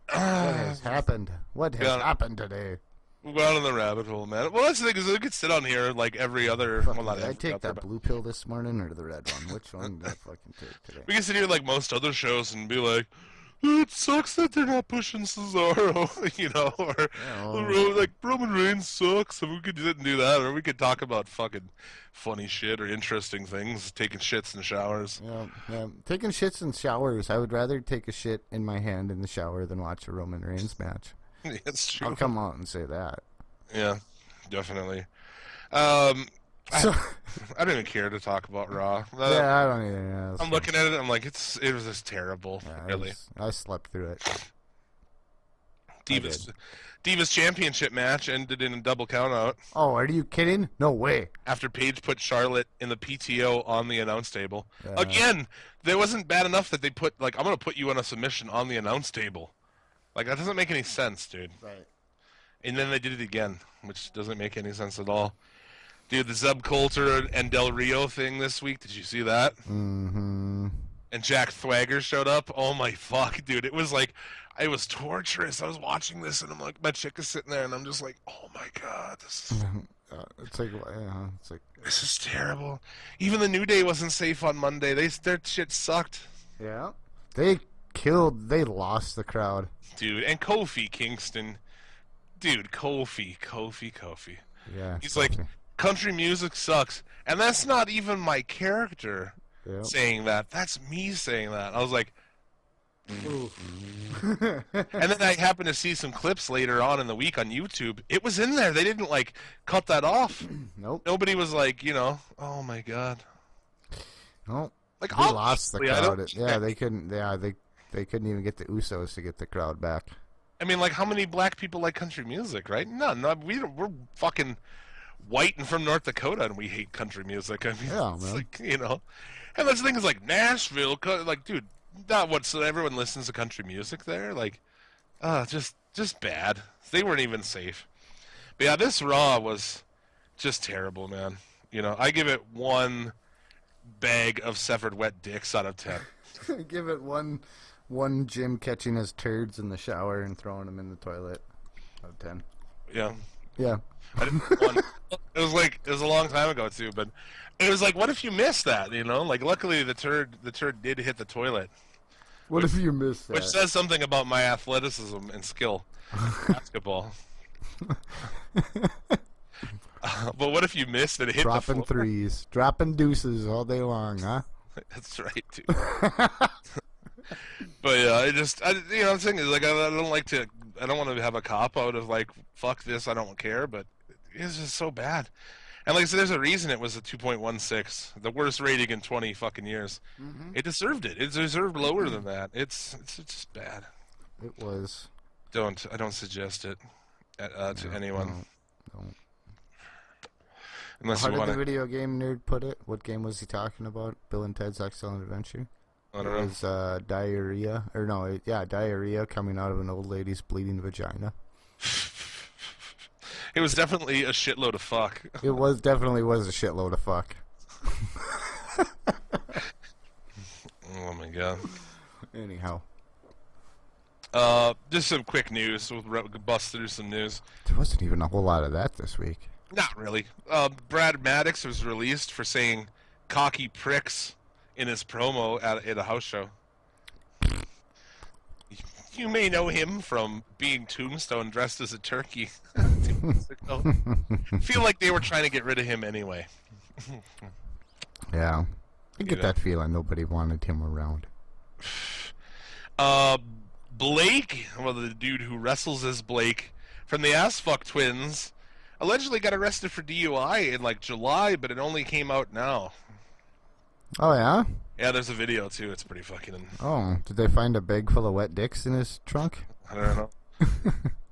What has happened? What has happened today? We're out on the rabbit hole, man. Well, that's the thing, is we could sit on here like every other... Did I take that blue pill this morning or the red one? Which one did I fucking take today? We can sit here like most other shows and be like, it sucks that they're not pushing Cesaro, or like Roman Reigns sucks, and we could sit and do that, or we could talk about fucking funny shit or interesting things, taking shits in showers. Yeah. Taking shits in showers. I would rather take a shit in my hand in the shower than watch a Roman Reigns match. Yeah, that's true. I'll come out and say that. Yeah, definitely. I don't even care to talk about Raw. Yeah, I don't either. Yeah, I'm looking at it, I'm like, it was just terrible, really. I slept through it. Divas Championship match ended in a double countout. Oh, are you kidding? No way. After Paige put Charlotte in the PTO on the announce table. Yeah. Again, there wasn't bad enough that they put, like, I'm going to put you on a submission on the announce table. Like, that doesn't make any sense, dude. Right. And then they did it again, which doesn't make any sense at all. Dude, the Zeb Coulter and Del Rio thing this week, did you see that? Mm-hmm. And Jack Swagger showed up. Oh, my fuck, dude. It was like, it was torturous. I was watching this, and I'm like, my chick is sitting there, and I'm just like, oh, my God. This is... This is terrible. Even the New Day wasn't safe on Monday. Their shit sucked. Yeah. They lost the crowd. Dude, and Kofi Kingston. Dude, Kofi. Yeah. He's like, country music sucks. And that's not even my character saying that. That's me saying that. I was like... And then I happened to see some clips later on in the week on YouTube. It was in there. They didn't, like, cut that off. Nope. Nobody was like, oh, my God. Nope. Like, they lost the crowd. Yeah, they couldn't. Yeah, they couldn't even get the Usos to get the crowd back. I mean, like, how many black people like country music, right? None. We're fucking white and from North Dakota, and we hate country music. I mean, yeah, it's man. like, And this thing is like Nashville, like, dude, not what, so everyone listens to country music there? Like, just bad. They weren't even safe. But yeah, this Raw was just terrible, man. I give it 1 bag of severed wet dicks out of 10. Give it one Jim catching his turds in the shower and throwing them in the toilet out of 10. Yeah. Yeah. It was a long time ago too, but it was like, what if you missed that? Like, luckily the turd did hit the toilet. What if you missed that? Which says something about my athleticism and skill, basketball. But what if you missed and it hit dropping the floor? threes, dropping deuces all day long, huh? That's right, dude. But yeah, I'm saying is like, I don't want to have a cop out of like, fuck this, I don't care, but it's just so bad. And like I said, there's a reason it was a 2.16, the worst rating in 20 fucking years. Mm-hmm. It deserved it. It deserved lower than that. It's just bad. It was. I don't suggest it to anyone. Don't. Unless How you did want the video game nerd put it? What game was he talking about? Bill and Ted's Excellent Adventure? I don't know. It was diarrhea. Or no, diarrhea coming out of an old lady's bleeding vagina. It was definitely a shitload of fuck. It definitely was a shitload of fuck. Oh my God. Anyhow. Just some quick news. We'll bust through some news. There wasn't even a whole lot of that this week. Not really. Brad Maddox was released for saying cocky pricks in his promo at a house show. You may know him from being Tombstone dressed as a turkey 2 months ago. Feel like they were trying to get rid of him anyway. Yeah. I get that feeling nobody wanted him around. Blake, well, the dude who wrestles as Blake from the Ass Fuck Twins, allegedly got arrested for DUI in like July, but it only came out now. Oh, yeah? Yeah, there's a video too. It's pretty fucking. Oh, did they find a bag full of wet dicks in his trunk? I don't know.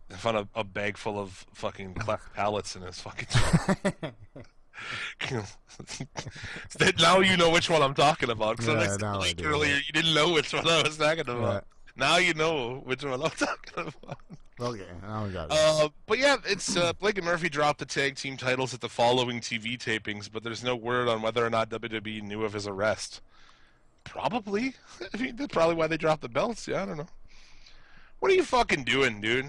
They found a bag full of fucking cleft pallets in his fucking trunk. Now you know which one I'm talking about. Because I said Blake earlier, you didn't know which one I was talking about. Yeah. Now you know which one I'm talking about. Okay, now we got it. But yeah, it's Blake and Murphy dropped the tag team titles at the following TV tapings, but there's no word on whether or not WWE knew of his arrest. Probably. I mean, that's probably why they dropped the belts. Yeah, I don't know. What are you fucking doing, dude?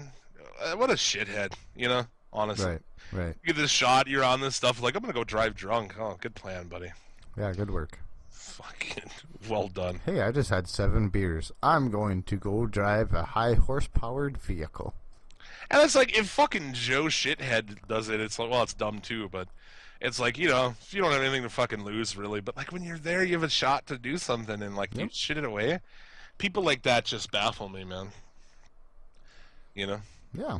What a shithead, you know? Honestly. Right. You get this shot, you're on this stuff, like, I'm gonna go drive drunk. Oh, good plan, buddy. Yeah, good work. Fucking well done. Hey, I just had 7 beers. I'm going to go drive a high horsepowered vehicle. And it's like, if fucking Joe Shithead does it, it's like, well, it's dumb too, but it's like, you know, you don't have anything to fucking lose, really. But, like, when you're there, you have a shot to do something, and, like, you shit it away. People like that just baffle me, man. You know? Yeah.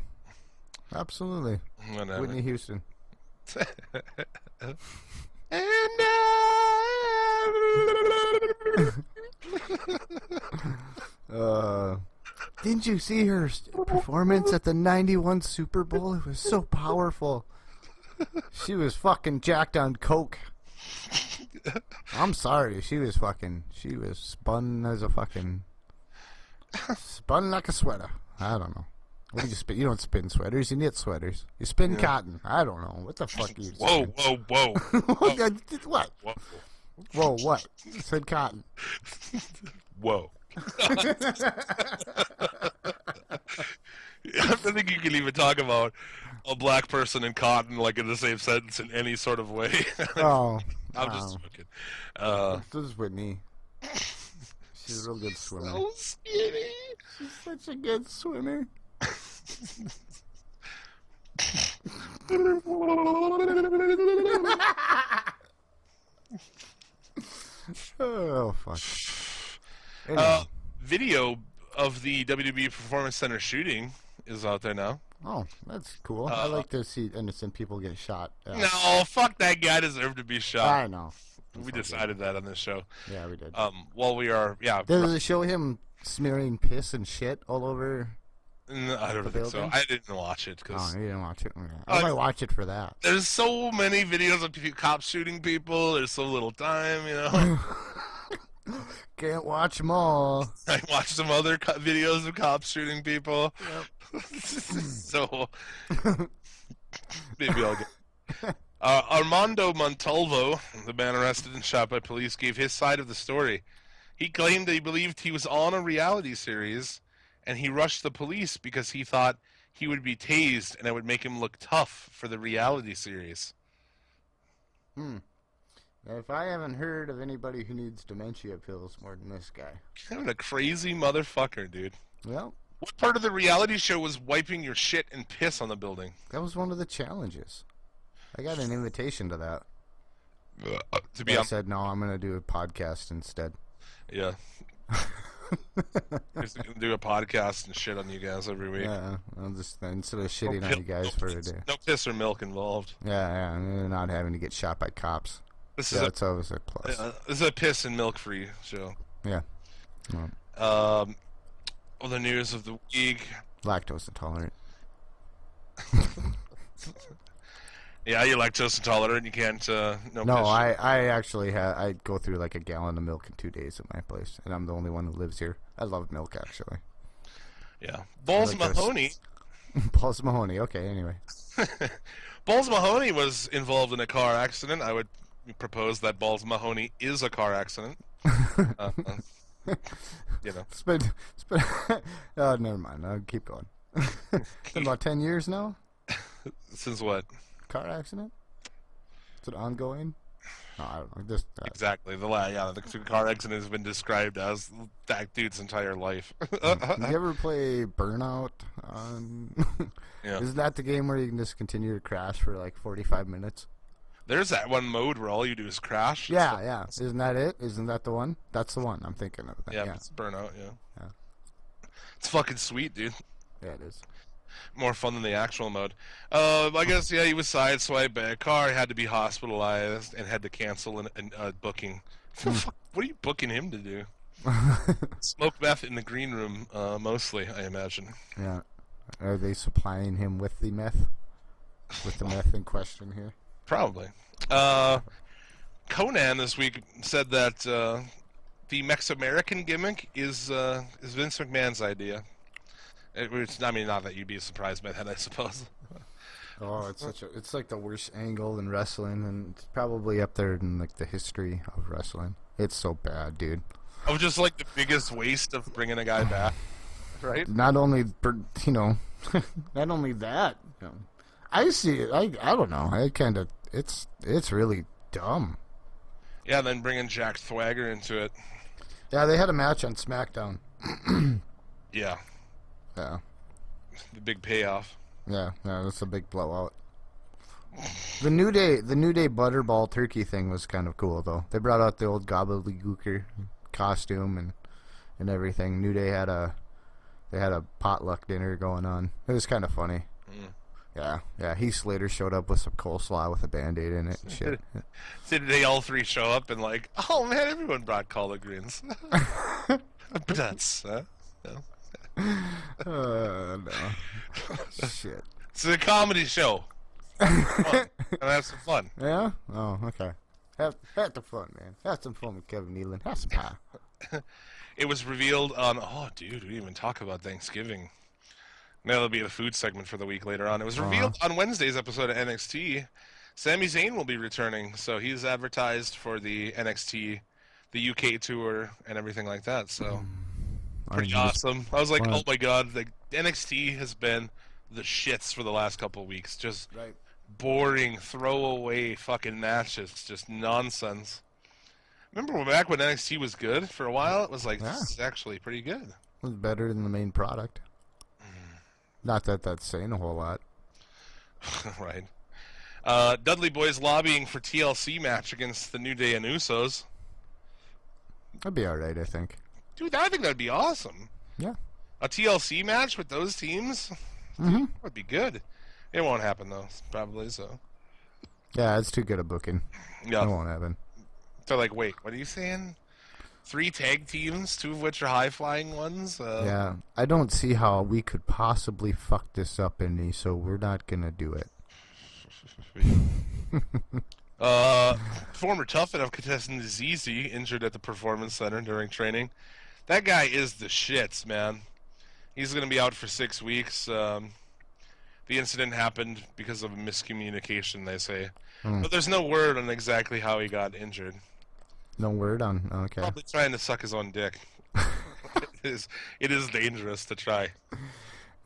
Absolutely. Whatever. Whitney Houston. Didn't you see her performance at the 91 Super Bowl? It was so powerful. She was fucking jacked on coke. I'm sorry. She was spun as a fucking... spun like a sweater. I don't know. What do you spin? You don't spin sweaters. You knit sweaters. You spin cotton. I don't know. What the fuck are you Whoa. What? Whoa, what? Said cotton. Whoa. I don't think you can even talk about a black person and cotton like in the same sentence in any sort of way. I'm just joking. This is Whitney. She's a real good swimmer. So skinny. She's such a good swimmer. Oh, fuck. Anyway. Video of the WWE Performance Center shooting is out there now. Oh, that's cool. I like to see innocent people get shot. No, fuck that guy deserved to be shot. I know. We decided that on this show. Yeah, we did. While we are, Does it show him smearing piss and shit all over? No, I don't think so. I didn't watch it. Oh, you didn't watch it? Okay. I might watch it for that. There's so many videos of cops shooting people. There's so little time, you know. Can't watch them all. I watched some other videos of cops shooting people. Yep. So, maybe I'll get... Armando Montalvo, the man arrested and shot by police, gave his side of the story. He claimed that he believed he was on a reality series, and he rushed the police because he thought he would be tased and it would make him look tough for the reality series. If I haven't heard of anybody who needs dementia pills more than this guy. Kind of a crazy motherfucker, dude. Well, what part of the reality show was wiping your shit and piss on the building? That was one of the challenges. I got an invitation to that. I said, no, I'm going to do a podcast instead. Yeah. Just going to do a podcast and shit on you guys every week. Yeah, I'll just, instead of shitting on you guys for a day. No piss or milk involved. Yeah, not having to get shot by cops. That's always a plus. This is a piss and milk free show. Yeah. Other news of the week. Lactose intolerant. Yeah, you're lactose intolerant. You can't. No, I actually I go through like a gallon of milk in 2 days at my place, and I'm the only one who lives here. I love milk, actually. Yeah, Balls Mahoney. Balls Mahoney. Okay, anyway. Balls Mahoney was involved in a car accident. I would propose that Balls Mahoney is a car accident. You know. It's been oh, never mind. I'll keep going. It's been about 10 years now. Since what? Car accident? Is it ongoing? No, I don't know. Just Exactly. The car accident has been described as that dude's entire life. you ever play Burnout? Yeah. Isn't that the game where you can just continue to crash for like 45 minutes? There's that one mode where all you do is crash. Yeah. Isn't that it? Isn't that the one? That's the one I'm thinking of. Yeah, it's Burnout, yeah. It's fucking sweet, dude. Yeah, it is. More fun than the actual mode. I guess, yeah, he was sideswiped by a car, had to be hospitalized, and had to cancel a booking. What are you booking him to do? Smoke meth in the green room, mostly, I imagine. Yeah. Are they supplying him with the meth? With the meth in question here? Probably. Conan this week said that the Mex-American gimmick is Vince McMahon's idea. Not that you'd be surprised by that, I suppose. Oh, it's like the worst angle in wrestling, and it's probably up there in like the history of wrestling. It's so bad, dude. Oh, just like the biggest waste of bringing a guy back, right? Not only, not only that. I see it. I don't know. It's really dumb. Yeah, then bringing Jack Swagger into it. Yeah, they had a match on SmackDown. Yeah. Yeah. The big payoff. Yeah, that's a big blowout. The New Day Butterball Turkey thing was kind of cool, though. They brought out the old gobbledygooker costume and everything. New Day had a potluck dinner going on. It was kind of funny. Yeah. Heath Slater showed up with some coleslaw with a Band-Aid in it and shit. Did they all three show up and like, oh man, everyone brought collard greens. But that's, no. No. Shit. It's a comedy show. And have some fun. Yeah? Oh, okay. Have some fun, man. Have some fun with Kevin Nealon. Have some pie. It was revealed on... Oh, dude, we didn't even talk about Thanksgiving. Now that'll be the food segment for the week later on. It was revealed on Wednesday's episode of NXT. Sami Zayn will be returning, so he's advertised for the NXT, the UK tour, and everything like that, so... Pretty awesome. I was like, oh my god, like NXT has been the shits for the last couple of weeks. Just boring, throwaway fucking matches. Just nonsense. Remember back when NXT was good for a while? It was like, this is actually pretty good. It was better than the main product. Not that that's saying a whole lot. Right. Dudley Boy's lobbying for TLC match against the New Day and Usos. That'd be alright, I think. Dude, I think that'd be awesome. Yeah. A TLC match with those teams would be good. It won't happen, though, probably, so. Yeah, it's too good a booking. Yeah. It won't happen. So, like, wait, what are you saying? 3 tag teams, 2 of which are high-flying ones? Yeah, I don't see how we could possibly fuck this up any, so we're not gonna do it. Former Tough Enough contestant Zizi injured at the Performance Center during training. That guy is the shits, man. He's going to be out for 6 weeks. The incident happened because of miscommunication, they say. But there's no word on exactly how he got injured. No word on... Okay. Probably trying to suck his own dick. It is dangerous to try.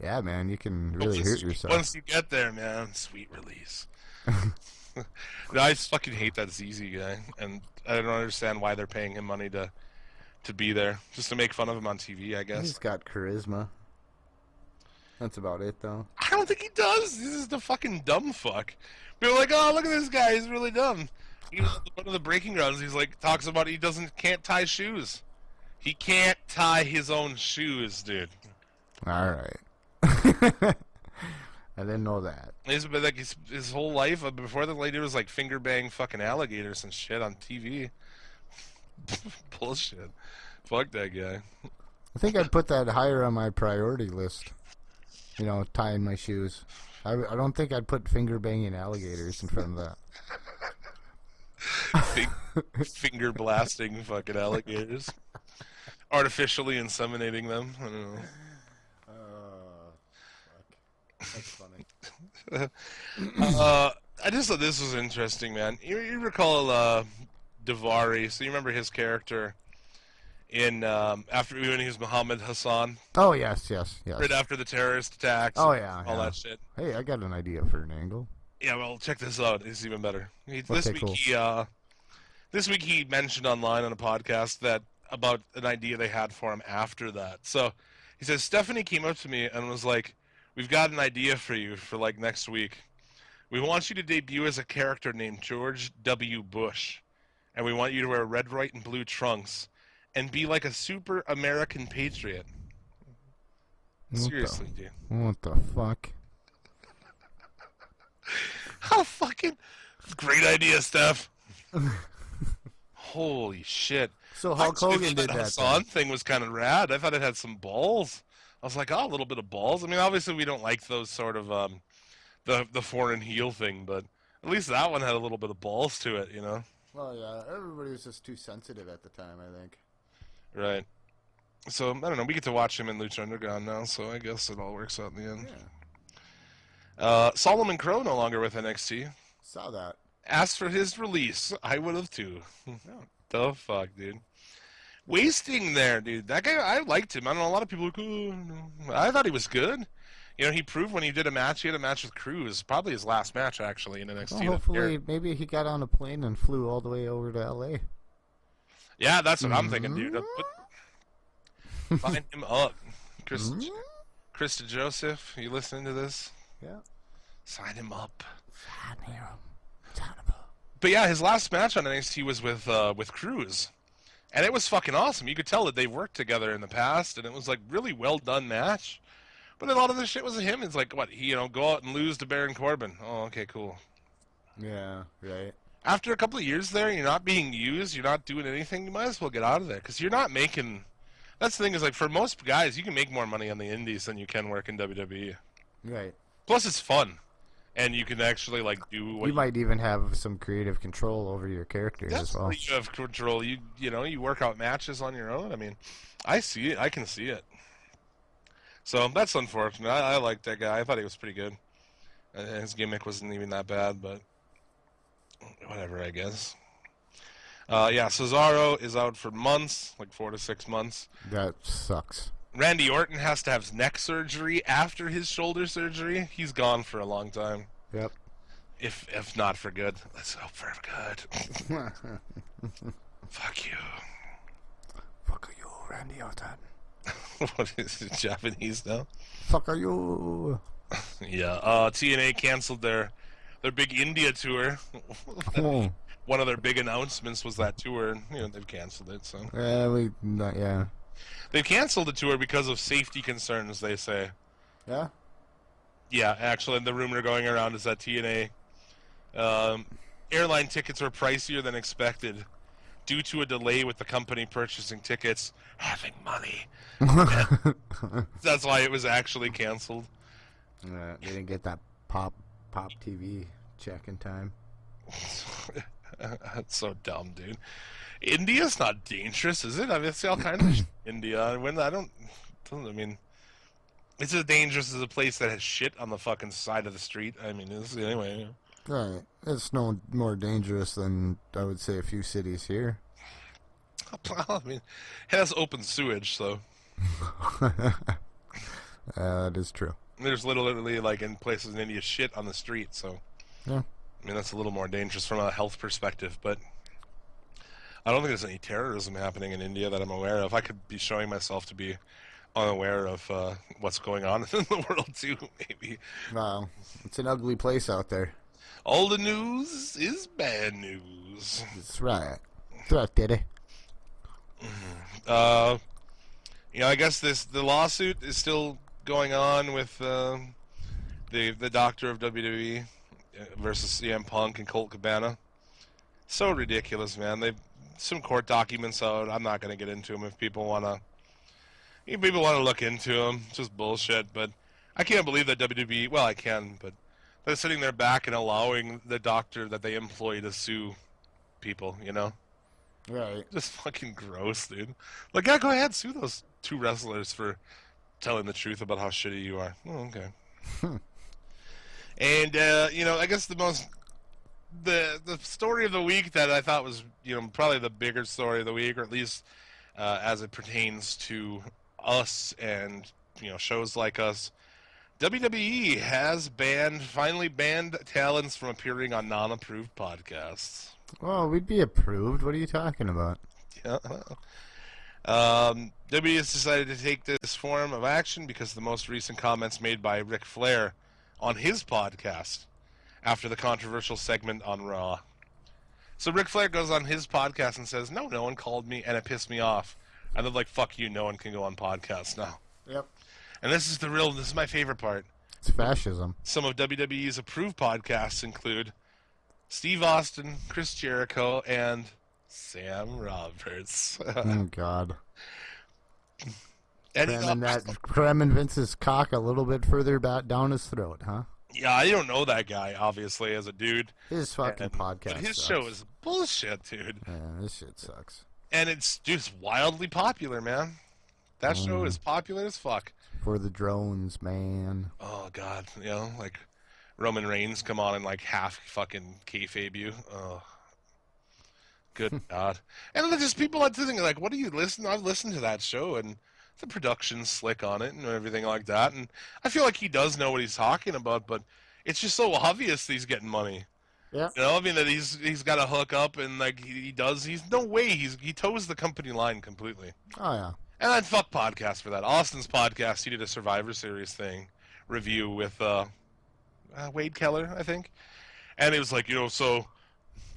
Yeah, man, you can really hurt yourself. Once you get there, man, sweet release. I just fucking hate that ZZ guy, and I don't understand why they're paying him money to be there, just to make fun of him on TV, I guess. He's got charisma. That's about it, though. I don't think he does. This is the fucking dumb fuck. People are like, oh, look at this guy, he's really dumb. He was at one of the breaking grounds, he's like, talks about he can't tie shoes. He can't tie his own shoes, dude. Alright. I didn't know that. He's been like his whole life before the lady was like finger bang fucking alligators and shit on TV. Bullshit. Fuck that guy. I think I'd put that higher on my priority list. You know, tying my shoes. I don't think I'd put finger banging alligators in front of that. Finger blasting fucking alligators. Artificially inseminating them. I don't know. That's funny. I just thought this was interesting, man. You recall Davari? So you remember his character in after when he was Muhammad Hassan? Oh yes. Right after the terrorist attacks. Oh yeah, all that shit. Hey, I got an idea for an angle. Yeah, well, check this out. It's even better. This week cool. this week he mentioned online on a podcast that about an idea they had for him after that. So he says, Stephanie came up to me and was like, we've got an idea for you for like next week. We want you to debut as a character named George W. Bush. And we want you to wear red, white, and blue trunks and be like a super American patriot. Seriously, dude. What the fuck? How fucking... Great idea, Steph. Holy shit. So Hulk Hogan did that. Hassan thing was kind of rad. I thought it had some balls. I was like, oh, a little bit of balls. I mean, obviously we don't like those sort of the foreign heel thing, but at least that one had a little bit of balls to it, you know. Well, yeah, everybody was just too sensitive at the time, I think. Right. So I don't know. We get to watch him in Lucha Underground now, so I guess it all works out in the end. Yeah. Solomon Crowe no longer with NXT. Saw that. Asked for his release. I would have too. The fuck, dude. Wasting there, dude. That guy, I liked him. I don't know, a lot of people are like, oh, no. I thought he was good. You know, he proved when he did a match, he had a match with Cruz. Probably his last match, actually, in NXT. Well, hopefully, maybe he got on a plane and flew all the way over to L.A. Yeah, that's what I'm thinking, dude. Find him up. Krista Joseph, you listening to this? Yeah. Sign him up. Sign him. But yeah, his last match on NXT was with Cruz. And it was fucking awesome. You could tell that they worked together in the past, and it was like really well done match. But a lot of this shit was him. It's like, what, go out and lose to Baron Corbin. Oh, okay, cool. Yeah, right. After a couple of years there, you're not being used, you're not doing anything, you might as well get out of there. Because you're not making... That's the thing, is like, for most guys, you can make more money on the indies than you can work in WWE. Right. Plus, it's fun. And you can actually, like, do what you might even have some creative control over your characters as well. You have control. You work out matches on your own. I mean, I see it. I can see it. So that's unfortunate. I liked that guy. I thought he was pretty good. His gimmick wasn't even that bad, but whatever, I guess. Yeah, Cesaro is out for months, like 4 to 6 months. That sucks. Randy Orton has to have neck surgery after his shoulder surgery. He's gone for a long time. Yep. If not for good. Let's hope for good. Fuck you. Fuck you, Randy Orton. What is it, Japanese now? Fuck you. Yeah. TNA canceled their big India tour. One of their big announcements was that tour, and they've canceled it. So. Yeah. They've canceled the tour because of safety concerns, they say. Yeah? Yeah, actually, the rumor going around is that TNA airline tickets were pricier than expected due to a delay with the company purchasing tickets, having money. That's why it was actually canceled. They didn't get that pop TV check in time. That's so dumb, dude. India's not dangerous, is it? I mean, it's all kinds of India. I mean, it's as dangerous as a place that has shit on the fucking side of the street. I mean, anyway. Right. It's no more dangerous than, I would say, a few cities here. I mean, it has open sewage, so. That is true. There's literally, like, in places in India, shit on the street, so. Yeah. I mean, that's a little more dangerous from a health perspective, but I don't think there's any terrorism happening in India that I'm aware of. I could be showing myself to be unaware of what's going on in the world, too, maybe. Wow. It's an ugly place out there. All the news is bad news. That's right. That's right, Daddy. I guess the lawsuit is still going on with the doctor of WWE versus CM Punk and Colt Cabana. So ridiculous, man. They've some court documents out. I'm not going to get into them if people want to look into them. It's just bullshit. But I can't believe that WWE. Well, I can, but they're sitting there back and allowing the doctor that they employ to sue people. Right. Just fucking gross, dude. Like, yeah, go ahead, sue those 2 wrestlers for telling the truth about how shitty you are. Oh, okay. And I guess the story of the week that I thought was, probably the bigger story of the week, or at least as it pertains to us and, shows like us, WWE has finally banned talents from appearing on non-approved podcasts. Well, we'd be approved. What are you talking about? Yeah. WWE has decided to take this form of action because of the most recent comments made by Ric Flair on his podcast after the controversial segment on Raw. So Ric Flair goes on his podcast and says, no one called me and it pissed me off. And they're like, fuck you, no one can go on podcasts now. Yep. And this is my favorite part. It's fascism. Some of WWE's approved podcasts include Steve Austin, Chris Jericho, and Sam Roberts. Oh, God. And cramming Vince's cock a little bit further back down his throat, huh? Yeah, I don't know that guy, obviously, as a dude. His fucking podcast But his sucks. show is bullshit, dude. Yeah, this shit sucks. And it's just wildly popular, man. That show is popular as fuck. For the drones, man. Oh, God. You know, like Roman Reigns come on and like half fucking kayfabe you. Oh. Good God. And then just people like thinking, like, what do you listen? I've listened to that show and the production's slick on it and everything like that. And I feel like he does know what he's talking about, but it's just so obvious that he's getting money. Yeah. You know, I mean, that he's got to hook up and like he does. He's no way he toes the company line completely. Oh, yeah. And then fuck podcasts for that. Austin's podcast, he did a Survivor Series review with Wade Keller, I think. And he was like, so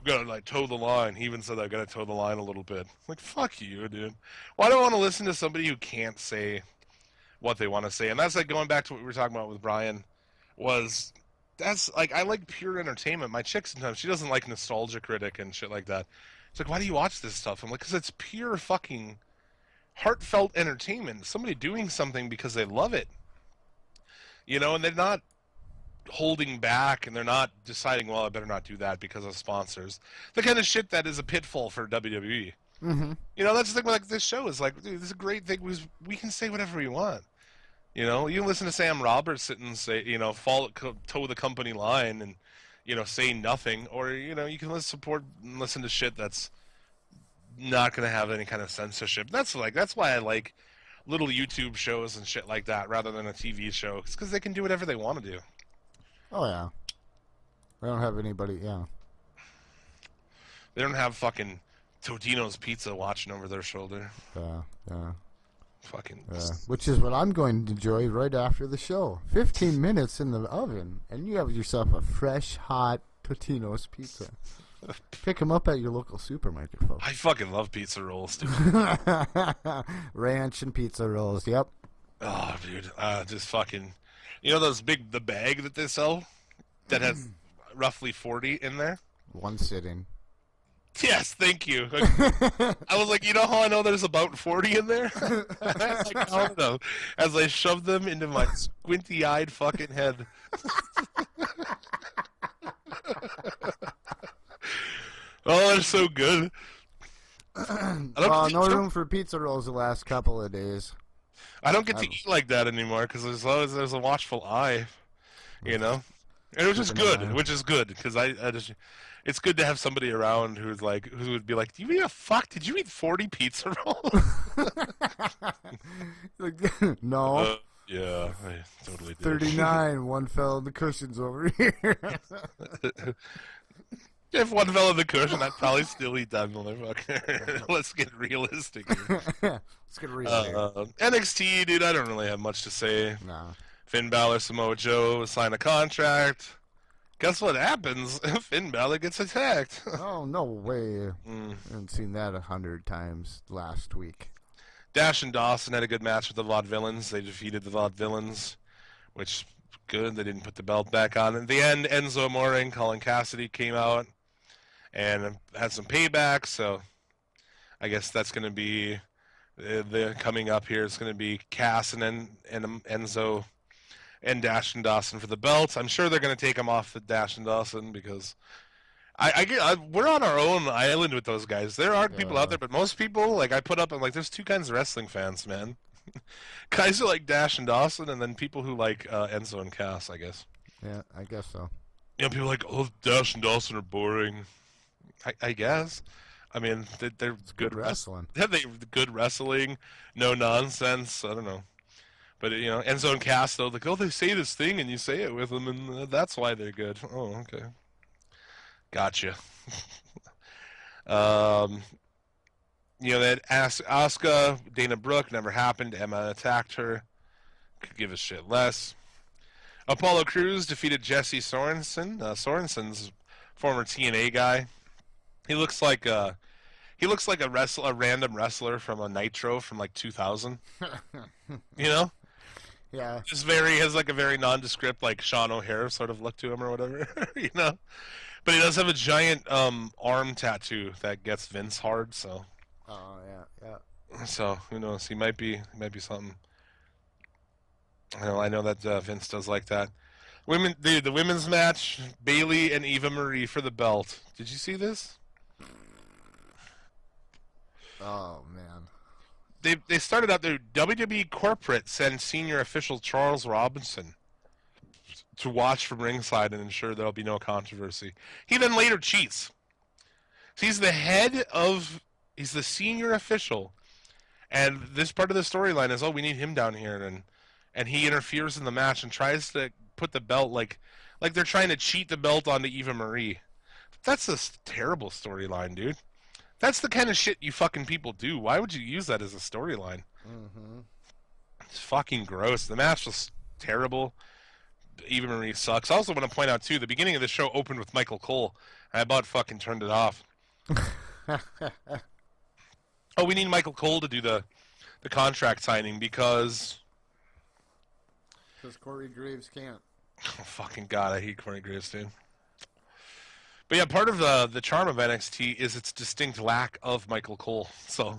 gotta like toe the line. He even said I gotta toe the line a little bit. Like, fuck you, dude. Well, I don't want to listen to somebody who can't say what they want to say. And that's like going back to what we were talking about with Brian. That's like, I like pure entertainment. My chick sometimes, she doesn't like Nostalgia Critic and shit like that. It's like, why do you watch this stuff? I'm like, because it's pure fucking heartfelt entertainment. Somebody doing something because they love it. You know, and they're not holding back and they're not deciding, well, I better not do that because of sponsors. The kind of shit that is a pitfall for WWE. Mm-hmm. You know, that's the thing. Like, this show is like, dude, this is a great thing. We can say whatever we want. You know, you can listen to Sam Roberts sit and say, you know, toe the company line and, you know, say nothing, or, you know, you can listen to shit that's not going to have any kind of censorship. That's why I like little YouTube shows and shit like that rather than a TV show. It's because they can do whatever they want to do. Oh, yeah. They don't have anybody, yeah. They don't have fucking Totino's Pizza watching over their shoulder. Yeah. Fucking. Which is what I'm going to enjoy right after the show. 15 minutes in the oven, and you have yourself a fresh, hot Totino's Pizza. Pick them up at your local supermarket, folks. I fucking love pizza rolls, dude. Ranch and pizza rolls, yep. Oh, dude. Just fucking... You know the bag that they sell that has roughly 40 in there? One sitting. Yes, thank you. I was like, you know how I know there's about 40 in there? I counted them as I shoved them into my squinty-eyed fucking head. Oh, they're so good. Well, no room for pizza rolls the last couple of days. I don't get to eat like that anymore because as long as there's a watchful eye, you know, and which is good because I just, it's good to have somebody around who would be like, "Do you eat a fuck? Did you eat 40 pizza rolls?" No. Yeah, I totally did. 39. One fell in the cushions over here. If one fell in the cushion, I'd probably still eat that motherfucker. Let's get realistic here. Let's get real here. NXT, dude, I don't really have much to say. No. Finn Balor, Samoa Joe sign a contract. Guess what happens? Finn Balor gets attacked. Oh, no way. I haven't seen that 100 times last week. Dash and Dawson had a good match with the Vaudevillains. They defeated the Vaudevillains, which, good. They didn't put the belt back on. At the end, Enzo Amore and Colin Cassidy came out and had some payback, so I guess that's going to be the coming up here. It's going to be Cass and Enzo and Dash and Dawson for the belts. I'm sure they're going to take them off the Dash and Dawson because we're on our own island with those guys. There are people out there, but most people, like I put up, I'm like, there's two kinds of wrestling fans, man. Guys who like Dash and Dawson, and then people who like Enzo and Cass, I guess. Yeah, I guess so. You know, people are like, oh, Dash and Dawson are boring. I guess. I mean, they're good wrestling. They're good wrestling, no nonsense. I don't know. But, you know, Enzo and Cass, though, like, oh, they say this thing, and you say it with them, and that's why they're good. Oh, okay. Gotcha. That Asuka, Dana Brooke, never happened. Emma attacked her. Could give a shit less. Apollo Crews defeated Jesse Sorensen. Sorensen's former TNA guy. He looks like a random wrestler from a Nitro from like 2000. Yeah. Has like a very nondescript, like Sean O'Hare sort of look to him or whatever, But he does have a giant arm tattoo that gets Vince hard, so. Oh yeah. So who knows? He might be something. I know that Vince does like that. The women's match: Bayley and Eva Marie for the belt. Did you see this? Oh man. They started out their WWE corporate sent senior official Charles Robinson to watch from ringside and ensure there'll be no controversy. He then later cheats. So he's the senior official, and this part of the storyline is, we need him down here, and he interferes in the match and tries to put the belt like they're trying to cheat the belt onto Eva Marie. That's a terrible storyline, dude. That's the kind of shit you fucking people do. Why would you use that as a storyline? Mm-hmm. It's fucking gross. The match was terrible. Eva Marie sucks. I also want to point out, too, the beginning of the show opened with Michael Cole. I about fucking turned it off. We need Michael Cole to do the contract signing because Corey Graves can't. Oh, fucking God, I hate Corey Graves, dude. But yeah, part of the charm of NXT is its distinct lack of Michael Cole. So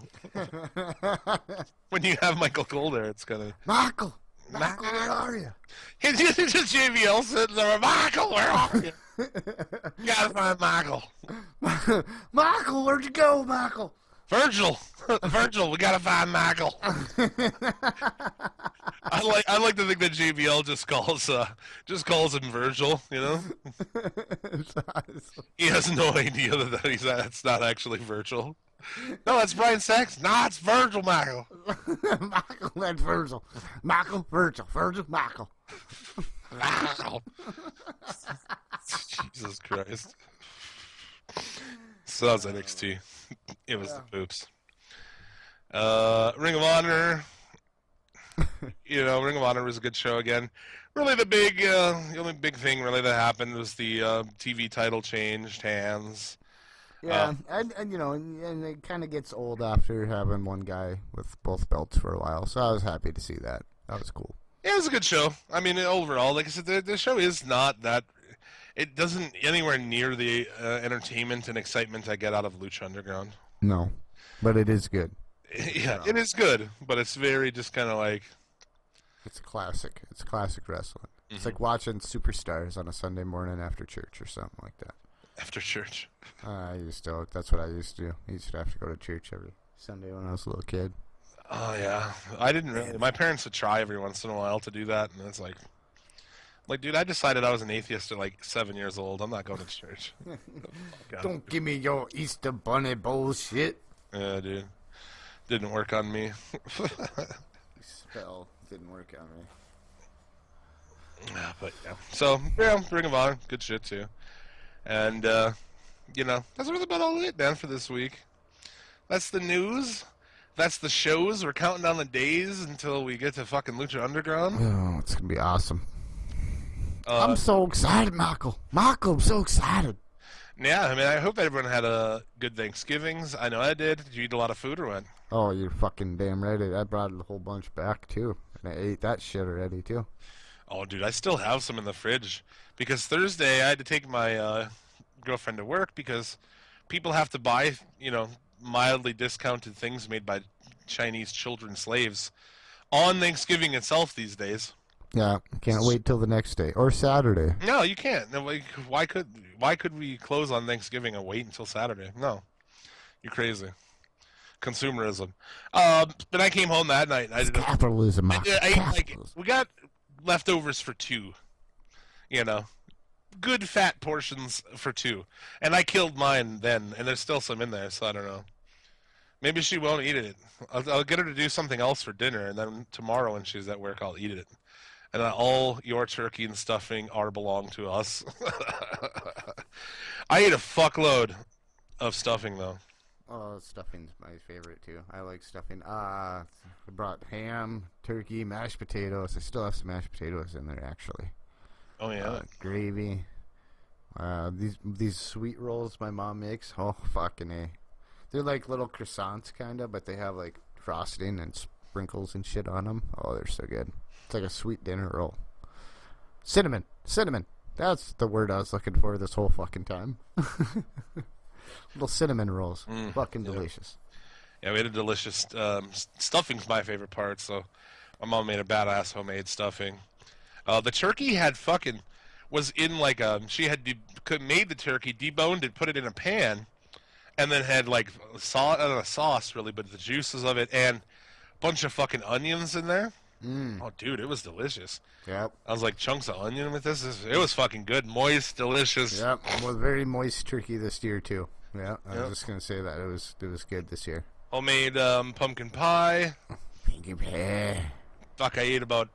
when you have Michael Cole there, it's gonna Michael, where are you? It's just JBL sitting there. Michael, where are you? You gotta find Michael. Michael, where'd you go, Michael? Virgil, we gotta find Michael. I like to think that JBL just calls him Virgil. He has no idea that that's not actually Virgil. No, that's Brian Saxon. No, it's Virgil, Michael. Michael, that's Virgil. Michael, Virgil, Michael. Michael. Jesus Christ. So that was NXT. It was the poops. Ring of Honor. Ring of Honor was a good show again. Really, the only big thing really that happened was the TV title changed hands. Yeah, and it kind of gets old after having one guy with both belts for a while. So I was happy to see that. That was cool. Yeah, it was a good show. I mean, overall, like I said, the show is not that. It doesn't anywhere near the entertainment and excitement I get out of Lucha Underground. No, but it is good. Yeah, it is good, but it's very just kind of like... It's classic. It's classic wrestling. Mm-hmm. It's like watching Superstars on a Sunday morning after church or something like that. After church? That's what I used to do. I used to have to go to church every Sunday when I was a little kid. Oh, yeah. I didn't really... My parents would try every once in a while to do that, and it's like... dude, I decided I was an atheist at 7 years old. I'm not going to church. Don't give me your Easter Bunny bullshit. Yeah, dude. Didn't work on me. Spell didn't work on me. Yeah, but yeah. So, yeah, Ring of Honor. Good shit, too. And, that's really about all it, man, for this week. That's the news. That's the shows. We're counting down the days until we get to fucking Lucha Underground. Oh, it's going to be awesome. I'm so excited, Michael. Michael, I'm so excited. Yeah, I mean, I hope everyone had a good Thanksgivings. I know I did. Did you eat a lot of food or what? Oh, you're fucking damn right. I brought a whole bunch back, too. And I ate that shit already, too. Oh, dude, I still have some in the fridge. Because Thursday, I had to take my girlfriend to work because people have to buy, mildly discounted things made by Chinese children slaves on Thanksgiving itself these days. Yeah, can't wait till the next day or Saturday. No, you can't. No, why could we close on Thanksgiving and wait until Saturday? No, you're crazy. Consumerism. But I came home that night. Capitalism. We got leftovers for two. Good fat portions for two, and I killed mine then, and there's still some in there, so I don't know. Maybe she won't eat it. I'll get her to do something else for dinner, and then tomorrow when she's at work, I'll eat it. And all your turkey and stuffing belong to us. I ate a fuckload. of stuffing, though? Oh, stuffing's my favorite, too. I like stuffing. I brought ham, turkey, mashed potatoes. I still have some mashed potatoes in there, actually. Oh, yeah. Gravy. These sweet rolls my mom makes. Oh, fucking A. They're like little croissants, kind of, but they have, like, frosting and sprinkles and shit on them. Oh, they're so good. It's like a sweet dinner roll. Cinnamon. That's the word I was looking for this whole fucking time. Little cinnamon rolls. Fucking delicious. Yeah, we had a delicious... stuffing's my favorite part, so my mom made a badass homemade stuffing. The turkey had fucking... was in like a... She had made the turkey, deboned it, put it in a pan, and then had like not a sauce really, but the juices of it, and a bunch of fucking onions in there. Oh, dude, it was delicious. Yep. I was like, chunks of onion with this? It was fucking good. Moist, delicious. Yep. Well, very moist turkey this year, too. Yeah, I was just going to say that. It was good this year. Homemade pumpkin pie. Pumpkin pie. Fuck, I ate about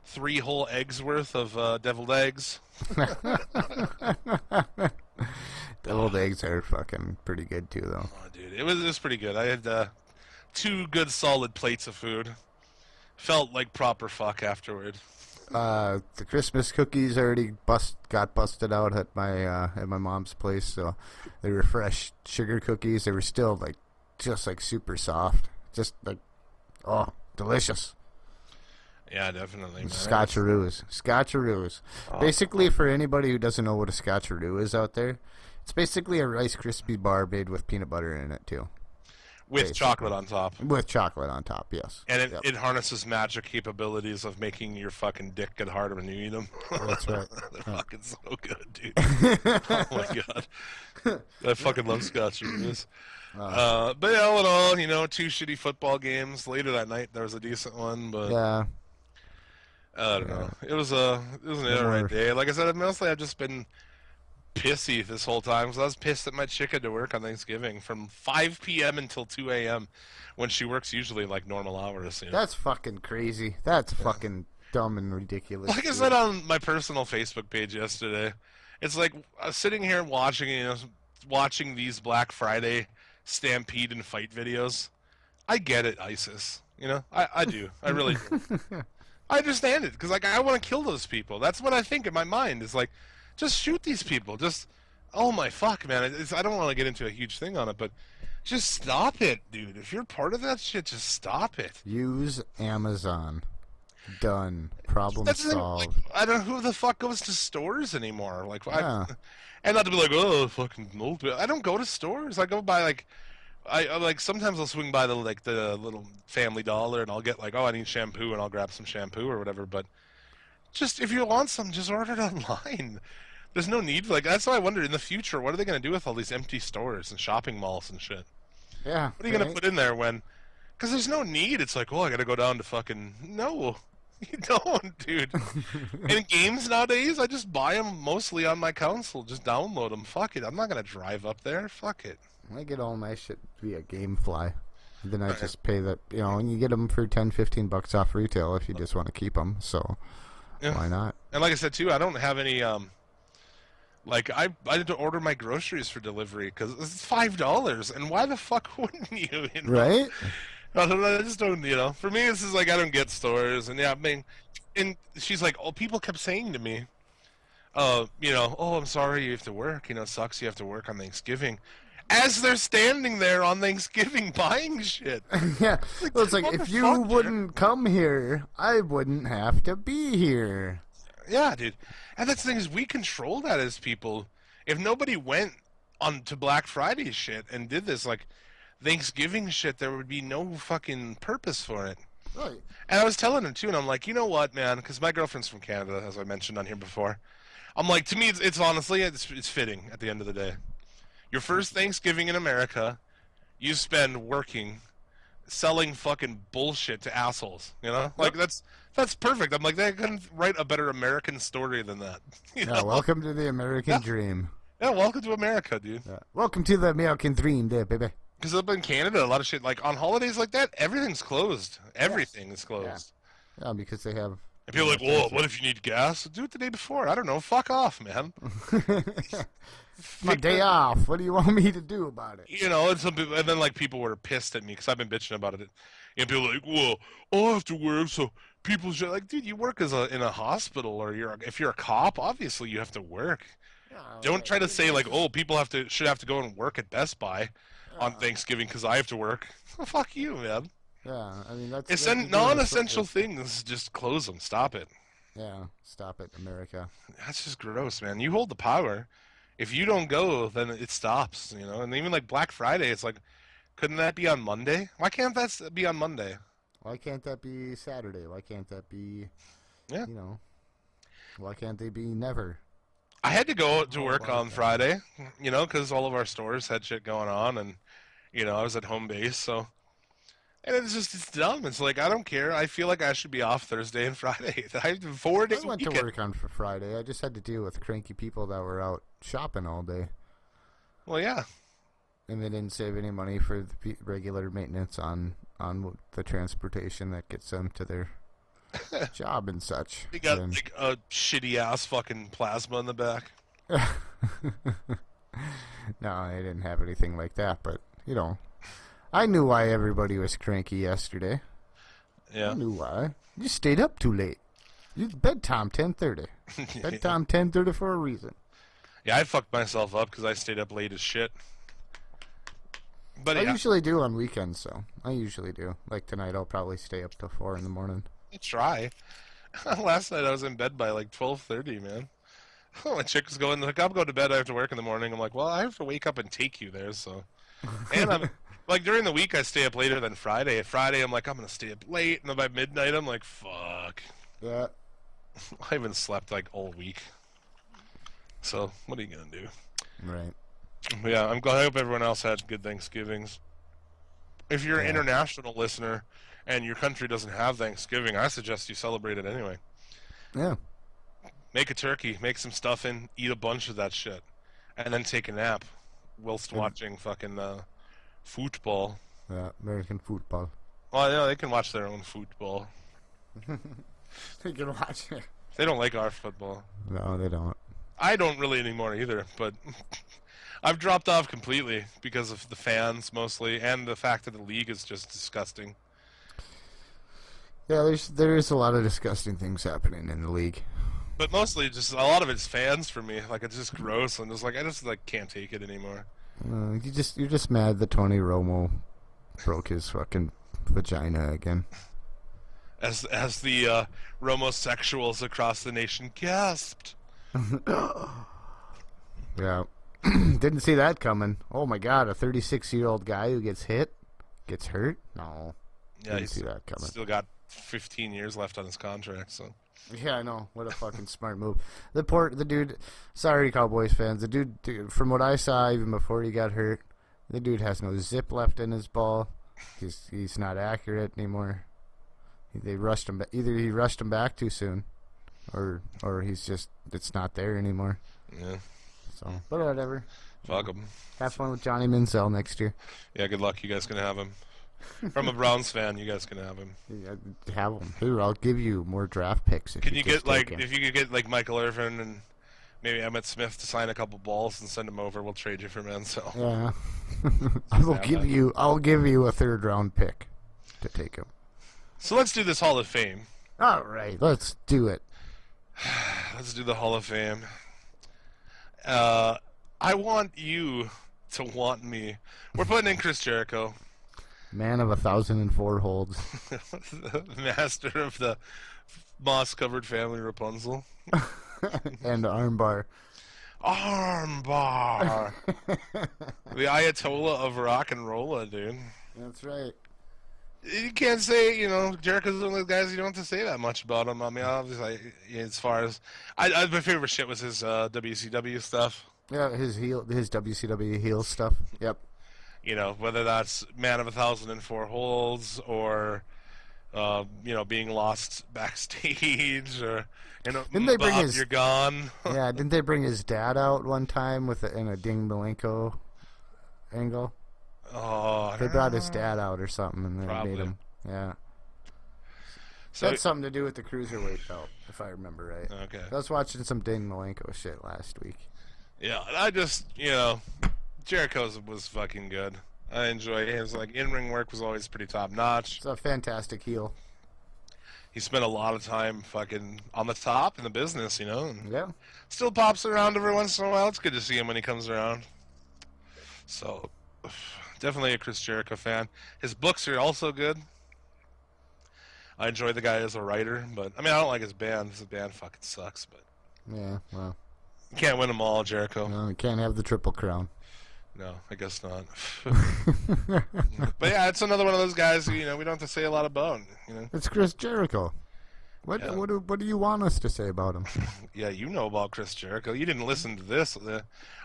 3 whole eggs worth of deviled eggs. Deviled eggs are fucking pretty good, too, though. Oh, dude, it was pretty good. I had 2 good solid plates of food. Felt like proper fuck afterward. The Christmas cookies already got busted out at my mom's place, so they were fresh sugar cookies. They were still just super soft, just like delicious. Yeah, definitely. Scotcheroos. Oh. Basically, for anybody who doesn't know what a Scotcheroo is out there, it's basically a Rice Krispie bar made with peanut butter in it too. With chocolate on top. With chocolate on top, yes. And it harnesses magic capabilities of making your fucking dick get harder when you eat them. That's right. They're fucking so good, dude. Oh, my God. I fucking love Scotcheroos. But yeah, all in all, 2 shitty football games. Later that night, there was a decent one, but... Yeah. I don't know. It was an alright day. Like I said, mostly I've just been pissy this whole time because I was pissed at my chick had to work on Thanksgiving from 5 p.m. until 2 a.m. when she works usually like normal hours. That's fucking crazy. That's fucking dumb and ridiculous. Like I said on my personal Facebook page yesterday, it's like I was sitting here watching these Black Friday stampede and fight videos. I get it, ISIS. I do. I really do. I understand it because I want to kill those people. That's what I think in my mind. Is like, just shoot these people. Just, oh my fuck, man. I don't want to get into a huge thing on it, but just stop it, dude. If you're part of that shit, just stop it. Use Amazon. Done. Problem solved. I don't know who the fuck goes to stores anymore. And not to be like, oh, fucking old. I don't go to stores. I go by I sometimes I'll swing by the little Family Dollar and I'll get I need shampoo and I'll grab some shampoo or whatever. But just if you want some, just order it online. There's no need that's why I wonder in the future what are they going to do with all these empty stores and shopping malls and shit. Yeah. What are you going to put in there because there's no need. It's like, I got to go down to fucking no. You don't, dude. And games nowadays, I just buy them mostly on my console. Just download them. Fuck it. I'm not going to drive up there. Fuck it. I get all my shit via GameFly. Then I just pay that, and you get them for $10-15 off retail if you just want to keep them. So why not? And like I said too, I don't have any. I had to order my groceries for delivery because it's $5, and why the fuck wouldn't you? Right? I just don't. For me, this is I don't get stores, and and she's like, people kept saying to me, I'm sorry you have to work. It sucks you have to work on Thanksgiving. As they're standing there on Thanksgiving buying shit. Yeah. It's like, if you wouldn't come here, I wouldn't have to be here. Yeah, dude. And that's the thing is, we control that as people. If nobody went on to Black Friday shit and did this, Thanksgiving shit, there would be no fucking purpose for it. Right. And I was telling him, too, and I'm like, you know what, man? Because my girlfriend's from Canada, as I mentioned on here before. I'm like, to me, it's honestly, it's fitting at the end of the day. Your first Thanksgiving in America, you spend working, selling fucking bullshit to assholes. That's perfect. I'm like, they couldn't write a better American story than that. Welcome to the American dream. Yeah, welcome to America, dude. Yeah. Welcome to the American dream, there, baby. Because up in Canada, a lot of shit, on holidays like that, everything's closed. Everything is closed. Yeah, because they have And people are like, well, what if you need gas? Do it the day before. I don't know. Fuck off, man. My day off. What do you want me to do about it? You know, and then like people were pissed at me because I've been bitching about it. And people are like, well, I have to work, so people should like, dude, you work in a hospital, or if you're a cop, obviously you have to work. Don't try to say like, oh, people should have to go and work at Best Buy on Thanksgiving because I have to work. Fuck you, man. Yeah, I mean non-essential things. Just close them. Stop it. Yeah, stop it, America. That's just gross, man. You hold the power. If you don't go, then it stops. You know, and even like Black Friday, it's like, couldn't that be on Monday? Why can't that be on Monday? Why can't that be Saturday? Why can't that be? Yeah. You know, why can't they be never? I had to go to work on Friday, you know, because all of our stores had shit going on, and you know, I was at home base, so. And it's dumb. It's like, I don't care. I feel like I should be off Thursday and Friday. I have 4 days. I went to work on for Friday. I just had to deal with cranky people that were out shopping all day. Well, yeah. And they didn't save any money for the regular maintenance on the transportation that gets them to their job and such. They got like a shitty ass fucking plasma in the back. No, they didn't have anything like that, but you know, I knew why everybody was cranky yesterday. Yeah. I knew why. You stayed up too late. Bedtime 10:30. Bedtime 10:30 for a reason. Yeah, I fucked myself up because I stayed up late as shit. But I usually do on weekends, so I usually do. Like tonight, I'll probably stay up till 4 in the morning. I try. Last night I was in bed by like 12:30, man. My chick was going, like, I'll go to bed. I have to work in the morning. I'm like, well, I have to wake up and take you there, so. And I'm like, during the week I stay up later than Friday. Friday I'm like, I'm gonna stay up late, and then by midnight I'm like, fuck. Yeah. I haven't slept like all week. So what are you gonna do? Right. Yeah, I'm glad. I hope everyone else had good Thanksgivings. If you're an international listener and your country doesn't have Thanksgiving, I suggest you celebrate it anyway. Yeah. Make a turkey, make some stuffing, eat a bunch of that shit, and then take a nap whilst watching fucking football. Yeah, American football. Well, yeah, they can watch their own football. They can watch it. They don't like our football. No, they don't. I don't really anymore either, but I've dropped off completely because of the fans mostly, and the fact that the league is just disgusting. Yeah, there's a lot of disgusting things happening in the league. But mostly, just a lot of it's fans for me. Like, it's just gross, and just like I just like can't take it anymore. You're just mad that Tony Romo broke his fucking vagina again. As the Romosexuals across the nation gasped. Yeah. Didn't see that coming. Oh my god, a 36-year-old guy who gets hurt? No. Yeah, Didn't see that coming. Still got 15 years left on his contract, so. Yeah, I know. What a fucking smart move. The dude, sorry Cowboys fans, the dude, from what I saw even before he got hurt, the dude has no zip left in his ball. He's not accurate anymore. They rushed him. Either he rushed him back too soon, or it's not there anymore. Yeah. So, but whatever. Fuck him. Have fun with Johnny Manziel next year. Yeah, good luck. You guys can have him. From a Browns fan, you guys can have him. Yeah, have him. Here, I'll give you more draft picks. Can you get if you could get like Michael Irvin and maybe Emmitt Smith to sign a couple balls and send them over, we'll trade you for Manziel. Yeah. I'll give you a 3rd round pick to take him. So let's do this Hall of Fame. All right, let's do it. Let's do the Hall of Fame. I want you to want me. We're putting in Chris Jericho. Man of 1,004 holds. Master of the moss-covered family Rapunzel. And armbar. Armbar. The Ayatollah of rock and rolla, dude. That's right. You can't say, Jericho's one of those guys you don't have to say that much about him. I mean, obviously, as far as... my favorite shit was his WCW stuff. Yeah, his WCW heel stuff. Yep. Whether that's Man of 1,004 Holds or, being lost backstage or, didn't they bring you're gone. Yeah, didn't they bring his dad out one time in a Ding Malenko angle? Oh, they brought his dad out or something, and they made him. Yeah. So that's something to do with the cruiserweight belt, if I remember right. Okay. I was watching some Dane Malenko shit last week. Yeah, I just, Jericho's was fucking good. I enjoy his in-ring work was always pretty top notch. It's a fantastic heel. He spent a lot of time fucking on the top in the business, and Yeah. still pops around every once in a while. It's good to see him when he comes around. So, definitely a Chris Jericho fan. His books are also good. I enjoy the guy as a writer, but I don't like his band. His band fucking sucks, but Yeah, well. you can't win them all, Jericho. No, you can't have the Triple Crown. No, I guess not. But yeah, it's another one of those guys who, we don't have to say a lot about. It's Chris Jericho. What do you want us to say about him? Yeah, you know about Chris Jericho. You didn't listen to this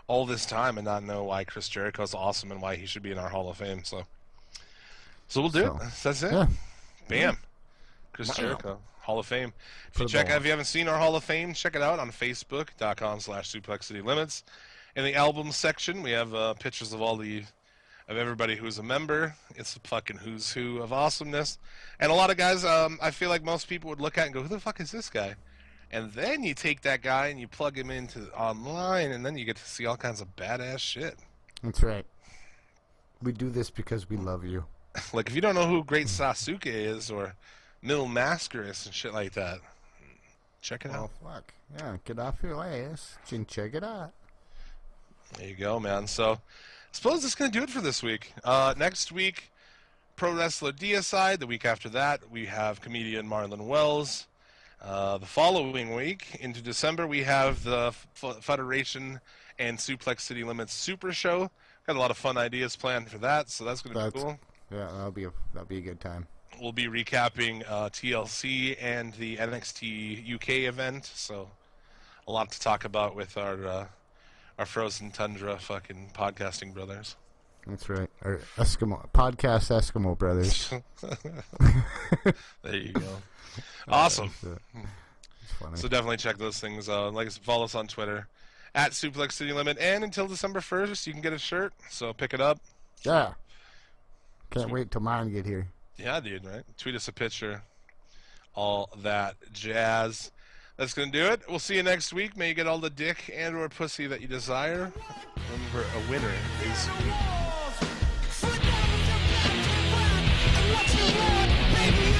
all this time and not know why Chris Jericho is awesome and why he should be in our Hall of Fame. So we'll do it. That's it. Yeah. Bam. Chris Jericho, Hall of Fame. If you haven't seen our Hall of Fame, check it out on Facebook.com/SuplexCityLimits. In the album section, we have pictures of everybody who's a member. It's a fucking who's who of awesomeness. And a lot of guys, I feel like most people would look at and go, who the fuck is this guy? And then you take that guy and you plug him into online, and then you get to see all kinds of badass shit. That's right. We do this because we love you. Like, if you don't know who Great Sasuke is, or Mil Mascaris and shit like that, check it out. Oh, fuck. Yeah, get off your ass and check it out. There you go, man. So, I suppose that's going to do it for this week. Next week, Pro Wrestler Deicide. The week after that, we have comedian Marlon Wells. The following week, into December, we have the Federation and Suplex City Limits Super Show. Got a lot of fun ideas planned for that, so that's going to be cool. Yeah, that'll be a good time. We'll be recapping TLC and the NXT UK event, so a lot to talk about with our Frozen Tundra fucking podcasting brothers. That's right. Our podcast Eskimo brothers. There you go. Awesome. It's funny. So definitely check those things out. Follow us on Twitter at Suplex City Limit, and until December 1st, you can get a shirt. So pick it up. Yeah. Can't wait till mine get here. Yeah, dude. Right. Tweet us a picture. All that jazz. That's going to do it. We'll see you next week. May you get all the dick and or pussy that you desire. Remember, a winner is you. Baby,